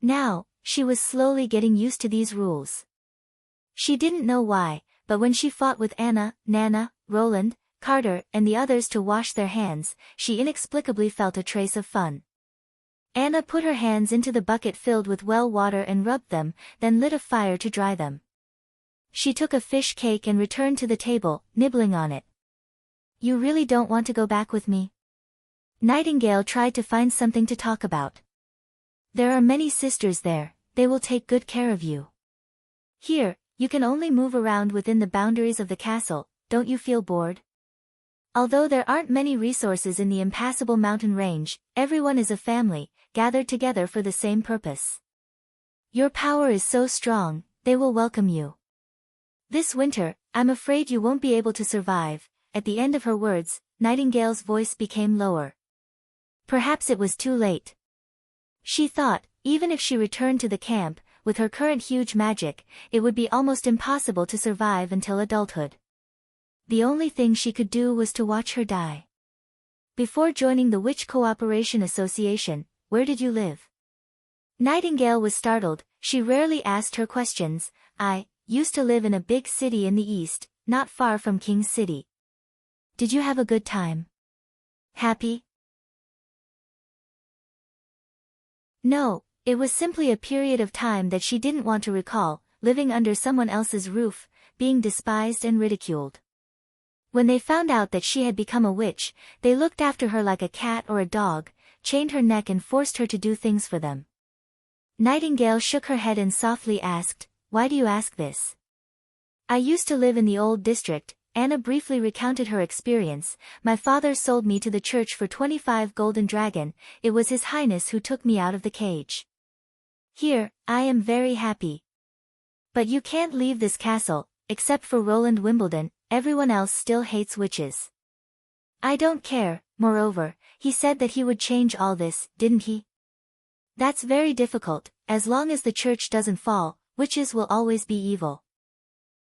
Now, she was slowly getting used to these rules. She didn't know why, but when she fought with Anna, Nana, Roland, Carter, and the others to wash their hands, she inexplicably felt a trace of fun. Anna put her hands into the bucket filled with well water and rubbed them, then lit a fire to dry them. She took a fish cake and returned to the table, nibbling on it. You really don't want to go back with me? Nightingale tried to find something to talk about. There are many sisters there, they will take good care of you. Here, you can only move around within the boundaries of the castle, don't you feel bored? Although there aren't many resources in the impassable mountain range, everyone is a family, gathered together for the same purpose. Your power is so strong, they will welcome you. This winter, I'm afraid you won't be able to survive. At the end of her words, Nightingale's voice became lower. Perhaps it was too late. She thought, even if she returned to the camp, with her current huge magic, it would be almost impossible to survive until adulthood. The only thing she could do was to watch her die. Before joining the Witch Cooperation Association, where did you live? Nightingale was startled, she rarely asked her questions. I used to live in a big city in the east, not far from King's City. Did you have a good time? Happy? No, it was simply a period of time that she didn't want to recall, living under someone else's roof, being despised and ridiculed. When they found out that she had become a witch, they looked after her like a cat or a dog, chained her neck and forced her to do things for them. Nightingale shook her head and softly asked, "Why do you ask this?" I used to live in the old district. Anna briefly recounted her experience. My father sold me to the church for 25 golden dragon, it was His Highness who took me out of the cage. Here, I am very happy. But you can't leave this castle, except for Roland Wimbledon, everyone else still hates witches. I don't care, moreover, he said that he would change all this, didn't he? That's very difficult, as long as the church doesn't fall, witches will always be evil.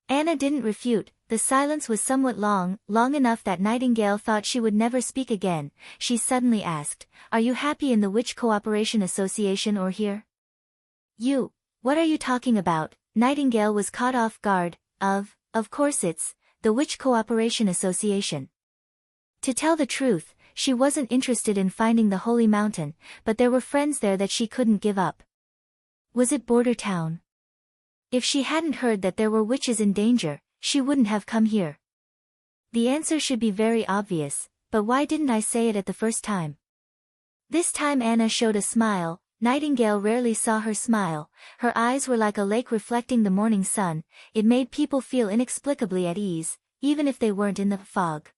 Anna didn't refute. The silence was somewhat long enough that Nightingale thought she would never speak again. She suddenly asked, "Are you happy in the Witch Cooperation Association or here?" What are you talking about? Nightingale was caught off guard. Of course it's the Witch Cooperation Association. To tell the truth, she wasn't interested in finding the Holy Mountain, but there were friends there that she couldn't give up. Was it Border Town? If she hadn't heard that there were witches in danger, she wouldn't have come here. The answer should be very obvious, but why didn't I say it at the first time? This time Anna showed a smile. Nightingale rarely saw her smile. Her eyes were like a lake reflecting the morning sun. It made people feel inexplicably at ease, even if they weren't in the fog.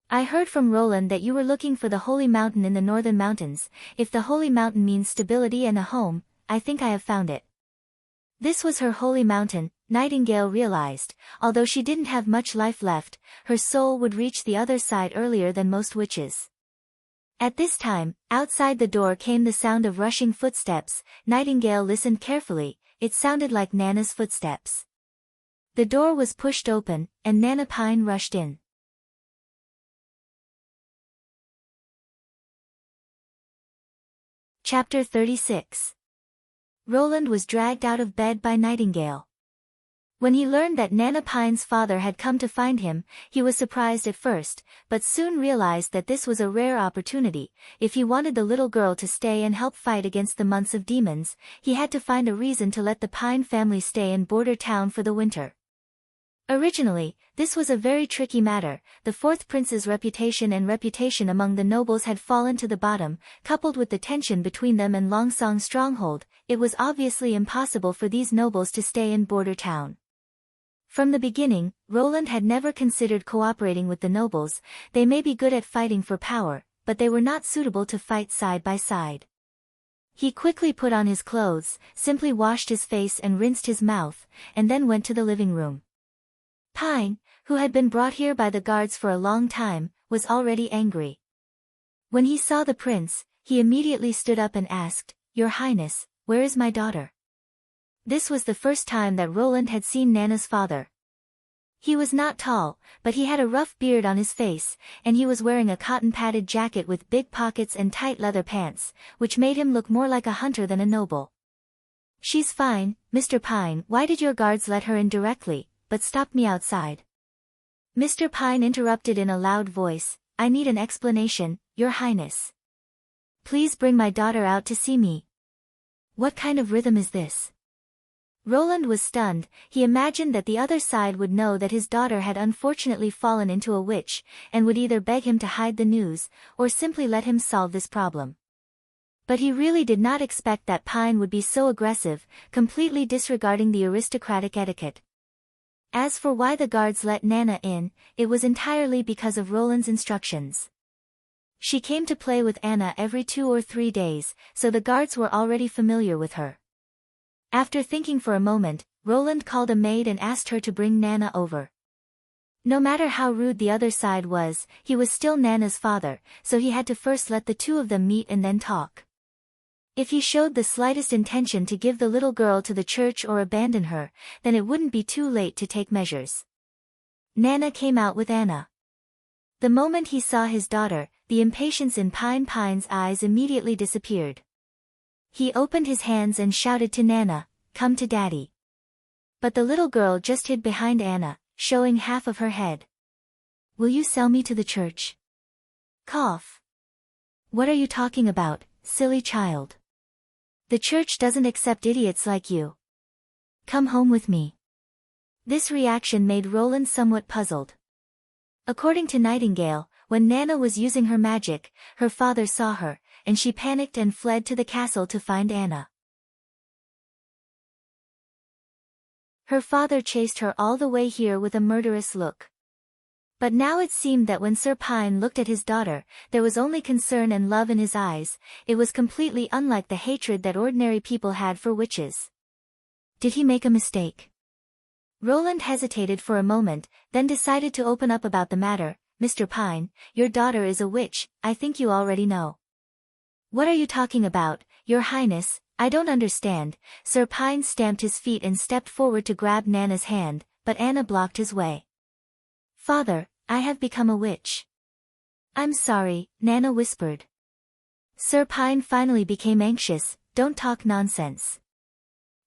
I heard from Roland that you were looking for the Holy Mountain in the northern mountains. If the Holy Mountain means stability and a home, I think I have found it. This was her holy mountain, Nightingale realized. Although she didn't have much life left, her soul would reach the other side earlier than most witches. At this time, outside the door came the sound of rushing footsteps. Nightingale listened carefully. It sounded like Nana's footsteps. The door was pushed open, and Nana Pine rushed in. Chapter 36. Roland was dragged out of bed by Nightingale. When he learned that Nana Pine's father had come to find him, he was surprised at first, but soon realized that this was a rare opportunity. If he wanted the little girl to stay and help fight against the months of demons, he had to find a reason to let the Pine family stay in Border Town for the winter. Originally, this was a very tricky matter. The fourth prince's reputation among the nobles had fallen to the bottom, coupled with the tension between them and Longsong's stronghold. It was obviously impossible for these nobles to stay in Border Town. From the beginning, Roland had never considered cooperating with the nobles. They may be good at fighting for power, but they were not suitable to fight side by side. He quickly put on his clothes, simply washed his face and rinsed his mouth, and then went to the living room. Pine, who had been brought here by the guards for a long time, was already angry. When he saw the prince, he immediately stood up and asked, "Your Highness, where is my daughter?" This was the first time that Roland had seen Nana's father. He was not tall, but he had a rough beard on his face, and he was wearing a cotton-padded jacket with big pockets and tight leather pants, which made him look more like a hunter than a noble. "She's fine, Mr. Pine. Why did your guards let her in directly, but stop me outside?" Mr. Pine interrupted in a loud voice, I need an explanation, Your Highness. Please bring my daughter out to see me. What kind of rhythm is this? Roland was stunned. He imagined that the other side would know that his daughter had unfortunately fallen into a witch, and would either beg him to hide the news, or simply let him solve this problem. But he really did not expect that Pine would be so aggressive, completely disregarding the aristocratic etiquette. As for why the guards let Nana in, it was entirely because of Roland's instructions. She came to play with Anna every 2 or 3 days, so the guards were already familiar with her. After thinking for a moment, Roland called a maid and asked her to bring Nana over. No matter how rude the other side was, he was still Nana's father, so he had to first let the two of them meet and then talk. If he showed the slightest intention to give the little girl to the church or abandon her, then it wouldn't be too late to take measures. Nana came out with Anna. The moment he saw his daughter, the impatience in Pine's eyes immediately disappeared. He opened his hands and shouted to Nana, Come to Daddy. But the little girl just hid behind Anna, showing half of her head. Will you sell me to the church? Cough. What are you talking about, silly child? The church doesn't accept idiots like you. Come home with me. This reaction made Roland somewhat puzzled. According to Nightingale, when Nana was using her magic, her father saw her, and she panicked and fled to the castle to find Anna. Her father chased her all the way here with a murderous look. But now it seemed that when Sir Pine looked at his daughter, there was only concern and love in his eyes. It was completely unlike the hatred that ordinary people had for witches. Did he make a mistake? Roland hesitated for a moment, then decided to open up about the matter. Mr. Pine, your daughter is a witch, I think you already know. What are you talking about, Your Highness? I don't understand. Sir Pine stamped his feet and stepped forward to grab Nana's hand, but Anna blocked his way. Father, I have become a witch. I'm sorry, Nana whispered. Sir Pine finally became anxious. Don't talk nonsense.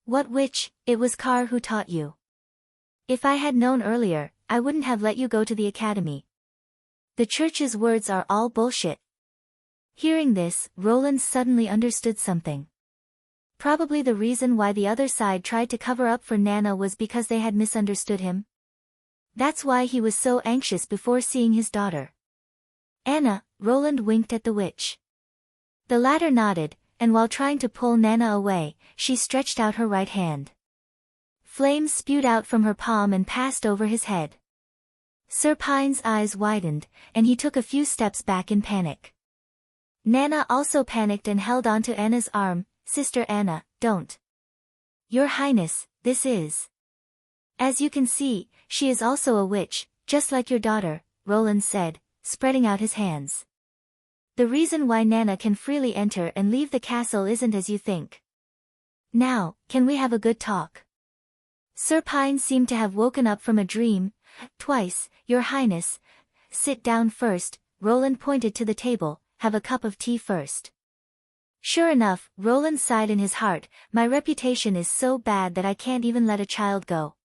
What witch? It was Carr who taught you. If I had known earlier, I wouldn't have let you go to the academy. The church's words are all bullshit. Hearing this, Roland suddenly understood something. Probably the reason why the other side tried to cover up for Nana was because they had misunderstood him. That's why he was so anxious before seeing his daughter. Anna, Roland winked at the witch. The latter nodded, and while trying to pull Nana away, she stretched out her right hand. Flames spewed out from her palm and passed over his head. Sir Pine's eyes widened, and he took a few steps back in panic. Nana also panicked and held onto Anna's arm. Sister Anna, don't. Your Highness, this is. As you can see, she is also a witch, just like your daughter, Roland said, spreading out his hands. The reason why Nana can freely enter and leave the castle isn't as you think. Now, can we have a good talk? Sir Pine seemed to have woken up from a dream. Twice, Your Highness. Sit down first, Roland pointed to the table, have a cup of tea first. Sure enough, Roland sighed in his heart, my reputation is so bad that I can't even let a child go.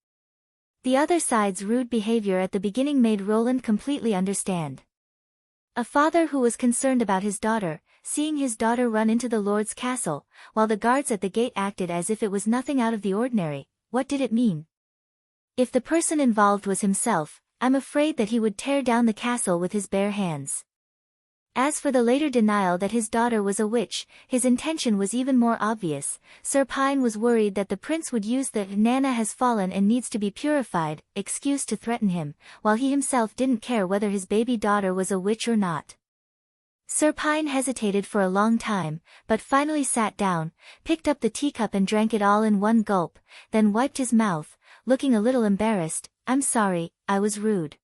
The other side's rude behavior at the beginning made Roland completely understand. A father who was concerned about his daughter, seeing his daughter run into the Lord's castle, while the guards at the gate acted as if it was nothing out of the ordinary, what did it mean? If the person involved was himself, I'm afraid that he would tear down the castle with his bare hands. As for the later denial that his daughter was a witch, his intention was even more obvious. Sir Pine was worried that the prince would use the Nana has fallen and needs to be purified excuse to threaten him, while he himself didn't care whether his baby daughter was a witch or not. Sir Pine hesitated for a long time, but finally sat down, picked up the teacup and drank it all in one gulp, then wiped his mouth, looking a little embarrassed. I'm sorry, I was rude.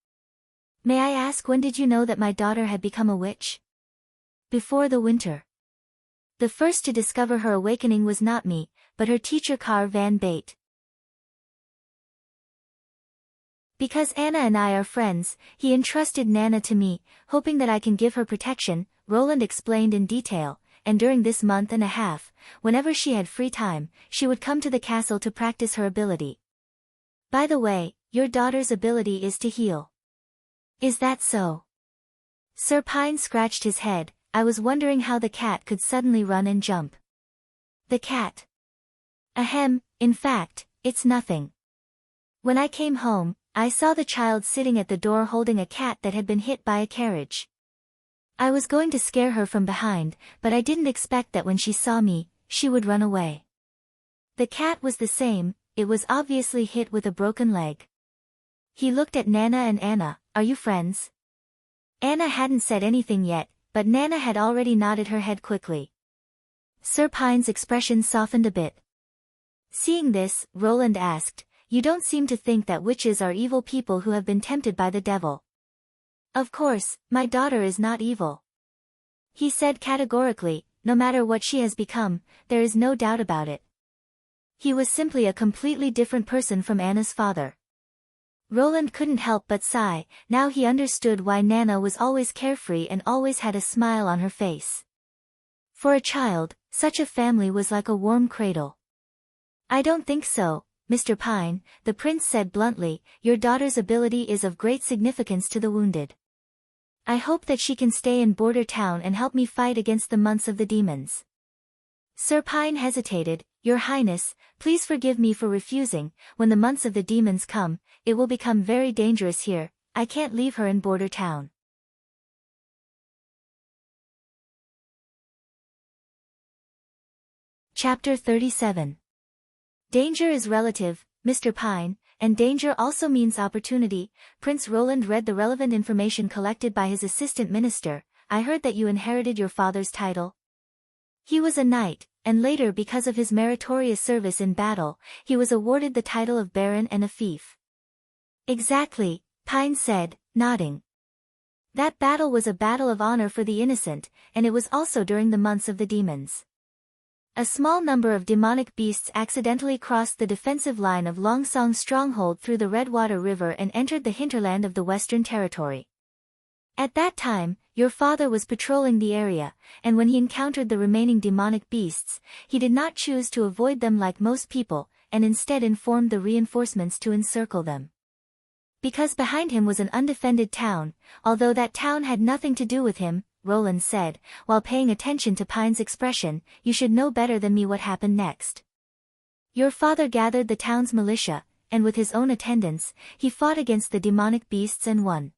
May I ask, when did you know that my daughter had become a witch? Before the winter. The first to discover her awakening was not me, but her teacher Carr van Bate. Because Anna and I are friends, he entrusted Nana to me, hoping that I can give her protection, Roland explained in detail, and during this month and a half, whenever she had free time, she would come to the castle to practice her ability. By the way, your daughter's ability is to heal. Is that so? Sir Pine scratched his head. I was wondering how the cat could suddenly run and jump. The cat? Ahem, in fact, it's nothing. When I came home, I saw the child sitting at the door holding a cat that had been hit by a carriage. I was going to scare her from behind, but I didn't expect that when she saw me, she would run away. The cat was the same, it was obviously hit with a broken leg. He looked at Nana and Anna. Are you friends? Anna hadn't said anything yet, but Nana had already nodded her head quickly. Sir Pine's expression softened a bit. Seeing this, Roland asked, You don't seem to think that witches are evil people who have been tempted by the devil. Of course, my daughter is not evil. He said categorically, no matter what she has become, there is no doubt about it. He was simply a completely different person from Anna's father. Roland couldn't help but sigh. Now he understood why Nana was always carefree and always had a smile on her face. For a child, such a family was like a warm cradle. I don't think so, Mr. Pine, the prince said bluntly. Your daughter's ability is of great significance to the wounded. I hope that she can stay in Border Town and help me fight against the months of the demons. Sir Pine hesitated. Your Highness, please forgive me for refusing. When the months of the demons come, it will become very dangerous here. I can't leave her in Border Town. Chapter 37. Danger is relative, Mr. Pine, and danger also means opportunity. Prince Roland read the relevant information collected by his assistant minister. I heard that you inherited your father's title. He was a knight, and later because of his meritorious service in battle, he was awarded the title of Baron and a fief. Exactly, Pine said, nodding. That battle was a battle of honor for the innocent, and it was also during the months of the demons. A small number of demonic beasts accidentally crossed the defensive line of Longsong's stronghold through the Redwater River and entered the hinterland of the Western Territory. At that time, your father was patrolling the area, and when he encountered the remaining demonic beasts, he did not choose to avoid them like most people, and instead informed the reinforcements to encircle them. Because behind him was an undefended town, although that town had nothing to do with him, Roland said, while paying attention to Pine's expression, you should know better than me what happened next. Your father gathered the town's militia, and with his own attendants, he fought against the demonic beasts and won.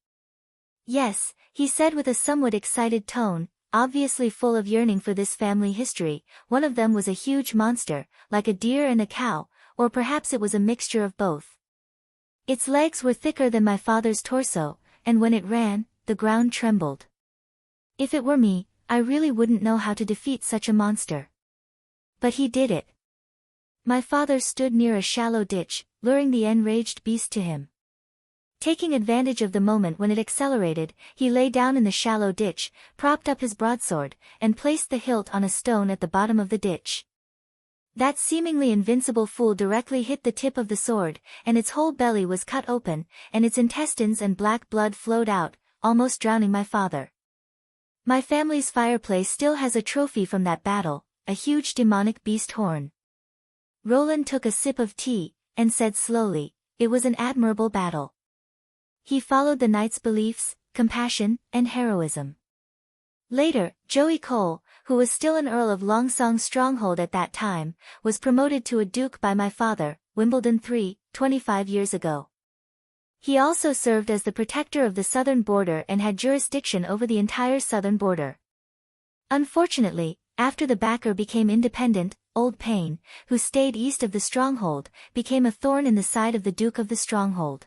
Yes, he said with a somewhat excited tone, obviously full of yearning for this family history. One of them was a huge monster, like a deer and a cow, or perhaps it was a mixture of both. Its legs were thicker than my father's torso, and when it ran, the ground trembled. If it were me, I really wouldn't know how to defeat such a monster. But he did it. My father stood near a shallow ditch, luring the enraged beast to him. Taking advantage of the moment when it accelerated, he lay down in the shallow ditch, propped up his broadsword, and placed the hilt on a stone at the bottom of the ditch. That seemingly invincible fool directly hit the tip of the sword, and its whole belly was cut open, and its intestines and black blood flowed out, almost drowning my father. My family's fireplace still has a trophy from that battle, a huge demonic beast horn. Roland took a sip of tea, and said slowly, it was an admirable battle. He followed the knight's beliefs, compassion, and heroism. Later, Joey Cole, who was still an Earl of Longsong's stronghold at that time, was promoted to a duke by my father, Wimbledon III, 25 years ago. He also served as the protector of the southern border and had jurisdiction over the entire southern border. Unfortunately, after the backer became independent, Old Payne, who stayed east of the stronghold, became a thorn in the side of the Duke of the stronghold.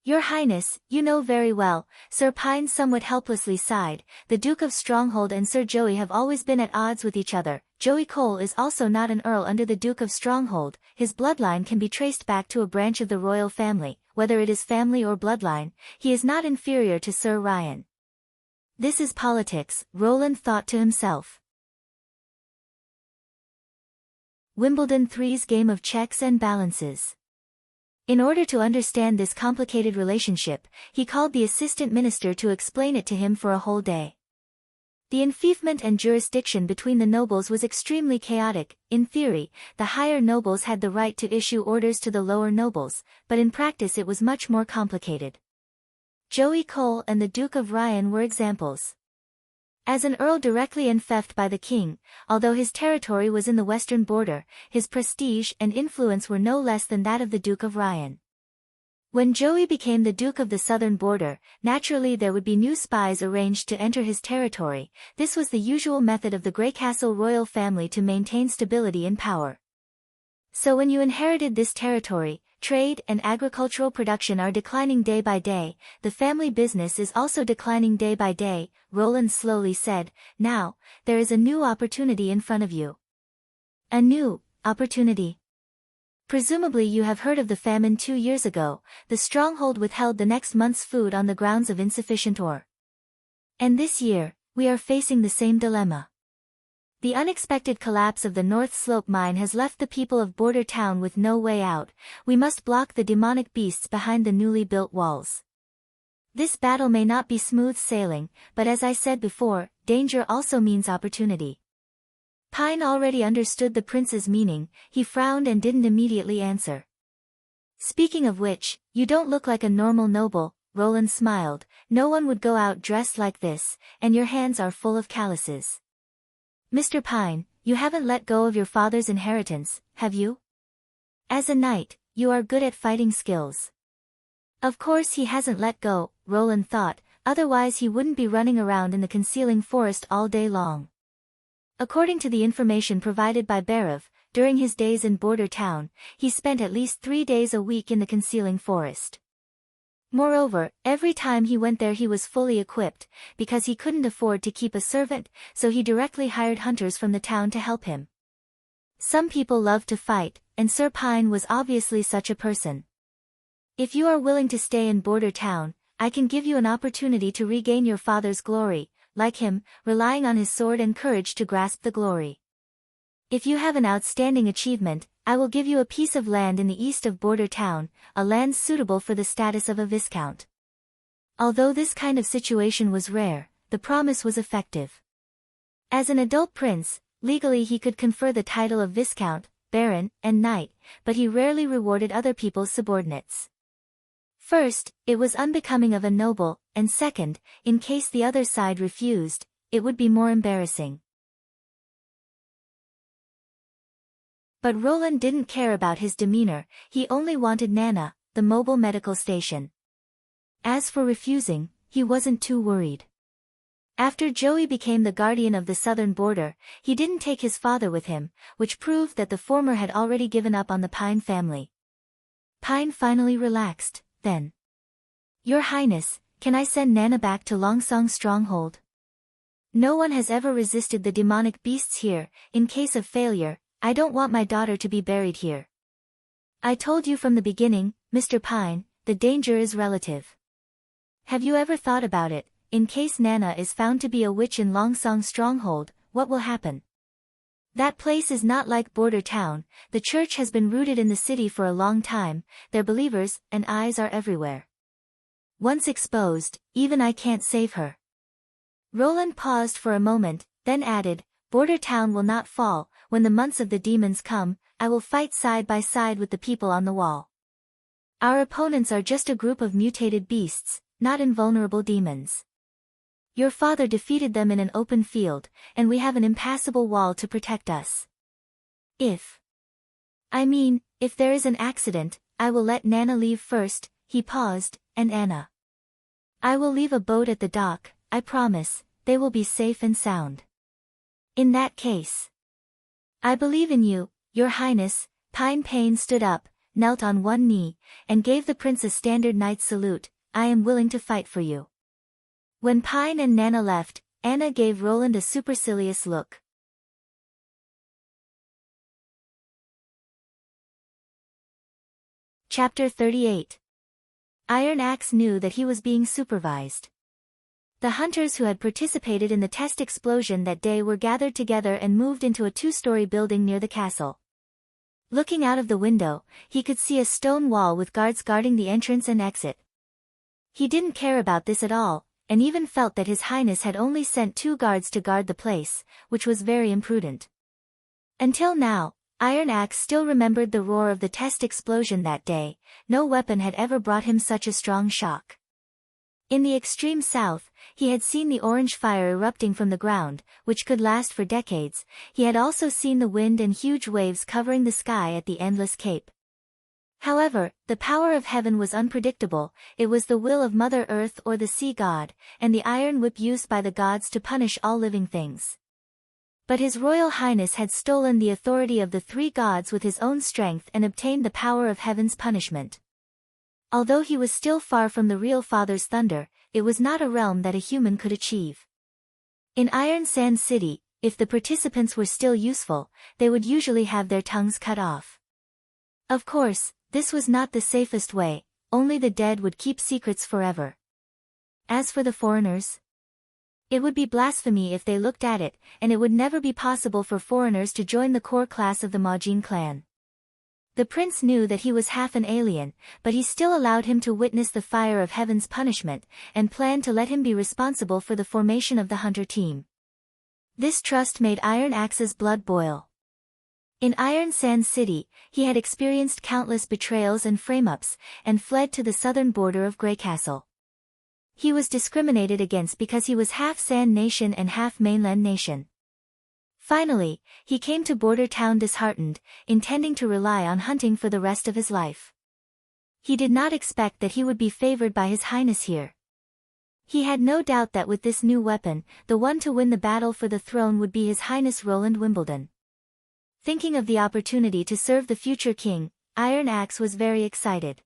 Your Highness, you know very well, Sir Pine somewhat helplessly sighed, the Duke of Stronghold and Sir Joey have always been at odds with each other. Joey Cole is also not an earl under the Duke of Stronghold, his bloodline can be traced back to a branch of the royal family, whether it is family or bloodline, he is not inferior to Sir Ryan. This is politics, Roland thought to himself. Wimbledon III's game of checks and balances. In order to understand this complicated relationship, he called the assistant minister to explain it to him for a whole day. The enfeoffment and jurisdiction between the nobles was extremely chaotic. In theory, the higher nobles had the right to issue orders to the lower nobles, but in practice it was much more complicated. Joey Cole and the Duke of Ryan were examples. As an earl directly enfeoffed by the king, although his territory was in the western border, his prestige and influence were no less than that of the Duke of Ryan. When Joey became the Duke of the southern border, naturally there would be new spies arranged to enter his territory. This was the usual method of the Greycastle royal family to maintain stability and power. So when you inherited this territory, trade and agricultural production are declining day by day, the family business is also declining day by day, Roland slowly said. Now, there is a new opportunity in front of you. A new opportunity. Presumably you have heard of the famine 2 years ago. The stronghold withheld the next month's food on the grounds of insufficient ore. And this year, we are facing the same dilemma. The unexpected collapse of the North Slope mine has left the people of Border Town with no way out. We must block the demonic beasts behind the newly built walls. This battle may not be smooth sailing, but as I said before, danger also means opportunity. Pine already understood the prince's meaning. He frowned and didn't immediately answer. Speaking of which, you don't look like a normal noble, Roland smiled. No one would go out dressed like this, and your hands are full of calluses. Mr. Pine, you haven't let go of your father's inheritance, have you? As a knight, you are good at fighting skills. Of course he hasn't let go, Roland thought, otherwise he wouldn't be running around in the concealing forest all day long. According to the information provided by Barav, during his days in Border Town, he spent at least 3 days a week in the concealing forest. Moreover, every time he went there he was fully equipped, because he couldn't afford to keep a servant, so he directly hired hunters from the town to help him. Some people love to fight, and Sir Pine was obviously such a person. If you are willing to stay in Border Town, I can give you an opportunity to regain your father's glory, like him, relying on his sword and courage to grasp the glory. If you have an outstanding achievement, I will give you a piece of land in the east of Border Town, a land suitable for the status of a viscount. Although this kind of situation was rare, the promise was effective. As an adult prince, legally he could confer the title of viscount, baron, and knight, but he rarely rewarded other people's subordinates. First, it was unbecoming of a noble, and second, in case the other side refused, it would be more embarrassing. But Roland didn't care about his demeanor, he only wanted Nana, the mobile medical station. As for refusing, he wasn't too worried. After Joey became the guardian of the southern border, he didn't take his father with him, which proved that the former had already given up on the Pine family. Pine finally relaxed. Then, Your Highness, can I send Nana back to Longsong Stronghold? No one has ever resisted the demonic beasts here. In case of failure, I don't want my daughter to be buried here. I told you from the beginning, Mr. Pine, the danger is relative. Have you ever thought about it? In case Nana is found to be a witch in Longsong Stronghold, what will happen? That place is not like Border Town. The church has been rooted in the city for a long time, they're believers, and eyes are everywhere. Once exposed, even I can't save her. Roland paused for a moment, then added, Border Town will not fall. When the months of the demons come, I will fight side by side with the people on the wall. Our opponents are just a group of mutated beasts, not invulnerable demons. Your father defeated them in an open field, and we have an impassable wall to protect us. If there is an accident, I will let Nana leave first. He paused, and Anna. I will leave a boat at the dock, I promise, they will be safe and sound. In that case. I believe in you, Your Highness. Pine Payne stood up, knelt on one knee, and gave the prince a standard knight's salute. I am willing to fight for you. When Pine and Nana left, Anna gave Roland a supercilious look. Chapter 38. Iron Axe knew that he was being supervised. The hunters who had participated in the test explosion that day were gathered together and moved into a 2-story building near the castle. Looking out of the window, he could see a stone wall with guards guarding the entrance and exit. He didn't care about this at all, and even felt that His Highness had only sent 2 guards to guard the place, which was very imprudent. Until now, Iron Axe still remembered the roar of the test explosion that day. No weapon had ever brought him such a strong shock. In the extreme south, he had seen the orange fire erupting from the ground, which could last for decades. He had also seen the wind and huge waves covering the sky at the endless cape. However, the power of heaven was unpredictable. It was the will of Mother Earth or the sea god, and the iron whip used by the gods to punish all living things. But His Royal Highness had stolen the authority of the three gods with his own strength and obtained the power of heaven's punishment. Although he was still far from the real Father's thunder, it was not a realm that a human could achieve. In Iron Sand City, if the participants were still useful, they would usually have their tongues cut off. Of course, this was not the safest way. Only the dead would keep secrets forever. As for the foreigners, it would be blasphemy if they looked at it, and it would never be possible for foreigners to join the core class of the Majin clan. The prince knew that he was half an alien, but he still allowed him to witness the fire of heaven's punishment, and planned to let him be responsible for the formation of the hunter team. This trust made Iron Axe's blood boil. In Iron Sand City, he had experienced countless betrayals and frame-ups, and fled to the southern border of Grey Castle. He was discriminated against because he was half Sand Nation and half Mainland Nation. Finally, he came to Border Town disheartened, intending to rely on hunting for the rest of his life. He did not expect that he would be favored by His Highness here. He had no doubt that with this new weapon, the one to win the battle for the throne would be His Highness Roland Wimbledon. Thinking of the opportunity to serve the future king, Iron Axe was very excited.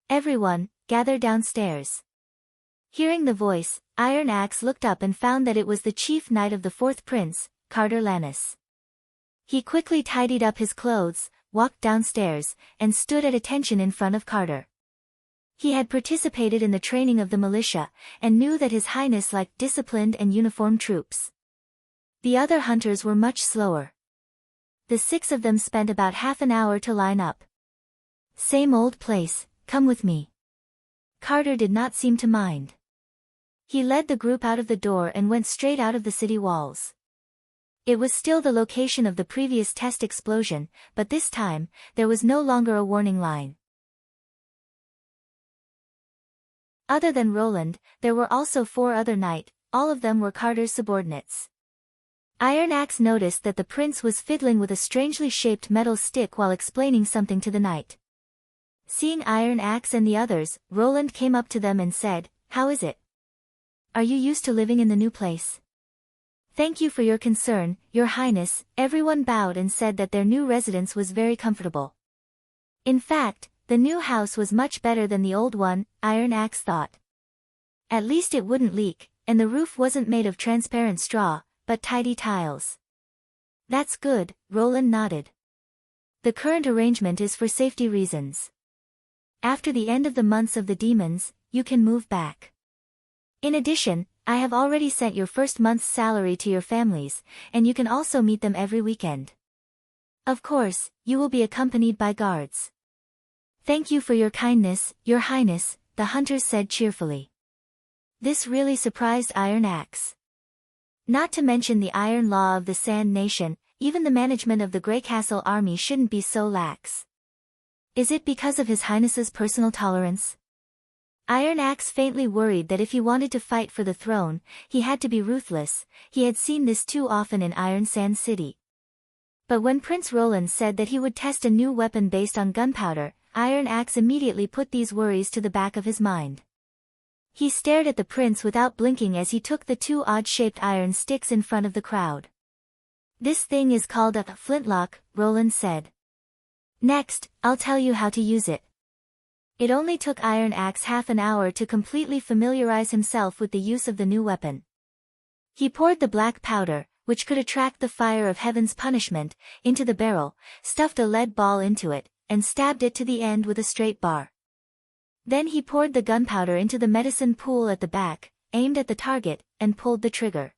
Everyone, gather downstairs. Hearing the voice, Iron Axe looked up and found that it was the chief knight of the fourth prince, Carter Lannis. He quickly tidied up his clothes, walked downstairs, and stood at attention in front of Carter. He had participated in the training of the militia, and knew that His Highness liked disciplined and uniformed troops. The other hunters were much slower. The 6 of them spent about half an hour to line up. Same old place, come with me. Carter did not seem to mind. He led the group out of the door and went straight out of the city walls. It was still the location of the previous test explosion, but this time, there was no longer a warning line. Other than Roland, there were also 4 other knights, all of them were Carter's subordinates. Iron Axe noticed that the prince was fiddling with a strangely shaped metal stick while explaining something to the knight. Seeing Iron Axe and the others, Roland came up to them and said, "How is it? Are you used to living in the new place?" "Thank you for your concern, Your Highness." Everyone bowed and said that their new residence was very comfortable. In fact, the new house was much better than the old one, Iron Axe thought. At least it wouldn't leak, and the roof wasn't made of transparent straw, but tidy tiles. "That's good," Roland nodded. "The current arrangement is for safety reasons. After the end of the months of the demons, you can move back. In addition, I have already sent your first month's salary to your families, and you can also meet them every weekend. Of course, you will be accompanied by guards." "Thank you for your kindness, Your Highness," the hunters said cheerfully. This really surprised Iron Axe. Not to mention the iron law of the Sand Nation, even the management of the Grey Castle army shouldn't be so lax. Is it because of His Highness's personal tolerance? Iron Axe faintly worried that if he wanted to fight for the throne, he had to be ruthless. He had seen this too often in Iron Sand City. But when Prince Roland said that he would test a new weapon based on gunpowder, Iron Axe immediately put these worries to the back of his mind. He stared at the prince without blinking as he took the 2 odd-shaped iron sticks in front of the crowd. "This thing is called a flintlock," Roland said. "Next, I'll tell you how to use it." It only took Iron Axe half an hour to completely familiarize himself with the use of the new weapon. He poured the black powder, which could attract the fire of heaven's punishment, into the barrel, stuffed a lead ball into it, and stabbed it to the end with a straight bar. Then he poured the gunpowder into the medicine pool at the back, aimed at the target, and pulled the trigger.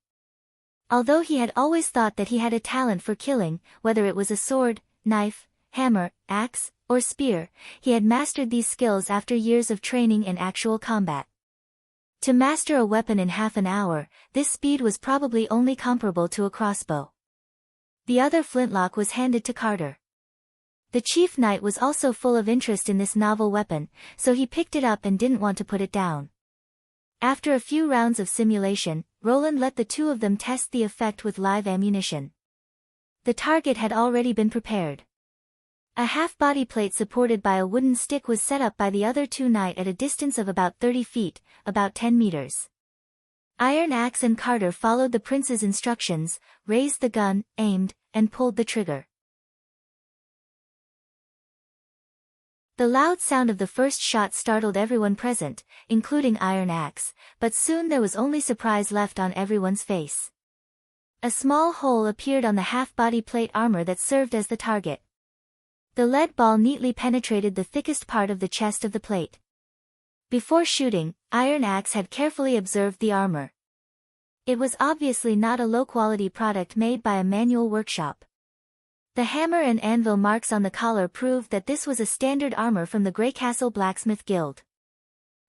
Although he had always thought that he had a talent for killing, whether it was a sword, knife, hammer, axe, or spear, he had mastered these skills after years of training in actual combat. To master a weapon in half an hour, this speed was probably only comparable to a crossbow. The other flintlock was handed to Carter. The chief knight was also full of interest in this novel weapon, so he picked it up and didn't want to put it down. After a few rounds of simulation, Roland let the two of them test the effect with live ammunition. The target had already been prepared. A half-body plate supported by a wooden stick was set up by the other two knights at a distance of about 30 feet, about 10 meters. Iron Axe and Carter followed the prince's instructions, raised the gun, aimed, and pulled the trigger. The loud sound of the first shot startled everyone present, including Iron Axe, but soon there was only surprise left on everyone's face. A small hole appeared on the half-body plate armor that served as the target. The lead ball neatly penetrated the thickest part of the chest of the plate. Before shooting, Iron Axe had carefully observed the armor. It was obviously not a low-quality product made by a manual workshop. The hammer and anvil marks on the collar proved that this was a standard armor from the Greycastle Blacksmith Guild.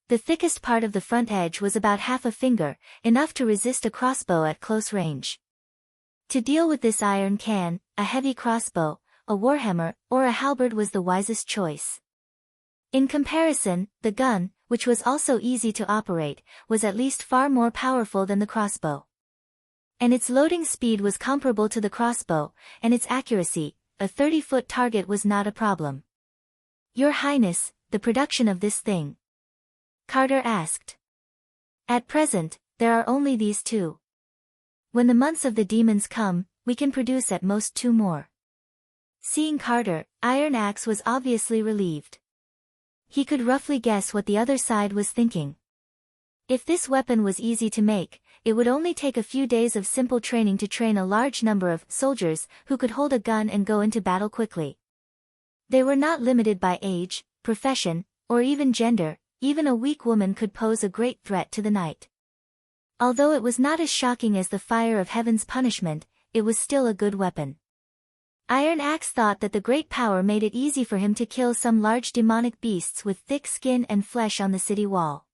The thickest part of the front edge was about half a finger, enough to resist a crossbow at close range. To deal with this iron can, a heavy crossbow, a warhammer, or a halberd was the wisest choice. In comparison, the gun, which was also easy to operate, was at least far more powerful than the crossbow. And its loading speed was comparable to the crossbow, and its accuracy, a 30-foot target was not a problem. Your Highness, the production of this thing? Carter asked. At present, there are only these two. When the months of the demons come, we can produce at most 2 more. Seeing Carter, Iron Axe was obviously relieved. He could roughly guess what the other side was thinking. If this weapon was easy to make, it would only take a few days of simple training to train a large number of soldiers who could hold a gun and go into battle quickly. They were not limited by age, profession, or even gender. Even a weak woman could pose a great threat to the knight. Although it was not as shocking as the fire of heaven's punishment, it was still a good weapon. Iron Axe thought that the great power made it easy for him to kill some large demonic beasts with thick skin and flesh on the city wall.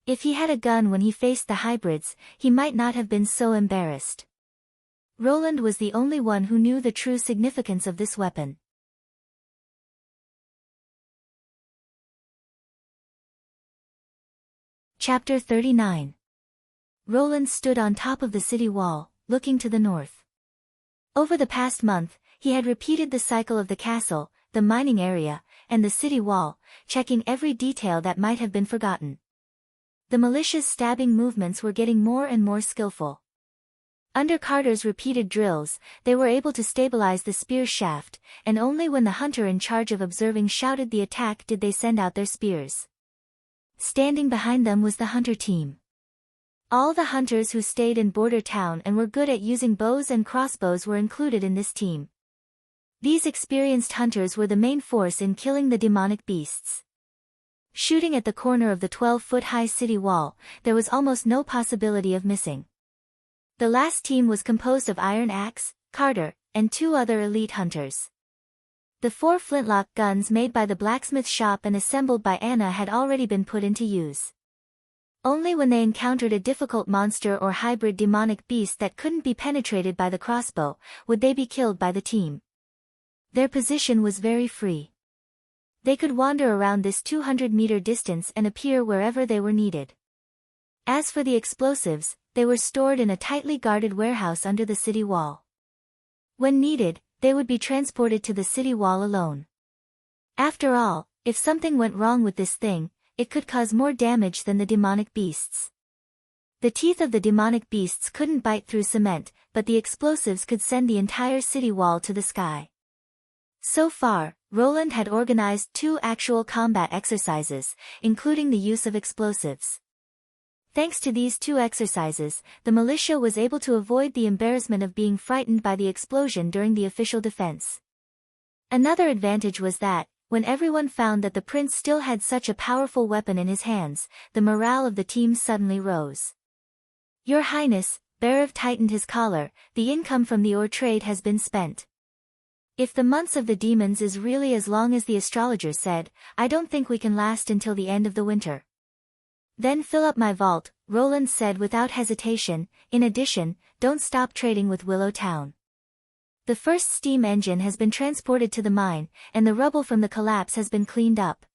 If he had a gun when he faced the hybrids, he might not have been so embarrassed. Roland was the only one who knew the true significance of this weapon. Chapter 39. Roland stood on top of the city wall, looking to the north. Over the past month, he had repeated the cycle of the castle, the mining area, and the city wall, checking every detail that might have been forgotten. The militia's stabbing movements were getting more and more skillful. Under Carter's repeated drills, they were able to stabilize the spear shaft, and only when the hunter in charge of observing shouted the attack did they send out their spears. Standing behind them was the hunter team. All the hunters who stayed in Border Town and were good at using bows and crossbows were included in this team. These experienced hunters were the main force in killing the demonic beasts. Shooting at the corner of the 12-foot-high city wall, there was almost no possibility of missing. The last team was composed of Iron Axe, Carter, and 2 other elite hunters. The 4 flintlock guns made by the blacksmith shop and assembled by Anna had already been put into use. Only when they encountered a difficult monster or hybrid demonic beast that couldn't be penetrated by the crossbow, would they be killed by the team. Their position was very free. They could wander around this 200-meter distance and appear wherever they were needed. As for the explosives, they were stored in a tightly guarded warehouse under the city wall. When needed, they would be transported to the city wall alone. After all, if something went wrong with this thing, it could cause more damage than the demonic beasts. The teeth of the demonic beasts couldn't bite through cement, but the explosives could send the entire city wall to the sky. So far, Roland had organized 2 actual combat exercises, including the use of explosives. Thanks to these 2 exercises, the militia was able to avoid the embarrassment of being frightened by the explosion during the official defense. Another advantage was that, when everyone found that the prince still had such a powerful weapon in his hands, the morale of the team suddenly rose. Your Highness, Barav tightened his collar, the income from the ore trade has been spent. If the months of the demons is really as long as the astrologer said, I don't think we can last until the end of the winter. Then fill up my vault, Roland said without hesitation. In addition, don't stop trading with Willow Town. The first steam engine has been transported to the mine, and the rubble from the collapse has been cleaned up.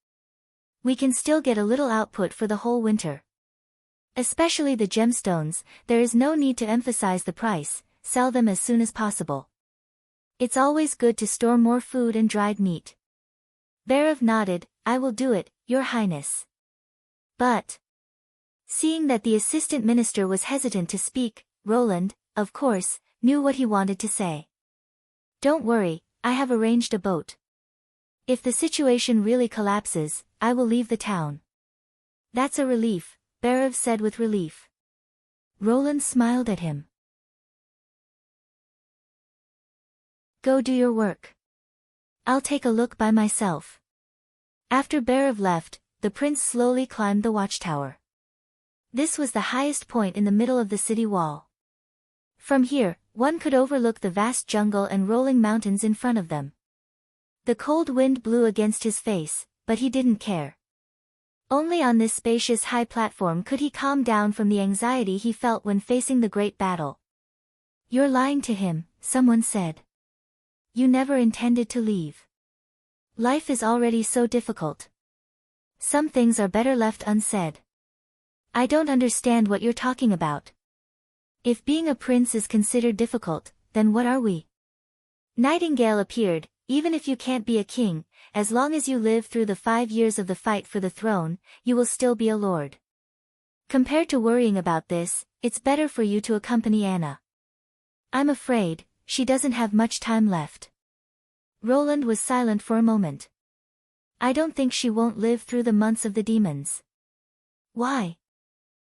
We can still get a little output for the whole winter. Especially the gemstones, there is no need to emphasize the price, sell them as soon as possible. It's always good to store more food and dried meat. Barav nodded, I will do it, Your Highness. But, seeing that the assistant minister was hesitant to speak, Roland, of course, knew what he wanted to say. Don't worry, I have arranged a boat. If the situation really collapses, I will leave the town. That's a relief, Barav said with relief. Roland smiled at him. Go do your work. I'll take a look by myself. After Barav left, the prince slowly climbed the watchtower. This was the highest point in the middle of the city wall. From here, one could overlook the vast jungle and rolling mountains in front of them. The cold wind blew against his face, but he didn't care. Only on this spacious high platform could he calm down from the anxiety he felt when facing the great battle. You're lying to him, someone said. You never intended to leave. Life is already so difficult. Some things are better left unsaid. I don't understand what you're talking about. If being a prince is considered difficult, then what are we? Nightingale appeared. Even if you can't be a king, as long as you live through the 5 years of the fight for the throne, you will still be a lord. Compared to worrying about this, it's better for you to accompany Anna. I'm afraid, she doesn't have much time left. Roland was silent for a moment. I don't think she won't live through the months of the demons. Why?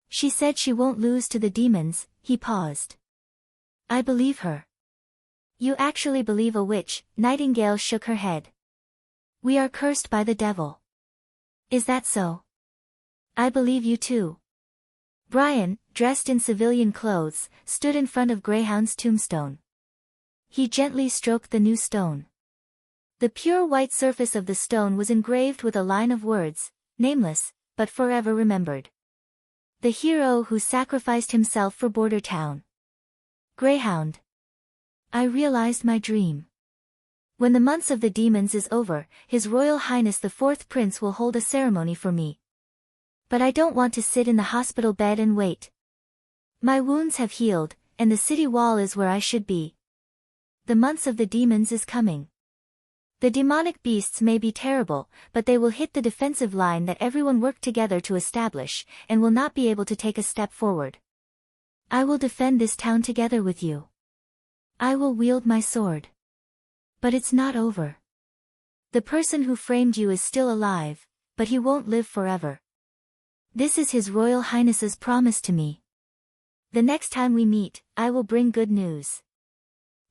She said she won't lose to the demons, he paused. I believe her. You actually believe a witch? Nightingale shook her head. We are cursed by the devil. Is that so? I believe you too. Brian, dressed in civilian clothes, stood in front of Greyhound's tombstone. He gently stroked the new stone. The pure white surface of the stone was engraved with a line of words, nameless, but forever remembered. The hero who sacrificed himself for Border Town. Greyhound. I realized my dream. When the months of the demons is over, His Royal Highness the 4th Prince will hold a ceremony for me. But I don't want to sit in the hospital bed and wait. My wounds have healed, and the city wall is where I should be. The months of the demons is coming. The demonic beasts may be terrible, but they will hit the defensive line that everyone worked together to establish, and will not be able to take a step forward. I will defend this town together with you. I will wield my sword. But it's not over. The person who framed you is still alive, but he won't live forever. This is His Royal Highness's promise to me. The next time we meet, I will bring good news.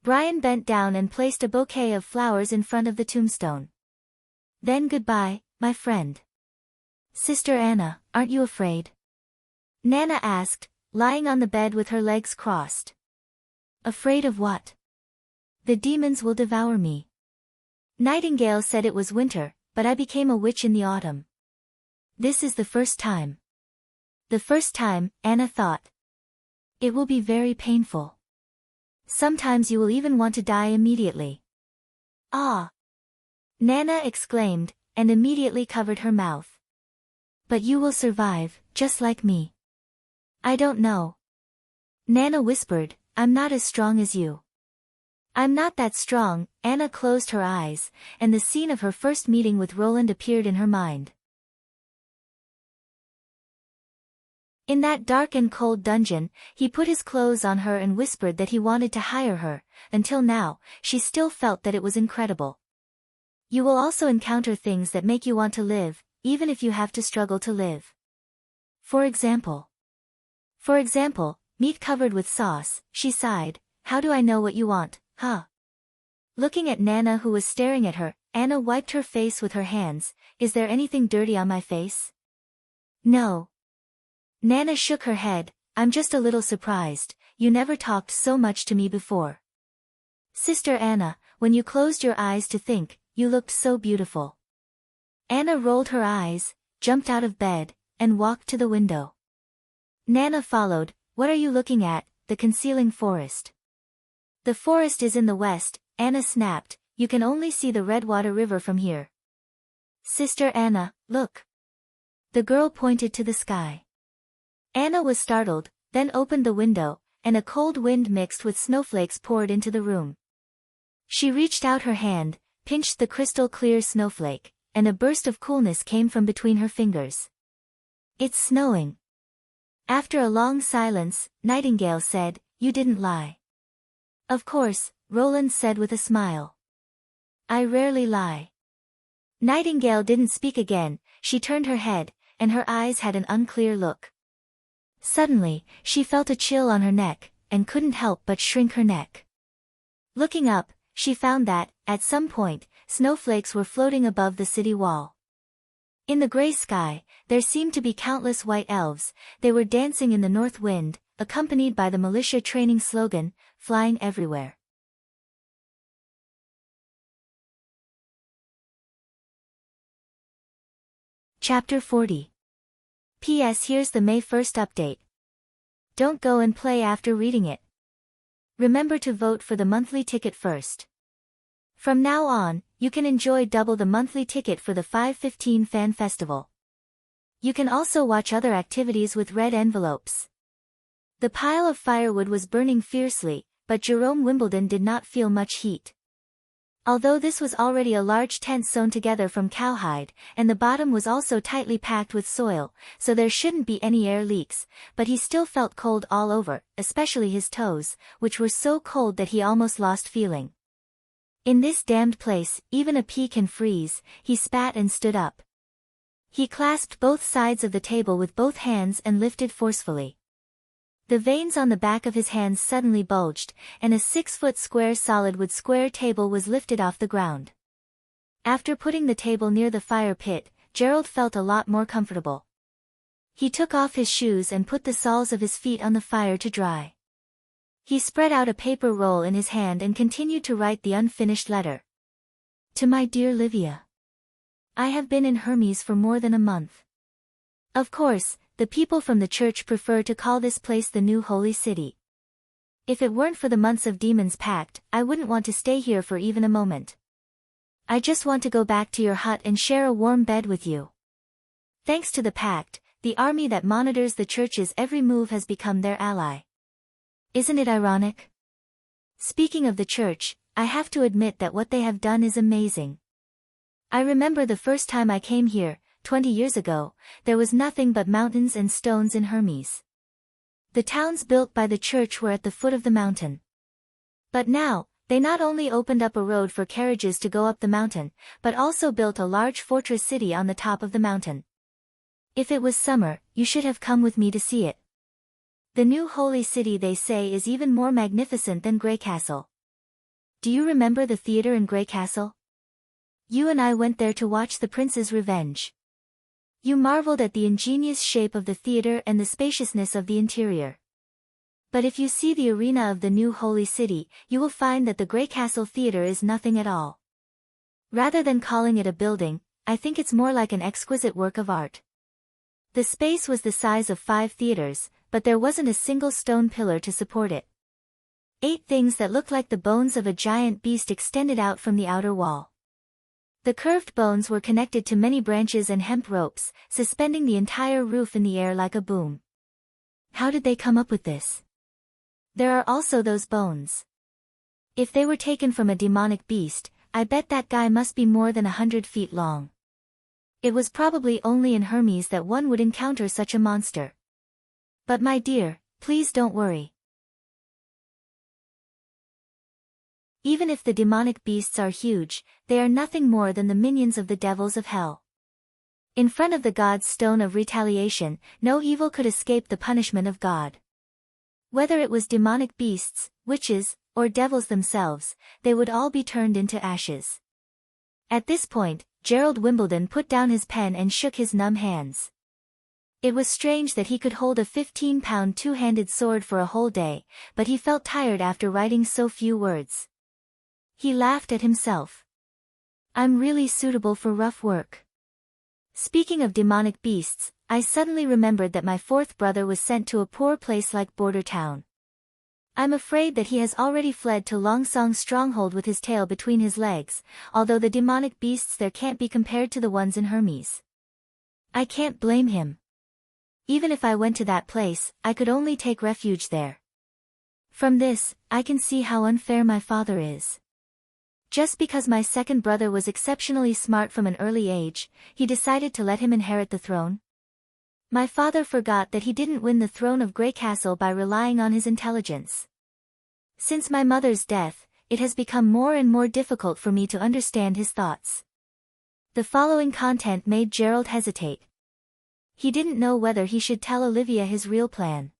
Brian bent down and placed a bouquet of flowers in front of the tombstone. Then goodbye, my friend. Sister Anna, aren't you afraid? Nana asked, lying on the bed with her legs crossed. Afraid of what? The demons will devour me. Nightingale said it was winter, but I became a witch in the autumn. This is the first time. The first time, Anna thought. It will be very painful. Sometimes you will even want to die immediately. Ah! Nana exclaimed, and immediately covered her mouth. But you will survive, just like me. I don't know. Nana whispered, I'm not as strong as you. I'm not that strong. Anna closed her eyes, and the scene of her first meeting with Roland appeared in her mind. In that dark and cold dungeon, he put his clothes on her and whispered that he wanted to hire her. Until now, she still felt that it was incredible. You will also encounter things that make you want to live, even if you have to struggle to live. For example, meat covered with sauce, she sighed. How do I know what you want, huh? Looking at Nana who was staring at her, Anna wiped her face with her hands. Is there anything dirty on my face? No. Nana shook her head. I'm just a little surprised. You never talked so much to me before. Sister Anna, when you closed your eyes to think, you looked so beautiful. Anna rolled her eyes, jumped out of bed, and walked to the window. Nana followed. What are you looking at? The concealing forest. The forest is in the west, Anna snapped. You can only see the Redwater River from here. Sister Anna, look. The girl pointed to the sky. Anna was startled, then opened the window, and a cold wind mixed with snowflakes poured into the room. She reached out her hand, pinched the crystal-clear snowflake, and a burst of coolness came from between her fingers. "It's snowing." After a long silence, Nightingale said, "You didn't lie." "Of course," Roland said with a smile. "I rarely lie." Nightingale didn't speak again. She turned her head, and her eyes had an unclear look. Suddenly, she felt a chill on her neck, and couldn't help but shrink her neck. Looking up, she found that, at some point, snowflakes were floating above the city wall. In the gray sky, there seemed to be countless white elves. They were dancing in the north wind, accompanied by the militia training slogan, "Flying everywhere." Chapter 40. P.S. Here's the May 1st update. Don't go and play after reading it. Remember to vote for the monthly ticket first. From now on, you can enjoy double the monthly ticket for the 5/15 Fan Festival. You can also watch other activities with red envelopes. The pile of firewood was burning fiercely, but Jerome Wimbledon did not feel much heat. Although this was already a large tent sewn together from cowhide, and the bottom was also tightly packed with soil, so there shouldn't be any air leaks, but he still felt cold all over, especially his toes, which were so cold that he almost lost feeling. "In this damned place, even a pea can freeze," he spat and stood up. He clasped both sides of the table with both hands and lifted forcefully. The veins on the back of his hands suddenly bulged, and a 6-foot square solid wood square table was lifted off the ground. After putting the table near the fire pit, Gerald felt a lot more comfortable. He took off his shoes and put the soles of his feet on the fire to dry. He spread out a paper roll in his hand and continued to write the unfinished letter. "To my dear Livia. I have been in Hermes for more than a month. Of course, the people from the church prefer to call this place the New Holy City. If it weren't for the months of Demon's Pact, I wouldn't want to stay here for even a moment. I just want to go back to your hut and share a warm bed with you. Thanks to the pact, the army that monitors the church's every move has become their ally. Isn't it ironic? Speaking of the church, I have to admit that what they have done is amazing. I remember the first time I came here, 20 years ago, there was nothing but mountains and stones in Hermes. The towns built by the church were at the foot of the mountain. But now, they not only opened up a road for carriages to go up the mountain, but also built a large fortress city on the top of the mountain. If it was summer, you should have come with me to see it. The New Holy City, they say, is even more magnificent than Grey Castle. Do you remember the theater in Grey Castle? You and I went there to watch The Prince's Revenge. You marveled at the ingenious shape of the theater and the spaciousness of the interior. But if you see the arena of the New Holy City, you will find that the Grey Castle Theater is nothing at all. Rather than calling it a building, I think it's more like an exquisite work of art. The space was the size of 5 theaters, but there wasn't a single stone pillar to support it. 8 things that looked like the bones of a giant beast extended out from the outer wall. The curved bones were connected to many branches and hemp ropes, suspending the entire roof in the air like a boom. How did they come up with this? There are also those bones. If they were taken from a demonic beast, I bet that guy must be more than 100 feet long. It was probably only in Hermes that one would encounter such a monster. But my dear, please don't worry. Even if the demonic beasts are huge, they are nothing more than the minions of the devils of hell. In front of the God's stone of retaliation, no evil could escape the punishment of God. Whether it was demonic beasts, witches, or devils themselves, they would all be turned into ashes. At this point, Gerald Wimbledon put down his pen and shook his numb hands. It was strange that he could hold a 15-pound two-handed sword for a whole day, but he felt tired after writing so few words. He laughed at himself. I'm really suitable for rough work. Speaking of demonic beasts, I suddenly remembered that my 4th brother was sent to a poor place like Border Town. I'm afraid that he has already fled to Longsong's stronghold with his tail between his legs, although the demonic beasts there can't be compared to the ones in Hermes. I can't blame him. Even if I went to that place, I could only take refuge there. From this, I can see how unfair my father is. Just because my second brother was exceptionally smart from an early age, he decided to let him inherit the throne. My father forgot that he didn't win the throne of Grey Castle by relying on his intelligence. Since my mother's death, it has become more and more difficult for me to understand his thoughts. The following content made Gerald hesitate. He didn't know whether he should tell Olivia his real plan.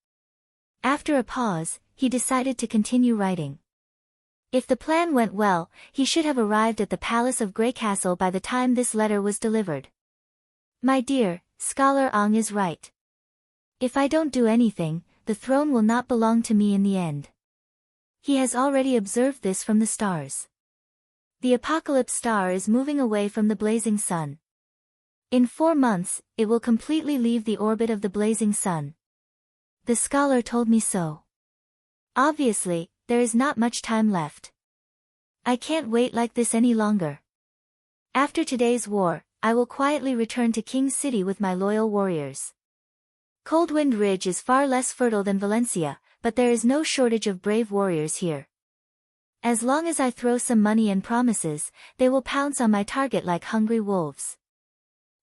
After a pause, he decided to continue writing. If the plan went well, he should have arrived at the palace of Grey Castle by the time this letter was delivered. My dear, Scholar Ong is right. If I don't do anything, the throne will not belong to me in the end. He has already observed this from the stars. The apocalypse star is moving away from the blazing sun. In 4 months, it will completely leave the orbit of the blazing sun. The scholar told me so. Obviously, there is not much time left. I can't wait like this any longer. After today's war, I will quietly return to King City with my loyal warriors. Coldwind Ridge is far less fertile than Valencia, but there is no shortage of brave warriors here. As long as I throw some money and promises, they will pounce on my target like hungry wolves.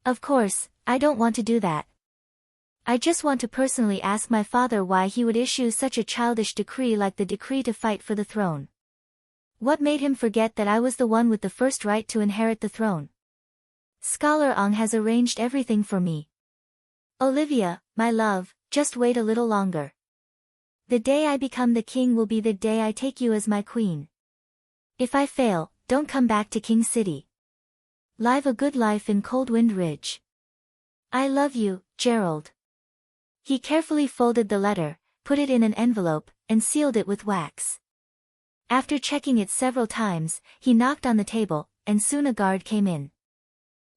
Of course, I don't want to do that. I just want to personally ask my father why he would issue such a childish decree like the decree to fight for the throne. What made him forget that I was the one with the first right to inherit the throne? Scholar Ong has arranged everything for me. Olivia, my love, just wait a little longer. The day I become the king will be the day I take you as my queen. If I fail, don't come back to King City. Live a good life in Coldwind Ridge. I love you, Gerald. He carefully folded the letter, put it in an envelope, and sealed it with wax. After checking it several times, he knocked on the table, and soon a guard came in.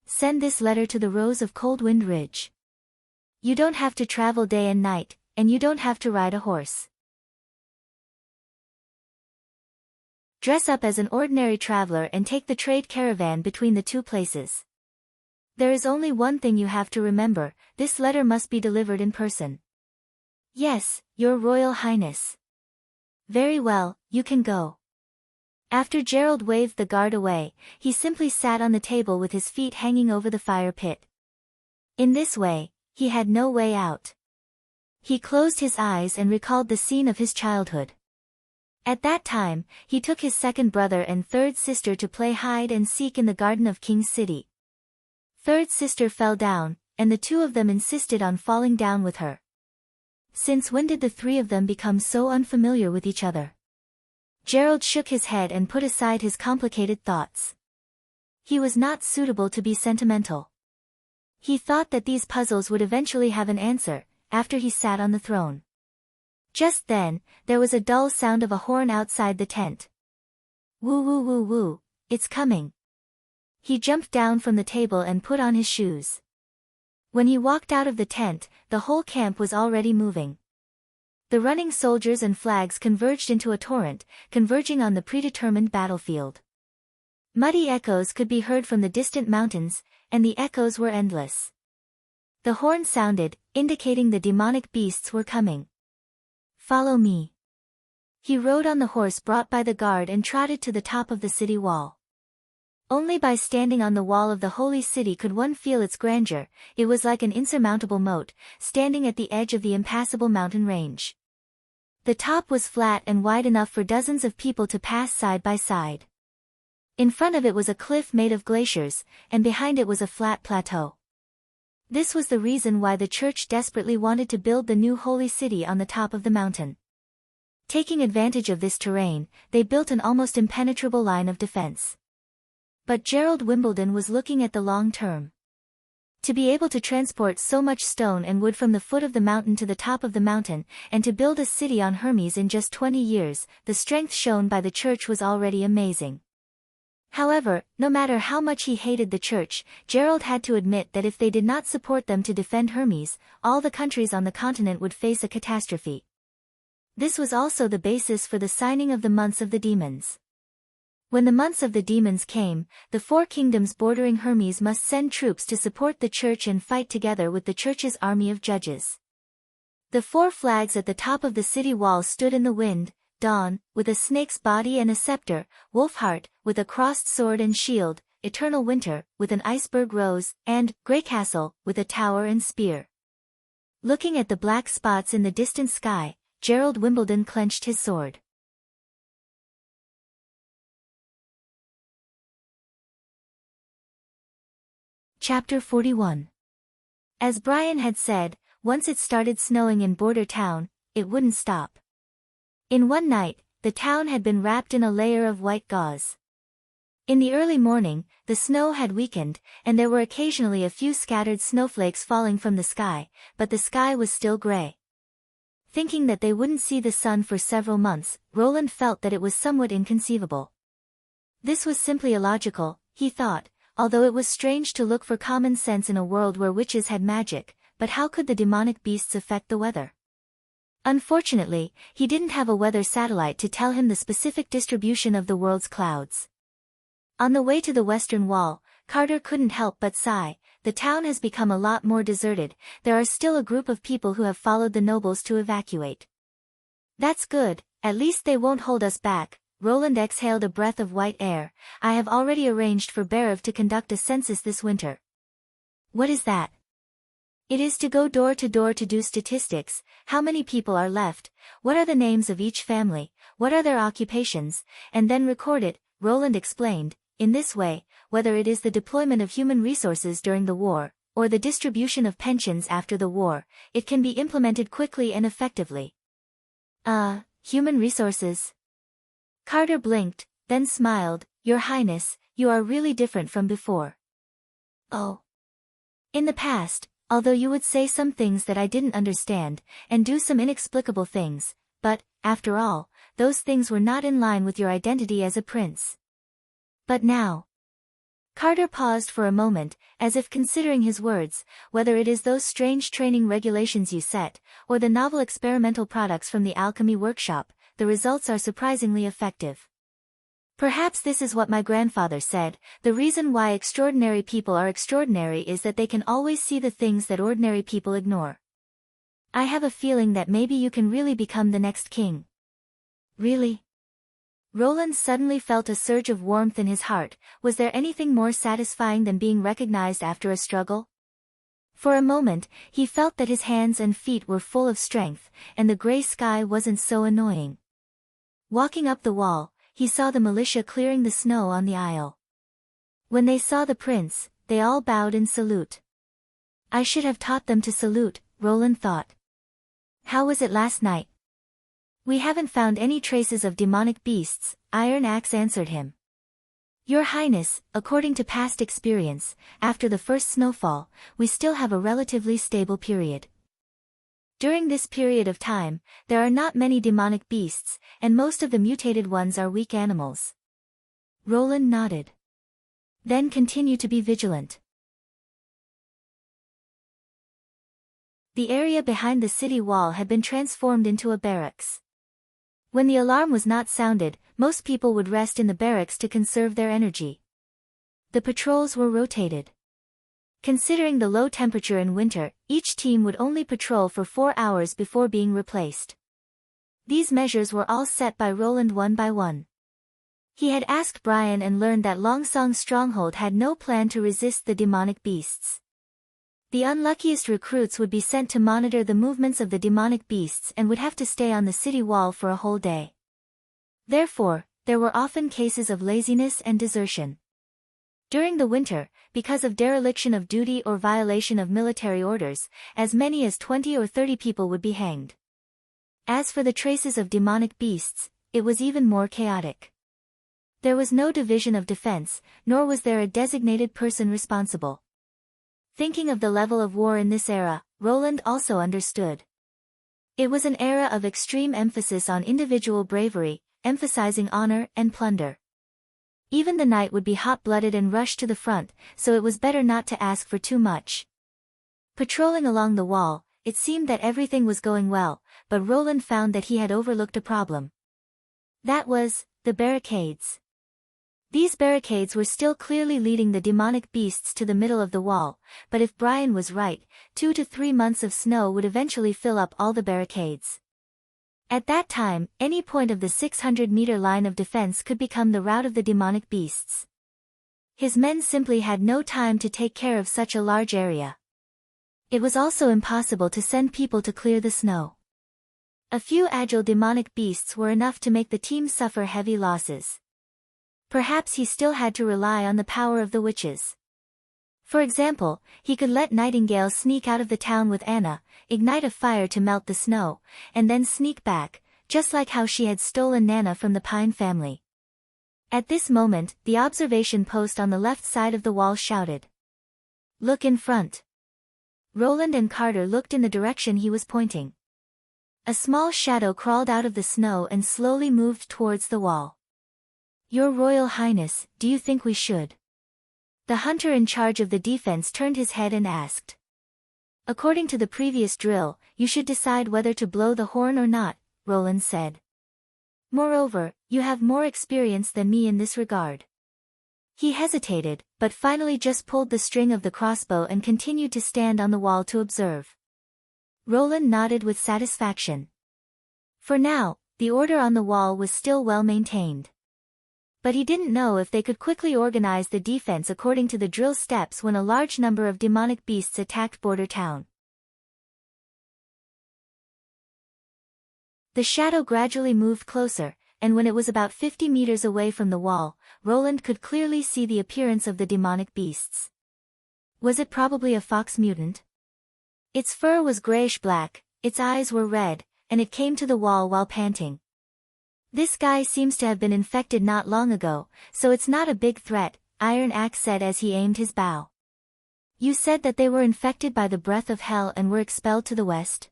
Send this letter to the Rose of Coldwind Ridge. You don't have to travel day and night, and you don't have to ride a horse. Dress up as an ordinary traveler and take the trade caravan between the two places. There is only one thing you have to remember, this letter must be delivered in person. Yes, Your Royal Highness. Very well, you can go. After Gerald waved the guard away, he simply sat on the table with his feet hanging over the fire pit. In this way, he had no way out. He closed his eyes and recalled the scene of his childhood. At that time, he took his second brother and third sister to play hide and seek in the garden of King City. Third sister fell down, and the two of them insisted on falling down with her. Since when did the three of them become so unfamiliar with each other? Gerald shook his head and put aside his complicated thoughts. He was not suitable to be sentimental. He thought that these puzzles would eventually have an answer, after he sat on the throne. Just then, there was a dull sound of a horn outside the tent. Woo woo woo woo, it's coming. He jumped down from the table and put on his shoes. When he walked out of the tent, the whole camp was already moving. The running soldiers and flags converged into a torrent, converging on the predetermined battlefield. Muddy echoes could be heard from the distant mountains, and the echoes were endless. The horn sounded, indicating the demonic beasts were coming. Follow me. He rode on the horse brought by the guard and trotted to the top of the city wall. Only by standing on the wall of the holy city could one feel its grandeur. It was like an insurmountable moat, standing at the edge of the impassable mountain range. The top was flat and wide enough for dozens of people to pass side by side. In front of it was a cliff made of glaciers, and behind it was a flat plateau. This was the reason why the church desperately wanted to build the new holy city on the top of the mountain. Taking advantage of this terrain, they built an almost impenetrable line of defense. But Gerald Wimbledon was looking at the long term. To be able to transport so much stone and wood from the foot of the mountain to the top of the mountain, and to build a city on Hermes in just 20 years, the strength shown by the church was already amazing. However, no matter how much he hated the church, Gerald had to admit that if they did not support them to defend Hermes, all the countries on the continent would face a catastrophe. This was also the basis for the signing of the Months of the Demons. When the months of the demons came, the four kingdoms bordering Hermes must send troops to support the church and fight together with the church's army of judges. The four flags at the top of the city wall stood in the wind: Dawn, with a snake's body and a scepter; Wolfheart, with a crossed sword and shield; Eternal Winter, with an iceberg rose; and Grey Castle, with a tower and spear. Looking at the black spots in the distant sky, Gerald Wimbledon clenched his sword. Chapter 41. As Brian had said, once it started snowing in Border Town, it wouldn't stop. In one night, the town had been wrapped in a layer of white gauze. In the early morning, the snow had weakened, and there were occasionally a few scattered snowflakes falling from the sky, but the sky was still gray. Thinking that they wouldn't see the sun for several months, Roland felt that it was somewhat inconceivable. This was simply illogical, he thought, although it was strange to look for common sense in a world where witches had magic, but how could the demonic beasts affect the weather? Unfortunately, he didn't have a weather satellite to tell him the specific distribution of the world's clouds. On the way to the western wall, Carter couldn't help but sigh. The town has become a lot more deserted. There are still a group of people who have followed the nobles to evacuate. That's good, at least they won't hold us back. Roland exhaled a breath of white air. I have already arranged for Berev to conduct a census this winter. What is that? It is to go door to door to do statistics. How many people are left? What are the names of each family? What are their occupations? And then record it, Roland explained. In this way, whether it is the deployment of human resources during the war, or the distribution of pensions after the war, it can be implemented quickly and effectively. Human resources? Carter blinked, then smiled. Your Highness, you are really different from before. Oh. In the past, although you would say some things that I didn't understand, and do some inexplicable things, but, after all, those things were not in line with your identity as a prince. But now. Carter paused for a moment, as if considering his words. Whether it is those strange training regulations you set, or the novel experimental products from the alchemy workshop, the results are surprisingly effective. Perhaps this is what my grandfather said: the reason why extraordinary people are extraordinary is that they can always see the things that ordinary people ignore. I have a feeling that maybe you can really become the next king. Really? Roland suddenly felt a surge of warmth in his heart. Was there anything more satisfying than being recognized after a struggle? For a moment, he felt that his hands and feet were full of strength, and the gray sky wasn't so annoying. Walking up the wall, he saw the militia clearing the snow on the aisle. When they saw the prince, they all bowed in salute. I should have taught them to salute, Roland thought. How was it last night? We haven't found any traces of demonic beasts, Iron Axe answered him. Your Highness, according to past experience, after the first snowfall, we still have a relatively stable period. During this period of time, there are not many demonic beasts, and most of the mutated ones are weak animals. Roland nodded. Then continue to be vigilant. The area behind the city wall had been transformed into a barracks. When the alarm was not sounded, most people would rest in the barracks to conserve their energy. The patrols were rotated. Considering the low temperature in winter, each team would only patrol for 4 hours before being replaced. These measures were all set by Roland one by one. He had asked Brian and learned that Longsong's stronghold had no plan to resist the demonic beasts. The unluckiest recruits would be sent to monitor the movements of the demonic beasts and would have to stay on the city wall for a whole day. Therefore, there were often cases of laziness and desertion. During the winter, because of dereliction of duty or violation of military orders, as many as 20 or 30 people would be hanged. As for the traces of demonic beasts, it was even more chaotic. There was no division of defense, nor was there a designated person responsible. Thinking of the level of war in this era, Roland also understood. It was an era of extreme emphasis on individual bravery, emphasizing honor and plunder. Even the knight would be hot-blooded and rush to the front, so it was better not to ask for too much. Patrolling along the wall, it seemed that everything was going well, but Roland found that he had overlooked a problem. That was, the barricades. These barricades were still clearly leading the demonic beasts to the middle of the wall, but if Brian was right, 2 to 3 months of snow would eventually fill up all the barricades. At that time, any point of the 600-meter line of defense could become the route of the demonic beasts. His men simply had no time to take care of such a large area. It was also impossible to send people to clear the snow. A few agile demonic beasts were enough to make the team suffer heavy losses. Perhaps he still had to rely on the power of the witches. For example, he could let Nightingale sneak out of the town with Anna, ignite a fire to melt the snow, and then sneak back, just like how she had stolen Nana from the Pine family. At this moment, the observation post on the left side of the wall shouted, "Look in front." Roland and Carter looked in the direction he was pointing. A small shadow crawled out of the snow and slowly moved towards the wall. "Your Royal Highness, do you think we should?" The hunter in charge of the defense turned his head and asked. "According to the previous drill, you should decide whether to blow the horn or not," Roland said. "Moreover, you have more experience than me in this regard." He hesitated, but finally just pulled the string of the crossbow and continued to stand on the wall to observe. Roland nodded with satisfaction. For now, the order on the wall was still well maintained. But he didn't know if they could quickly organize the defense according to the drill steps when a large number of demonic beasts attacked Border Town. The shadow gradually moved closer, and when it was about 50 meters away from the wall, Roland could clearly see the appearance of the demonic beasts. Was it probably a fox mutant? Its fur was grayish-black, its eyes were red, and it came to the wall while panting. "This guy seems to have been infected not long ago, so it's not a big threat," Iron Axe said as he aimed his bow. "You said that they were infected by the breath of hell and were expelled to the west?"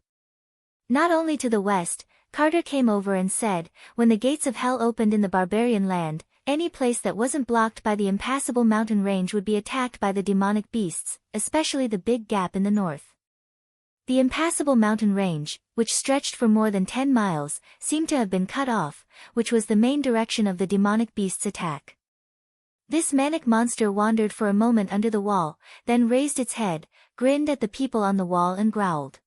"Not only to the west," Carter came over and said, "when the gates of hell opened in the barbarian land, any place that wasn't blocked by the impassable mountain range would be attacked by the demonic beasts, especially the big gap in the north." The impassable mountain range, which stretched for more than 10 miles, seemed to have been cut off, which was the main direction of the demonic beast's attack. This manic monster wandered for a moment under the wall, then raised its head, grinned at the people on the wall and growled.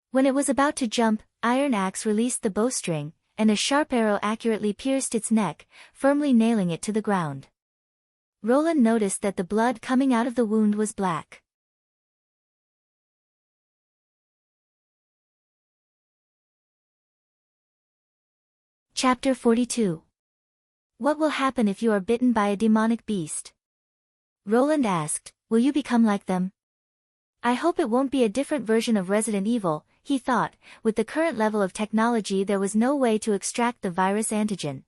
When it was about to jump, Iron Axe released the bowstring, and a sharp arrow accurately pierced its neck, firmly nailing it to the ground. Roland noticed that the blood coming out of the wound was black. Chapter 42. What will happen if you are bitten by a demonic beast? Roland asked, "Will you become like them?" "I hope it won't be a different version of Resident Evil," he thought. With the current level of technology there was no way to extract the virus antigen.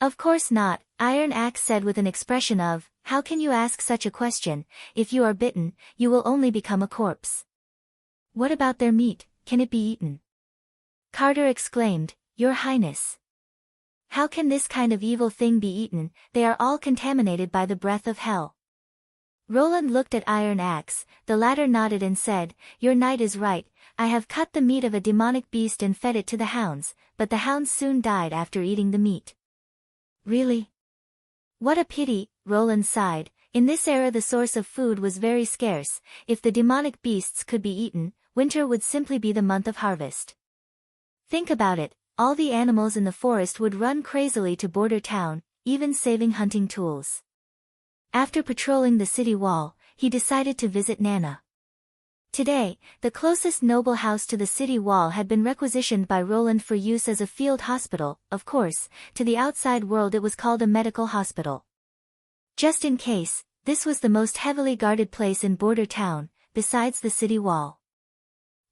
"Of course not," Iron Axe said with an expression of, "How can you ask such a question? If you are bitten, you will only become a corpse." "What about their meat, can it be eaten?" Carter exclaimed, "Your Highness! How can this kind of evil thing be eaten? They are all contaminated by the breath of hell." Roland looked at Iron Axe, the latter nodded and said, "Your knight is right, I have cut the meat of a demonic beast and fed it to the hounds, but the hounds soon died after eating the meat." "Really? What a pity," Roland sighed. In this era the source of food was very scarce. If the demonic beasts could be eaten, winter would simply be the month of harvest. Think about it, all the animals in the forest would run crazily to Border Town, even saving hunting tools. After patrolling the city wall, he decided to visit Nana. Today, the closest noble house to the city wall had been requisitioned by Roland for use as a field hospital. Of course, to the outside world it was called a medical hospital. Just in case, this was the most heavily guarded place in Border Town, besides the city wall.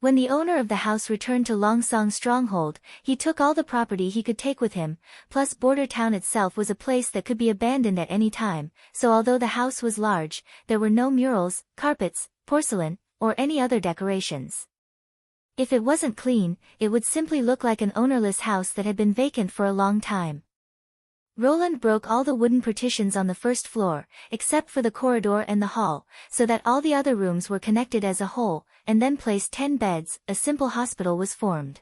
When the owner of the house returned to Longsong Stronghold, he took all the property he could take with him, plus Border Town itself was a place that could be abandoned at any time, so although the house was large, there were no murals, carpets, porcelain, or any other decorations. If it wasn't clean, it would simply look like an ownerless house that had been vacant for a long time. Roland broke all the wooden partitions on the first floor, except for the corridor and the hall, so that all the other rooms were connected as a whole, and then placed 10 beds. A simple hospital was formed.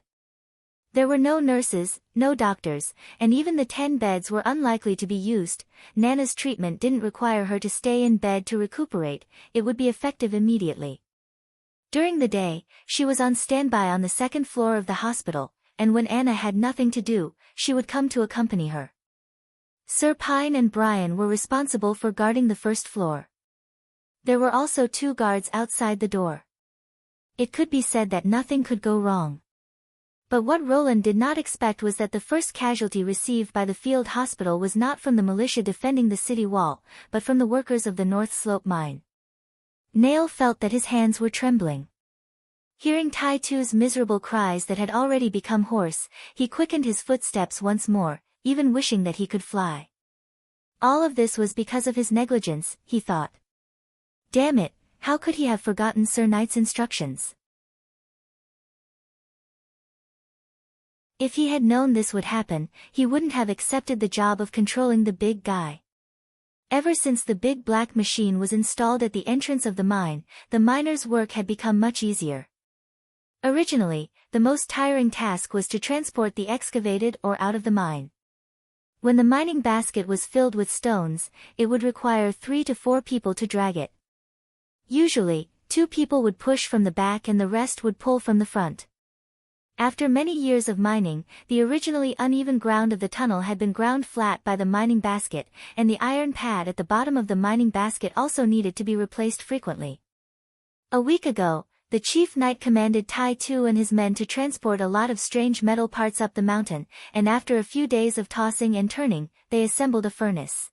There were no nurses, no doctors, and even the 10 beds were unlikely to be used. Nana's treatment didn't require her to stay in bed to recuperate, it would be effective immediately. During the day, she was on standby on the second floor of the hospital, and when Anna had nothing to do, she would come to accompany her. Sir Pine and Brian were responsible for guarding the first floor. There were also 2 guards outside the door. It could be said that nothing could go wrong. But what Roland did not expect was that the first casualty received by the field hospital was not from the militia defending the city wall, but from the workers of the North Slope mine. Nail felt that his hands were trembling. Hearing Tai Tu's miserable cries that had already become hoarse, he quickened his footsteps once more, even wishing that he could fly. All of this was because of his negligence, he thought. Damn it, how could he have forgotten Sir Knight's instructions? If he had known this would happen, he wouldn't have accepted the job of controlling the big guy. Ever since the big black machine was installed at the entrance of the mine, the miners' work had become much easier. Originally, the most tiring task was to transport the excavated ore out of the mine. When the mining basket was filled with stones, it would require 3 to 4 people to drag it. Usually, 2 people would push from the back and the rest would pull from the front. After many years of mining, the originally uneven ground of the tunnel had been ground flat by the mining basket, and the iron pad at the bottom of the mining basket also needed to be replaced frequently. A week ago, the chief knight commanded Tai Tu and his men to transport a lot of strange metal parts up the mountain, and after a few days of tossing and turning, they assembled a furnace.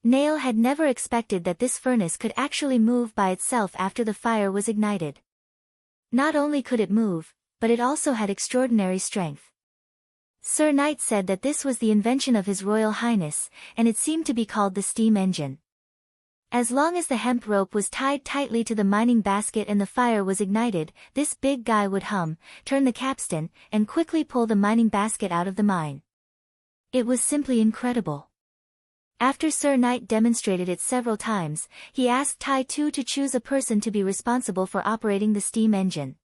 Nail had never expected that this furnace could actually move by itself after the fire was ignited. Not only could it move, but it also had extraordinary strength. Sir Knight said that this was the invention of His Royal Highness, and it seemed to be called the steam engine. As long as the hemp rope was tied tightly to the mining basket and the fire was ignited, this big guy would hum, turn the capstan, and quickly pull the mining basket out of the mine. It was simply incredible. After Sir Knight demonstrated it several times, he asked Tai Tu to choose a person to be responsible for operating the steam engine.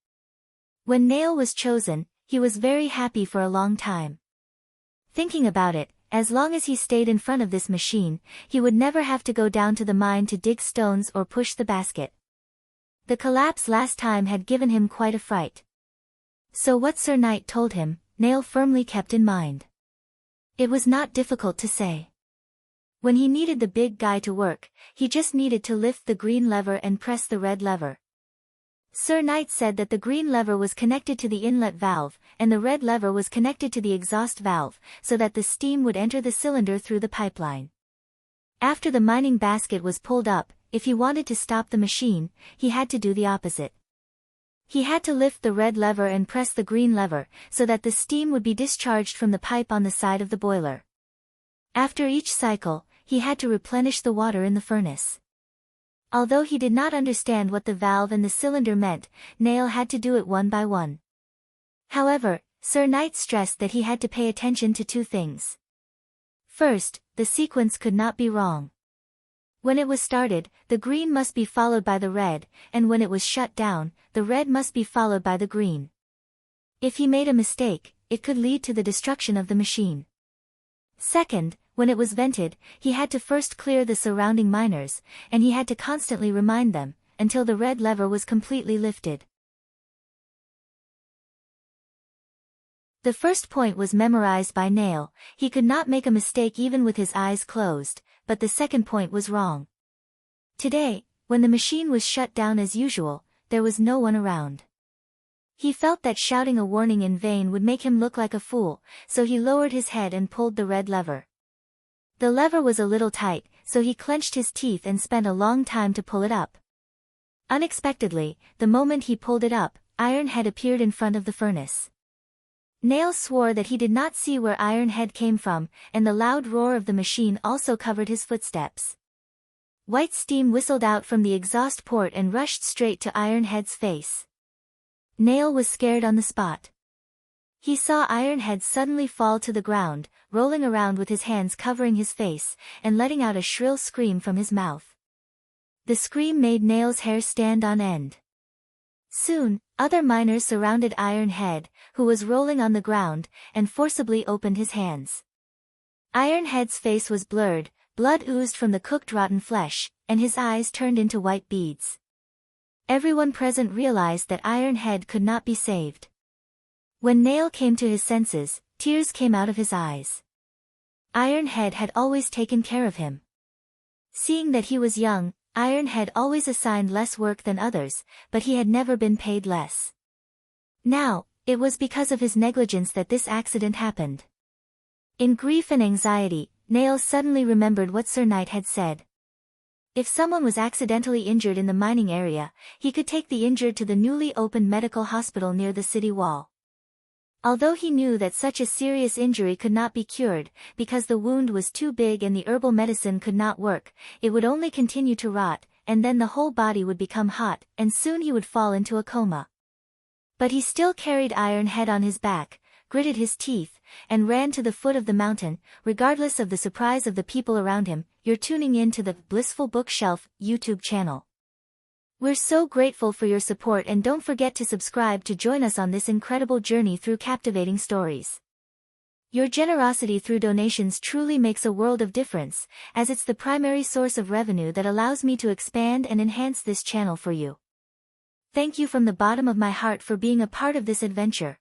When Nail was chosen, he was very happy for a long time. Thinking about it, as long as he stayed in front of this machine, he would never have to go down to the mine to dig stones or push the basket. The collapse last time had given him quite a fright. So what Sir Knight told him, Nail firmly kept in mind. It was not difficult to say. When he needed the big guy to work, he just needed to lift the green lever and press the red lever. Sir Knight said that the green lever was connected to the inlet valve, and the red lever was connected to the exhaust valve, so that the steam would enter the cylinder through the pipeline. After the mining basket was pulled up, if he wanted to stop the machine, he had to do the opposite. He had to lift the red lever and press the green lever, so that the steam would be discharged from the pipe on the side of the boiler. After each cycle, he had to replenish the water in the furnace. Although he did not understand what the valve and the cylinder meant, Nail had to do it one by one. However, Sir Knight stressed that he had to pay attention to 2 things. First, the sequence could not be wrong. When it was started, the green must be followed by the red, and when it was shut down, the red must be followed by the green. If he made a mistake, it could lead to the destruction of the machine. Second, when it was vented, he had to first clear the surrounding miners, and he had to constantly remind them, until the red lever was completely lifted. The first point was memorized by Nail, he could not make a mistake even with his eyes closed, but the second point was wrong. Today, when the machine was shut down as usual, there was no one around. He felt that shouting a warning in vain would make him look like a fool, so he lowered his head and pulled the red lever. The lever was a little tight, so he clenched his teeth and spent a long time to pull it up. Unexpectedly, the moment he pulled it up, Iron Head appeared in front of the furnace. Nail swore that he did not see where Iron Head came from, and the loud roar of the machine also covered his footsteps. White steam whistled out from the exhaust port and rushed straight to Iron Head's face. Nail was scared on the spot. He saw Iron Head suddenly fall to the ground, rolling around with his hands covering his face, and letting out a shrill scream from his mouth. The scream made Nail's hair stand on end. Soon, other miners surrounded Iron Head, who was rolling on the ground, and forcibly opened his hands. Iron Head's face was blurred, blood oozed from the cooked rotten flesh, and his eyes turned into white beads. Everyone present realized that Iron Head could not be saved. When Nail came to his senses, tears came out of his eyes. Iron Head had always taken care of him. Seeing that he was young, Iron Head always assigned less work than others, but he had never been paid less. Now, it was because of his negligence that this accident happened. In grief and anxiety, Nail suddenly remembered what Sir Knight had said. If someone was accidentally injured in the mining area, he could take the injured to the newly opened medical hospital near the city wall. Although he knew that such a serious injury could not be cured, because the wound was too big and the herbal medicine could not work, it would only continue to rot, and then the whole body would become hot, and soon he would fall into a coma. But he still carried Iron Head on his back, gritted his teeth, and ran to the foot of the mountain, regardless of the surprise of the people around him. You're tuning in to the Blissful Bookshelf YouTube channel. We're so grateful for your support, and don't forget to subscribe to join us on this incredible journey through captivating stories. Your generosity through donations truly makes a world of difference, as it's the primary source of revenue that allows me to expand and enhance this channel for you. Thank you from the bottom of my heart for being a part of this adventure.